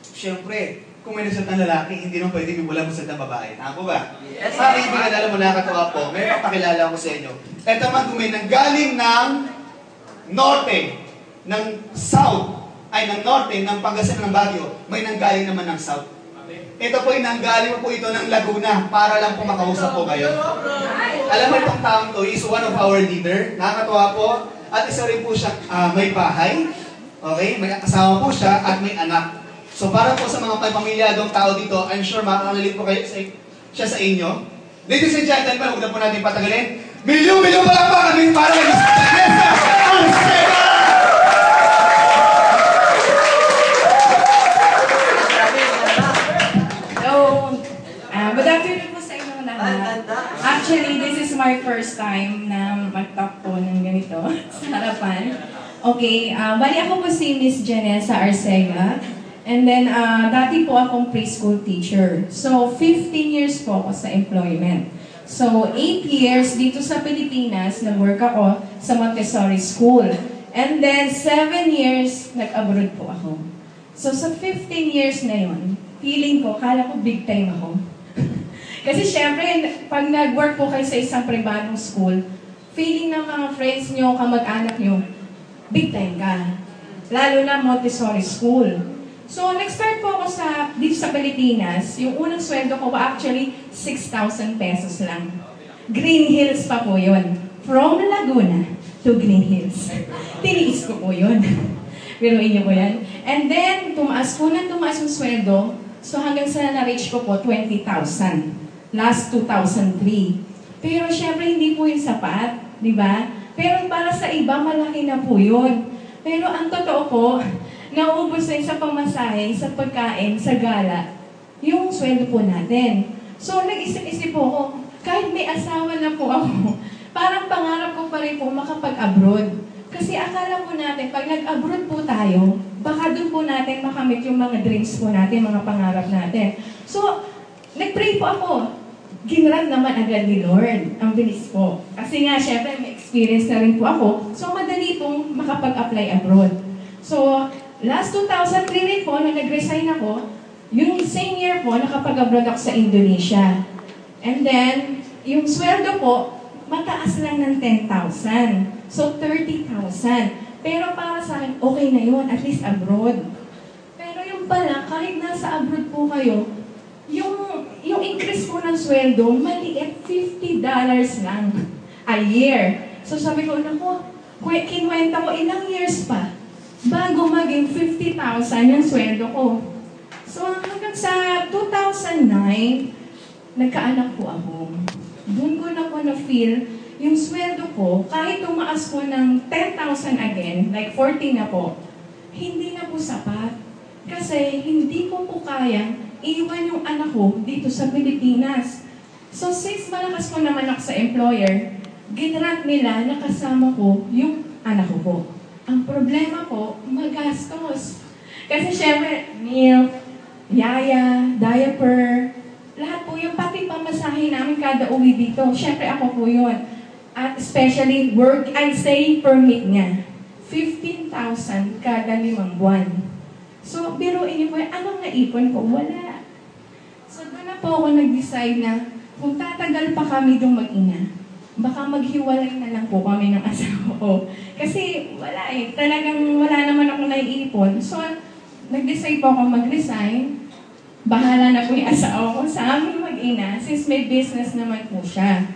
siyempre, kung may nagsalita ng lalaki, hindi naman pwede may wala magsalita ng babae. Tama po ba? Yes. Mga kaibigan, alam mo, nakakatawa po, may papakilala ko sa inyo. Ito man, kung may nanggaling ng norte, ng south, ay ng norte, ng Pangasinan, ng Baguio, may nanggaling naman ng south. Ito po, nanggaling po ito ng Laguna para lang po makausap po kayo. Alam mo itong taong to, is one of our leader. Nakakatawa po. At isa rin po siya, may bahay. Okay? May asawa po siya at may anak. So para po sa mga pamilyadong tao dito, I'm sure makakalilig po kayo siya sa inyo. Ladies and gentlemen, huwag na po natin patagalin. Milyon-milyon pa lang pa kami para Good afternoon po sa inyo lahat. Actually, this is my first time na mag-talk po ng ganito sa harapan. Okay, bali ako po si Miss Janessa Arcega. And then, dati po akong preschool teacher. So, 15 years po ako sa employment. So, 8 years dito sa Pilipinas, nag-work ako sa Montessori School. And then, 7 years, nag-abroad po ako. So, sa 15 years na yun, feeling ko, kala ko big time ako. Kasi syempre, pag nag-work po kayo sa isang pribadong school, feeling ng mga friends nyo, kamag-anak nyo, big time ka. Lalo na Montessori School. So, nag-start po ako dito sa Pilipinas. Yung unang sweldo ko actually 6,000 pesos lang. Green Hills pa po yun. From Laguna to Green Hills. Tiniis ko po yun. Biruin niyo po yan. And then, tumaas yung sweldo. So, hanggang sa na-reach ko po, 20,000. Last 2003. Pero syempre, hindi po yun sapat. Di ba? Pero para sa iba, malaki na po yun. Pero ang totoo po, naubos na sa pamasahe, sa pagkain, sa gala, yung sweldo po natin. So, nag-isip-isip po ako, kahit may asawa na po ako, parang pangarap ko pa rin po makapag-abroad. Kasi akala po natin, pag nag-abroad po tayo, baka doon po natin makamit yung mga dreams po natin, mga pangarap natin. So, nag-pray po ako. Ginrant naman agad ni Lord. Ang bilis po. Kasi nga, syempre, may experience na rin po ako. So, madali pong makapag-apply abroad. So, last 2003 rin po, nung nag-resign ako, yung same year po, nakapag-abroad ako sa Indonesia. And then, yung sweldo po, mataas lang ng 10,000. So, 30,000. Pero para sa akin, okay na yun, at least abroad. Pero yung pala, kahit nasa abroad po kayo, yung increase po ng sweldo, maliit, $50 lang a year. So sabi ko, naku, kinuwenta ko ilang years pa bago maging 50,000 yung sweldo ko. So hanggang sa 2009, nagkaanak po ako. Doon ko na po na-feel yung sweldo ko, kahit tumaas po ng 10,000 again, like 14 na po, hindi na po sapat. Kasi hindi ko po kaya iwan yung anak ko dito sa Pilipinas. So since malakas ko naman ako sa employer, ginrant nila na kasama ko yung anak ko po. Ang problema po, magastos. Kasi syempre, milk, yaya, diaper, lahat po yung pati pamasahe namin kada uwi dito. Syempre ako po yun. At especially work, I'd say permit niya. 15,000 kada 5 buwan. So, biruin niyo po, anong naipon ko? Wala. So, doon na po ako nag-decide na kung tatagal pa kami doon mag-ina, baka maghiwalay na lang po kami ng asawa ko. Kasi wala eh, talagang wala naman ako naiipon. So, nag-decide po ako mag-resign. Bahala na po yung asawa ko sa aming mag-ina since may business naman po siya.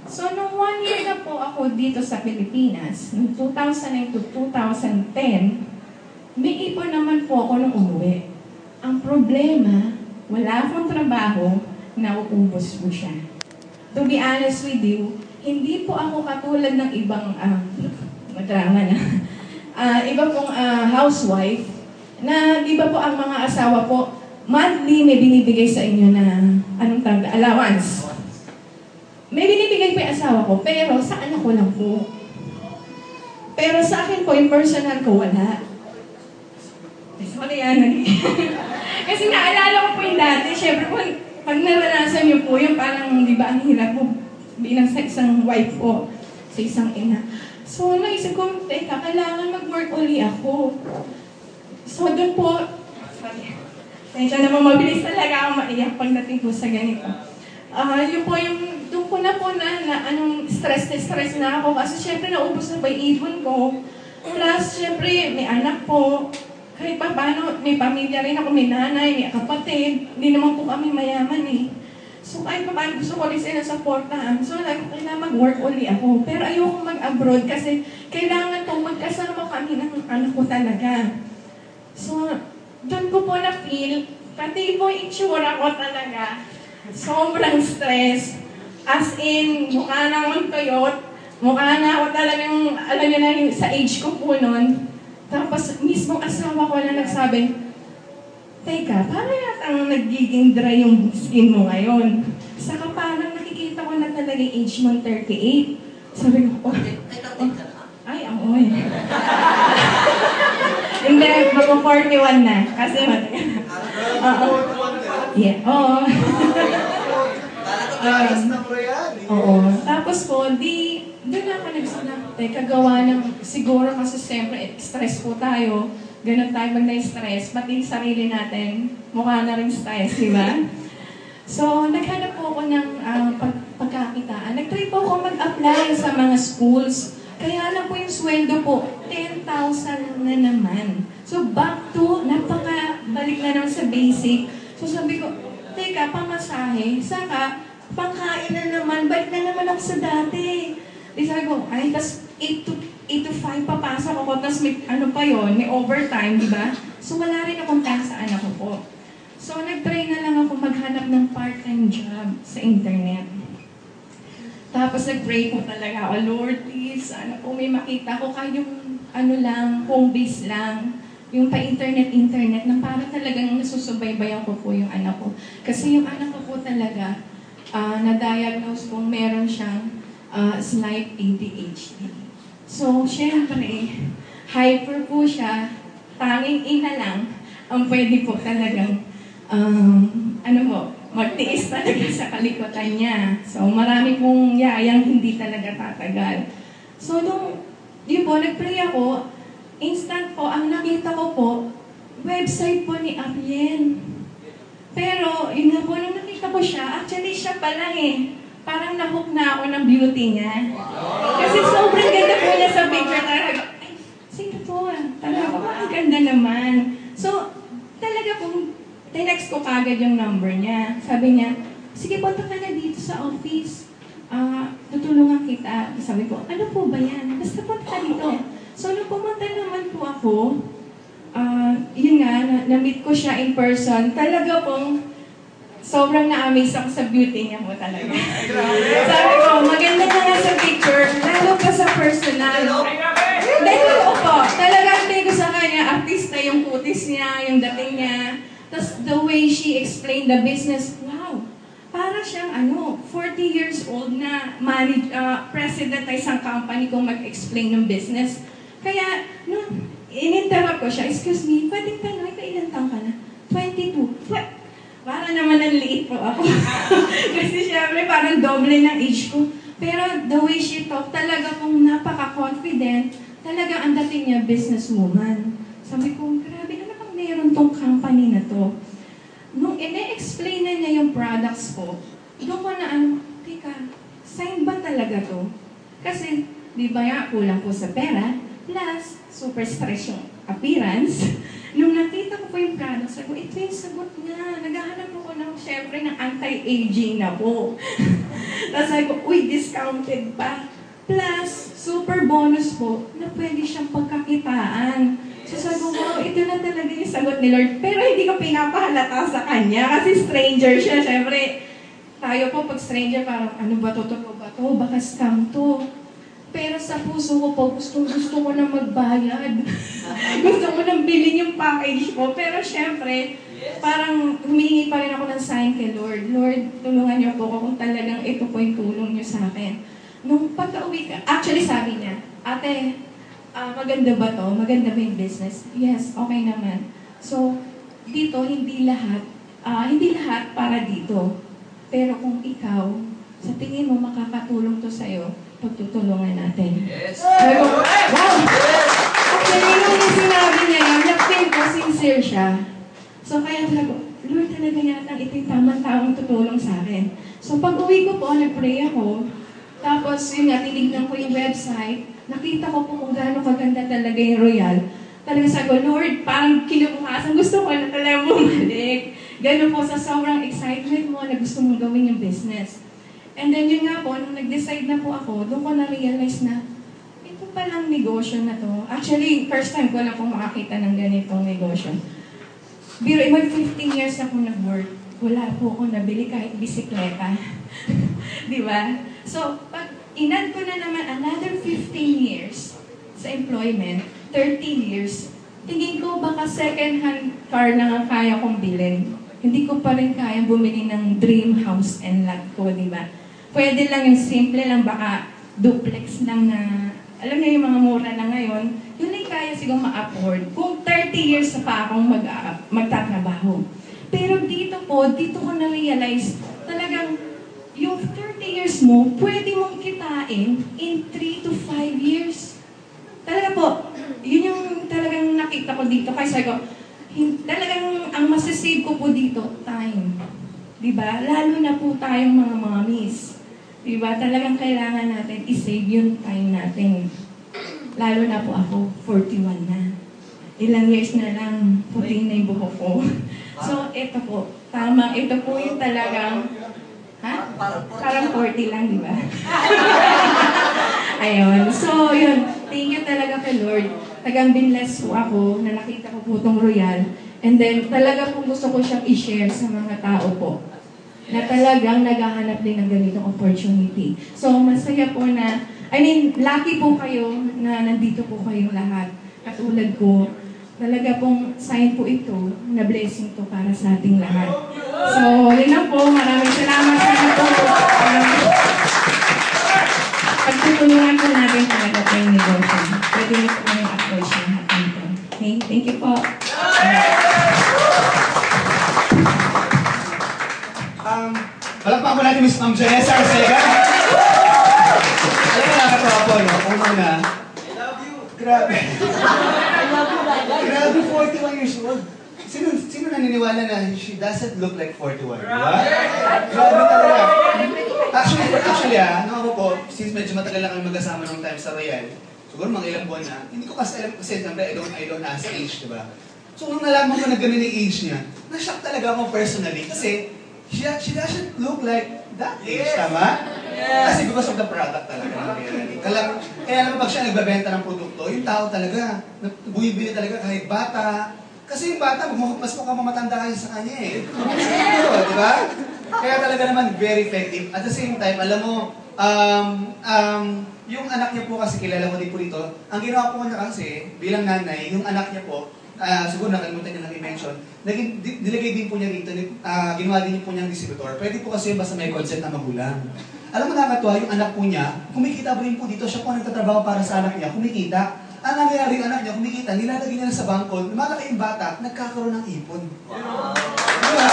So, nung 1 year na po ako dito sa Pilipinas, noong 2009 to 2010, may ipon naman po ako nung umuwi. Ang problema, wala akong trabaho, nauubos po siya. To be honest with you, hindi po ako katulad ng ibang, madrama na, iba pong housewife, na di ba po ang mga asawa po, monthly may binibigay sa inyo na, anong tawag, allowance. May binibigay po yung asawa ko, pero sa anak ko lang po. Pero sa akin po, yung personal ko, wala. Sorry, kasi naalala ko po yung dati, syempre po, pag naranasan niyo po yung parang, di ba, ang hirap po bilang sa isang wife po, sa isang ina. So, naisip ko, teka, kailangan mag-work uli ako. So, doon po, sorry, tensya naman mabilis talaga ako maiyak pagdating po sa ganito. Yun po yung, doon po na anong stress na ako kasi syempre naubos na ba yung ipon ko. Plus, syempre, may anak po. Kahit pa paano, may pamilya rin ako, may nanay, may kapatid. Hindi naman po kami mayaman eh. So kahit pa paano gusto ko rin sila supportahan. So kailangan mag-work uli ako. Pero ayoko mag-abroad kasi kailangan po magkasama kami ng anak ko talaga. So doon ko po na-feel, pati po itsura ko talaga. Sobrang stress. As in, mukha na akong toyot. Mukha na ako talagang, alam niyo na sa age ko po noon. Tapos, mismo asawa ko na nagsabi, teka, parang yatang nagiging dry yung skin mo ngayon. Saka parang nakikita ko na talaga yung age mo 38. Sabi ko, ay, ako eh. Hindi, mag-41 na. Kasi matagal. Yeah, oo. Oo. Tapos po, doon ako nagsanakte, kagawa ng, siguro kasi siyempre, stress po tayo, ganun tayo pag na-stress, pati yung sarili natin, mukha na rin stress, di ba? So, naghanap po ako ng pagkakitaan. Nag-try po ako mag-apply sa mga schools. Kaya lang po yung sweldo po, 10,000 na naman. So, back to, balik na naman sa basic. So, sabi ko, teka, pamasahe, saka, pangkain na naman, balik na naman ako sa dati. Di sabi ko, ay, tas 8 to 5 papasok ako, tas may, ano pa yon, may overtime, di ba? So, wala rin akong time sa anak ko po. So, nag-try na lang ako maghanap ng part-time job sa internet. Tapos, nag-pray po talaga ako, Lord, please, ano po, may makita ko kayong, ano lang, home base lang, yung pa-internet, na para talagang nasusubaybayan ko po yung anak ko. Kasi yung anak ko po talaga, na-diagnose kung meron siyang slight ADHD. So, syempre, hyper po siya, tanging ina lang ang pwede po talagang, magtiis talaga sa kalikutan niya. So, marami pong yayang hindi talaga tatagal. So, yun po, nag-pray ako, instant po, ang nakita ko po, website po ni Apien. Pero, yun nga po, nung nakita ko siya, actually siya pa lang eh. Parang nahook na ako ng beauty niya. Kasi sobrang ganda po niya sa picture. Talaga, ay, sino po ah? Talaga, ang ganda naman. So, talaga pong, tinext ko kagad yung number niya. Sabi niya, sige, punta ka na dito sa office. Tutulungan kita. Sabi ko, ano po ba yan? Basta punta ka dito. So, nung pumunta naman po ako, yun nga, na-meet ko siya in person. Talaga pong, sobrang na-amaze ako sa beauty niya po talaga. Sabi ko, maganda na nga sa picture, lalo pa sa personal. Dahil po, talagang tingin ko sa kanya, artista yung kutis niya, yung dating niya. Tapos the way she explained the business, wow, para siyang 40 years old na president ng isang company kung mag-explain ng business. Kaya, in-interrupt ko siya, excuse me, pwedeng tanong, ilan taong ka na? 22. Para naman ang liit po ako. Kasi syempre parang doble ng age ko. Pero the way she talk, talaga pong napaka-confident, talaga ang dating niya businesswoman. Sabi ko, grabe na naman meron tong company na to. Nung ine-explain na niya yung products ko, doon ko na teka, sign ba talaga to? Kasi, di ba nga, kulang po sa pera, plus, super stress yung appearance. Nung nakita ko po yung products, sabi ko, ito yung sagot niya. Naghahanap ako ng, syempre, ng anti-aging na po. Tapos sabi ko, uy, discounted pa. Plus, super bonus po, na pwede siyang pagkakitaan. So sabi ko, wow, ito na talaga yung sagot ni Lord. Pero hindi ko pinapahalata sa kanya kasi stranger siya. Siyempre, tayo po pag stranger, parang ano ba to, totoo ba to, baka scam to. Pero sa puso ko po, gusto ko na magbayad. Gusto ko nang bilhin yung package ko. Pero siyempre, parang humihingi pa rin ako ng sign kay Lord. Lord, tulungan niyo po ako kung talagang ito po yung tulong niyo sa akin. Nung pagka-uwi ka, actually sabi niya, ate, maganda ba to? Maganda ba yung business? Yes, okay naman. So, dito, hindi lahat para dito. Pero kung ikaw, sa tingin mo makakatulong to sa'yo, pagtutulungan natin. Yes! Wow! Actually, nung yung sinabi niya yun, na-feel ko, sincere siya. So, kaya talaga, Lord, talaga yata ito yung tamang-tamang tutulong sa akin. So, pag-uwi ko po, nag-pray ako. Tapos, yun nga, tinignan ko yung website. Nakita ko po kung gaano kaganda talaga yung Royal. Talaga sabi ko, Lord, parang kinubukasan, gusto ko na talaga bumalik. Gano'n po sa sobrang excitement mo na gusto mong gawin yung business. And then yun nga po, nung nag-decide na po ako, doon ko na-realize na, ito palang negosyo na to. Actually, first time ko na po makakita ng ganitong negosyo. Pero may 15 years ako nag-work. Wala po ako nabili kahit bisikleta. Di ba? So, pag inad ko na naman another 15 years sa employment, 13 years, tingin ko baka second-hand car lang ang kaya kong bilhin. Hindi ko pa rin kaya bumili ng dream house and lot ko, di ba? Pwede lang yung simple lang, baka duplex lang na, alam niyo yung mga mura na ngayon, yun ay kaya siguro ma-afford. Kung 30 years na pa akong magtatrabaho. Pero dito ko na-realize, talagang yung 30 years mo, pwede mong kitain in 3 to 5 years. Talaga po, yun yung talagang nakita ko dito. Kasi ko, talagang ang masasave ko po dito, time. Diba? Lalo na po tayong mga mommies. Diba? Talagang kailangan natin i-save yung time natin. Lalo na po ako, 41 na. Ilang years na lang, puti na yung buhok ko. So, ito po. Tama, ito po yung talagang, parang 40 lang, di ba? Ayun. So, yun. Thank you talaga kay Lord. Tagang binless po ako na nakita ko po itong Royal. And then, talaga po gusto ko siyang i-share sa mga tao po na talagang naghahanap din ng ganitong opportunity. So, masaya po na, lucky po kayo na nandito po kayong lahat. Katulad ko, talaga pong sign po ito na blessing to para sa ating lahat. So, yun lang po. Maraming salamat sa inyo po. Pagtutulungan po natin talaga po yung negosyo. Pwede niyo po kami approach lahat nito. Okay? Thank you po. Palakpak po natin Miss Ma'am Janessa Arcega. Alam mo nakatawa po, no? Una, I love you. Grabe. Grabe, 41 years old. Sino naniniwala na she doesn't look like 41? Diba? Grabe talaga. Actually, ako po, since medyo matagal na kami magkasama nung time sa Royal, siguro mga ilang buwan na, hindi ko kasi alam kasi siyempre I don't ask age, diba? So nung nalaman ko na ganun yung age niya, na-shock talaga ako personally kasi she doesn't look like that age, tama? Kasi because of the product talaga. Kaya naman pag siya nagbebenta ng produkto, yung tao talaga, bumibili talaga kahit bata. Kasi yung bata, mas mukhang mamatanda kayo sa kanya eh. Di ba? Kaya talaga naman very effective. At the same time, alam mo, yung anak niya po kasi, kilala mo din po dito, ang ginawa po niya kasi, bilang nanay, yung anak niya po, siguro nakalimutan niya lang i-mention, nilagay din po niya dito, ginawa din po niyang distributor. Pwede po kasi basta may consent na magulang. Alam mo nakakatuwa, yung anak po niya, kumikita po rin po dito, siya po nagtatrabaho para sa anak niya, kumikita. Ang nangyayari yung anak niya, kumikita, nilalagay niya na sa bangko, lumalaki yung bata, nagkakaroon ng ipon. Diba?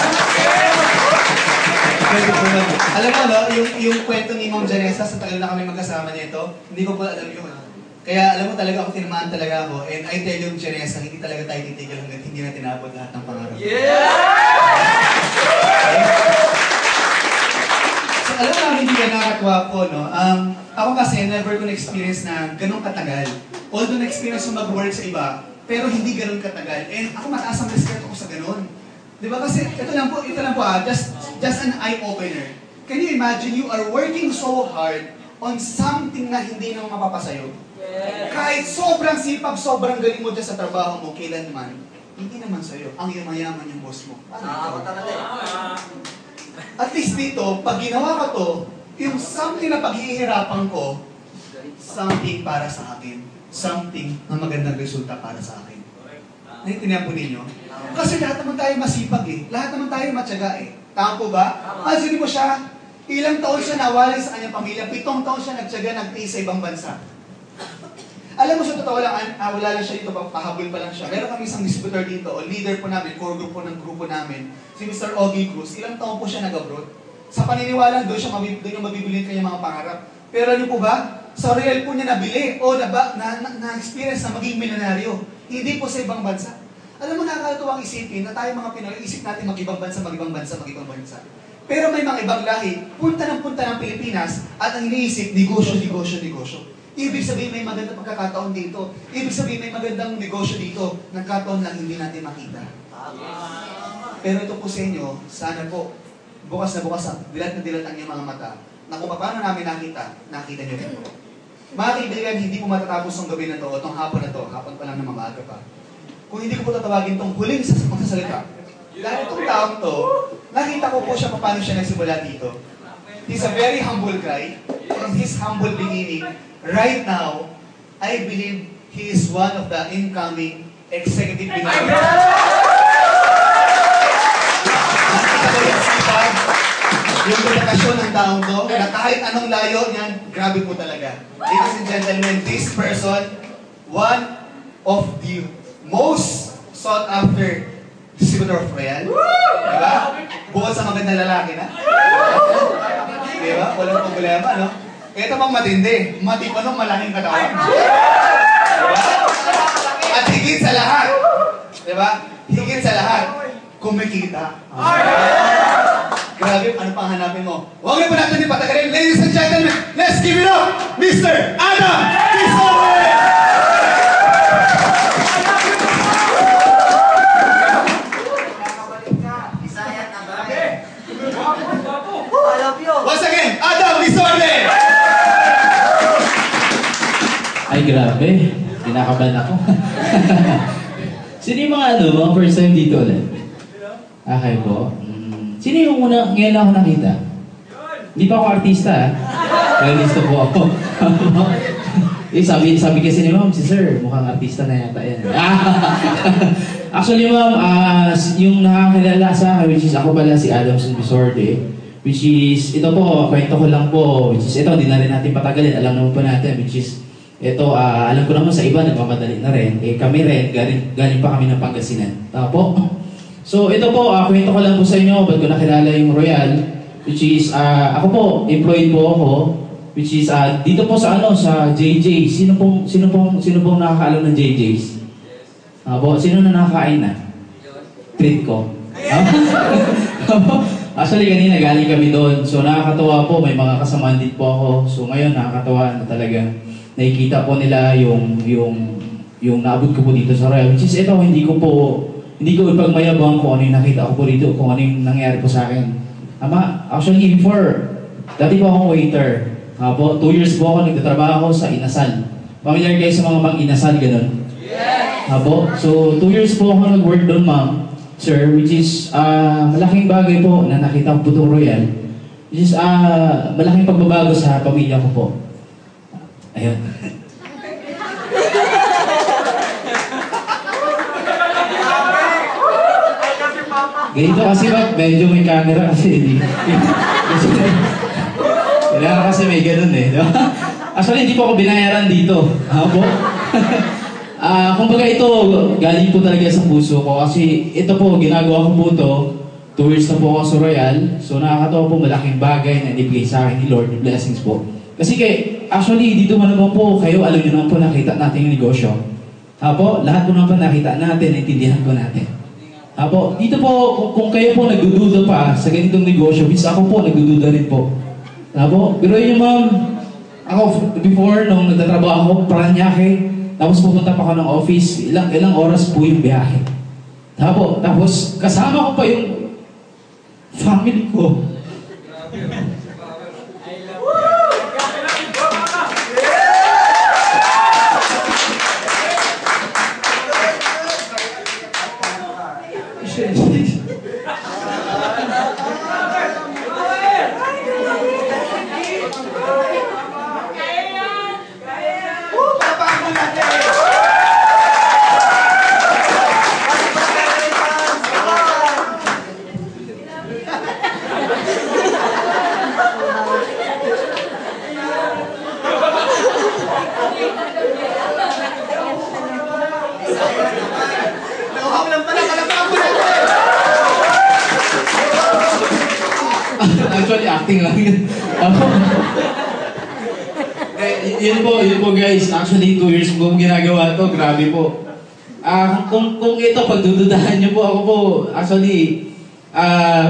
Alam mo, no, yung kwento ni Ma'am Janessa, sa tagal na kami magkasama nito, hindi ko po alam yun. Kaya alam mo talaga ako, tinamaan talaga ako. And I tell you, Jeresa, hindi talaga tayo titigil hanggang hindi natin naabot lahat ng pangarap. So alam mo namin hindi ka nakakatuwa po, no? Ako kasi never ko na-experience na ganun katagal. Although na-experience ko mag-work sa iba, pero hindi ganun katagal. And ako mataas ang respeto ko sa ganun. Di ba? Kasi ito lang po, just an eye-opener. Can you imagine you are working so hard on something na hindi naman mapapasayo? Yes. Kahit sobrang sipag, sobrang galing mo dyan sa trabaho mo, kailanman, hindi naman sa'yo. Ang yaman yung boss mo. At least dito, pag ginawa ko to, yung something na paghihirapan ko, something para sa akin. Something na magandang resulta para sa akin. Naintindihan po ninyo? Kasi lahat naman tayo masipag eh. Lahat naman tayo matyaga eh. Tama po ba? Sino mo siya? Ilang taon siya nawalay sa kanyang pamilya. 7 taon siya nagtyaga, nagtiis sa ibang bansa. Alam mo sa totoo lang, wala lang siya dito, pahabol pa lang siya. Meron kami isang distributor dito, o leader po namin, core group po ng grupo namin, si Mr. Ogie Cruz. Ilang taon po siya nag-abroad. Sa paniniwala, doon yung mabibili kanyang mga pangarap. Pero ano po ba? Sa real po niya nabili o na-experience na maging milyonaryo. Hindi po sa ibang bansa. Alam mo, nakakatuwang isipin na tayo mga Pinoy, isip natin mag-ibang bansa. Pero may mga ibang lahi, punta ng Pilipinas at ang iniisip, negosyo. Ibig sabihin may magandang pagkakataon dito. Ibig sabihin may magandang negosyo dito. Nagkataon lang hindi natin makita. Pero ito po sa inyo, sana po, bukas na dilat na dilat ang inyong mga mata, na kung paano namin nakita nyo rin po. Mga kaibigan, hindi po matatapos ang gabi na to, o itong hapon na to, hapon pa lang na maaga pa. Kung hindi ko po tatawagin itong huling magsasalita. Dahil itong taong to, nakita ko po siya paano siya nagsimula dito. He's a very humble guy. From his humble beginning, right now, I believe he is one of the incoming executive billionaires. Yung dedikasyon ng taong to, na kahit anong layo niyan, grabe po talaga. Ladies and gentlemen, this person, one of the most sought after distributor of Royal. Diba? Bukod sa magandang lalaki na. Diba? Walang problema, no? Ito mang matindi. Matipanong malaking katawan. Diba? At higit sa lahat. Diba? Higit sa lahat. Kumikita. Grabe, ano pang hanapin mo? Huwag na po natin ipatagalin. Ladies and gentlemen, let's give it up, Mr. Adam Quezon! Once again, Adam Quezon! Ay, grabe. Kinakabahan ako. Sino yung mga first time dito ulit? Okay po. Sino yung ngayon ako nakita? Hindi pa ako artista, ha? Artista po ako. sabi kasi ni ma'am, si sir, mukhang artista na yata yan. Actually, ma'am, yung nakakilala sa akin, which is ako pala si Adamson Bisorte, which is, ito po, kwento ko lang po, which is, ito, di na rin natin patagalin, alam naman po natin, which is, ito, alam ko naman sa iba, nagmamadali na rin. Kami rin, galing pa kami ng Pangasinan. Tama po? So, ito po, kwento ko lang po sa inyo, ba't ko nakilala yung Royal, which is, ako po, employed po ako, which is, dito po sa sa JJ. Sino pong nakakaalam ng JJ's? Po, sino na nakakain na? Treat ko. Actually, kanina galing kami doon. So, nakakatawa po, may mga kasamaan din po ako. So, ngayon, nakakatawa na talaga. Nakikita po nila yung naabot ko po dito sa Royal. Which is, ito, hindi ko ipagmayabang kung ano yung nakita ko po dito, kung ano yung nangyari po sa akin. Actually, before, dati po akong waiter. Po, 2 years po ako nagtatrabaho sa Inasal. Familiar kayo sa mga Inasal, ganun? Yes! Po, so 2 years po ako nag-work doon, ma'am, sir, which is malaking bagay po na nakita ko po itong Royal. Which is malaking pagbabago sa pamilya ko po. Ayun. Ganito kasi medyo may camera kasi kailangan kasi may ganun eh. Diba? Actually, hindi po ako binayaran dito. Po? Kumbaga ito, galing po talaga sa puso ko kasi ito po, ginagawa ko po ito. 2 years na po ako sa Royal. So nakakatawa po malaking bagay na nibigay sa akin ni Lord, blessings po. Kasi actually, dito man naman po, kayo, alam nyo naman po, nakita natin yung negosyo. Apo, lahat po naman nakita natin, naintindihan ko natin. Apo, dito po, kung kayo po nagdududa pa sa ganitong negosyo, which ako po, nagdududa rin po. Apo, pero yun ma'am, ako, before, nung nagtatrabaho ako, Paranaque, tapos pupunta pa ako ng office, ilang oras po yung biyahe. Apo, tapos kasama ko pa yung family ko. Actually, acting lang yun. Yun po guys. Actually, 2 years ko ginagawa to. Grabe po. Kung ito, pagdududahan nyo po ako po, actually,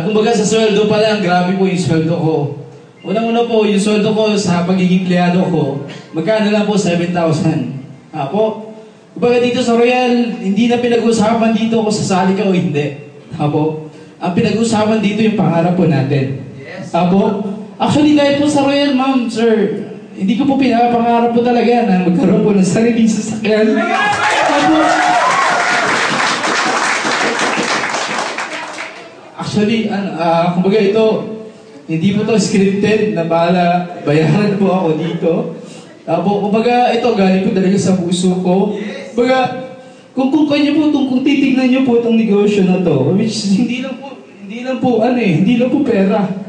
kumbaga sa sweldo pa lang, grabe po yung sweldo ko. Unang-una po, yung sweldo ko sa pagiging empleyado ko, magkano lang po? 7,000. Po, kumbaga dito sa Royal, hindi na pinag-usapan dito kung sasali ka o hindi. Po, ang pinag-usapan dito yung pangarap po natin. Apo, actually dahil po sa Royal, ma'am, sir, hindi ko po pinapangarap po talaga na magkaroon po ng sariling sasakyan. Apo, actually, kumbaga ito, hindi po to scripted na bayaran po ako dito. Apo, kumbaga ito, galing po talaga sa puso ko. Kumbaga, kung titignan niyo po itong negosyo na to, which hindi lang po pera.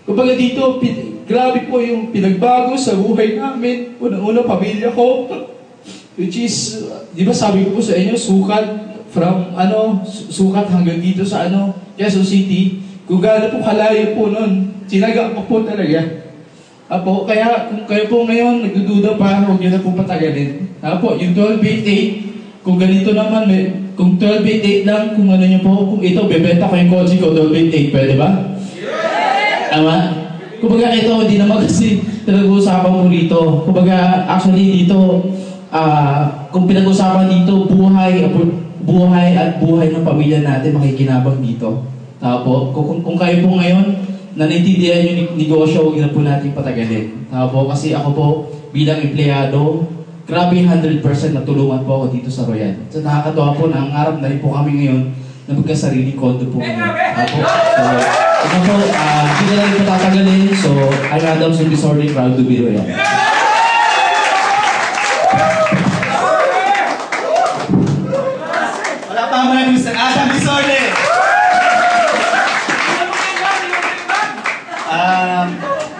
Kumbaga dito, grabe po yung pinagbago sa buhay namin. Unang-una, pamilya ko. Which is, di ba sabi ko po sa inyo, sukat hanggang dito sa Quezon City. Kung gaano po kalayo po nun, sinaga ko po talaga. Apo, kaya kung kayo po ngayon nagdududa pa, huwag nyo na po patagalin. Apo, yung 1288, kung ganito naman, kung 1288 lang, kung ano nyo po, kung ito, bebenta ko yung kotse ko, 1288, pwede ba? Tama? Kumbaga ito, hindi naman kasi pinag-uusapan mo dito. Kumbaga, actually dito, kung pinag-uusapan dito, buhay at buhay ng pamilya natin makikinabang dito. Tapo, kung kayo po ngayon, nanintindihan yung negosyo, huwag na po natin patagalin. Tapo, kasi ako po, bilang empleyado, grabe 100% natulungan po ako dito sa Royal. So nakakatawa po, nangangarap na rin po kami ngayon na magkasariling kondo po ngayon. Tapo, so, ito po, hindi na rin po tatagalin. So, I'm Adam Sulbisordi, proud to be Royal. Wala pa mo na Mr. Adam Bisordi!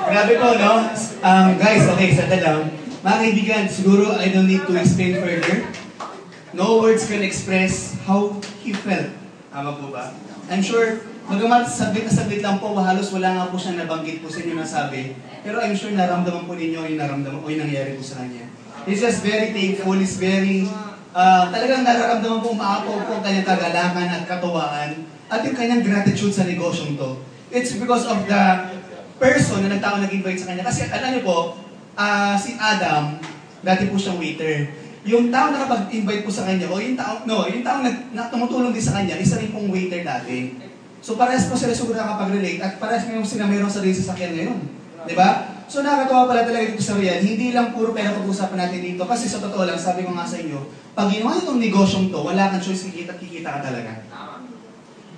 Grabe po, no? Guys, okay, sandali lang. Mga kaibigan, siguro I don't need to explain further. No words can express how he felt. Tama po ba? I'm sure, magamat saglit na saglit lang po, halos wala nga po siyang nabanggit po sa inyo nasabi. Pero I'm sure naramdaman po ninyo yung naramdaman o yung nangyari po sa kanya. He's just very thankful, he's very, talagang nararamdaman po maapaw po ang kanyang kagalakan at katuwaan at yung kanyang gratitude sa negosyong to. It's because of the person na nag-invite sa kanya. Kasi alam niyo po, si Adam, dati po siyang waiter. Yung tao na nakapag-invite po sa kanya, o yung tao na tumutulong din sa kanya, isa rin pong waiter dati. So parehas po sila siguro nakapag-relate at parehas sila mayroong sarili sa sakyan ngayon. Diba? So nakakatawa pala talaga dito sa Royal, hindi lang puro pera pag-usapan natin dito. Kasi sa totoo lang, sabi ko nga sa inyo, pag ginawa itong negosyong to, wala kang choice, kikita ka talaga.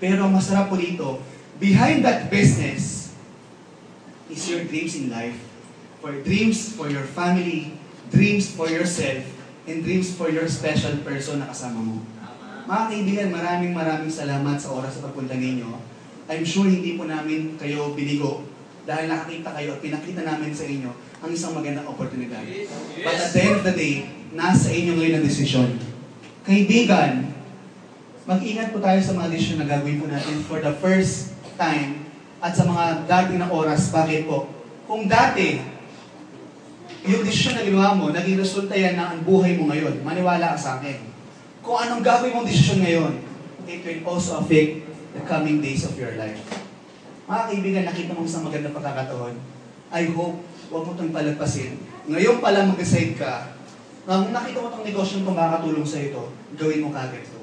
Pero ang masarap po dito, behind that business is your dreams in life. For dreams for your family, dreams for yourself, and dreams for your special person na kasama mo. Mga kaibigan, maraming salamat sa oras sa pagpunta ninyo. I'm sure hindi po namin kayo binigo dahil nakakita kayo at pinakita namin sa inyo ang isang magandang oportunidad. But at the end of the day, nasa inyo ngayon ang desisyon. Kaibigan, mag-ingat po tayo sa mga desisyon na gagawin po natin for the first time at sa mga dating na oras. Bakit po? Kung dati, yung desisyon na ginawa mo, naging resulta yan na ang buhay mo ngayon. Maniwala ka sa akin. Kung anong gagawin mong desisyon ngayon, it will also affect the coming days of your life. Mga kaibigan, nakita mo isang magandang pagkakataon. I hope, huwag mo itong palagpasin. Ngayon pa lang mag-decide ka, kung nakita mo itong negosyo na makakatulong sa ito, gawin mo kagad ito.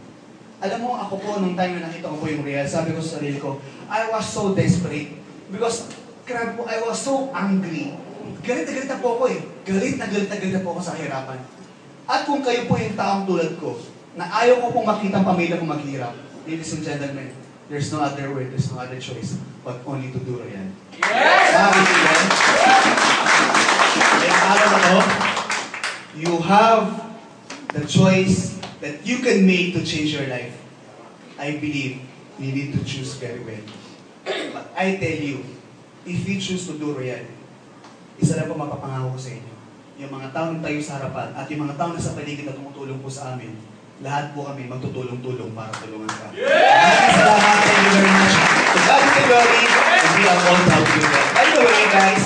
Alam mo, ako po, nung time na nakita ko po yung real, sabi ko sa sarili ko, I was so desperate. Because, grabe po, I was so angry. Galit na po ako eh. Galit na po ako sa kahirapan. At kung kayo po yung taong tulad ko, na ayaw ko pong makita ang pamilya kong maghirap, ladies and gentlemen, there's no other way, there's no other choice, but only to do Royal. Yes! Kaya araw na to, you have the choice that you can make to change your life. I believe you need to choose very well. But I tell you, if you choose to do Royal, isa lang po mapapangako ko sa inyo. Yung mga tao na tayo sa harapan at yung mga tao na sa paligid na tumutulong po sa amin, lahat po kami magtutulong-tulong para tulungan ka. Maraming salamat. Thank you very much. To God be the glory, and we are all proud to do that. By the way, guys,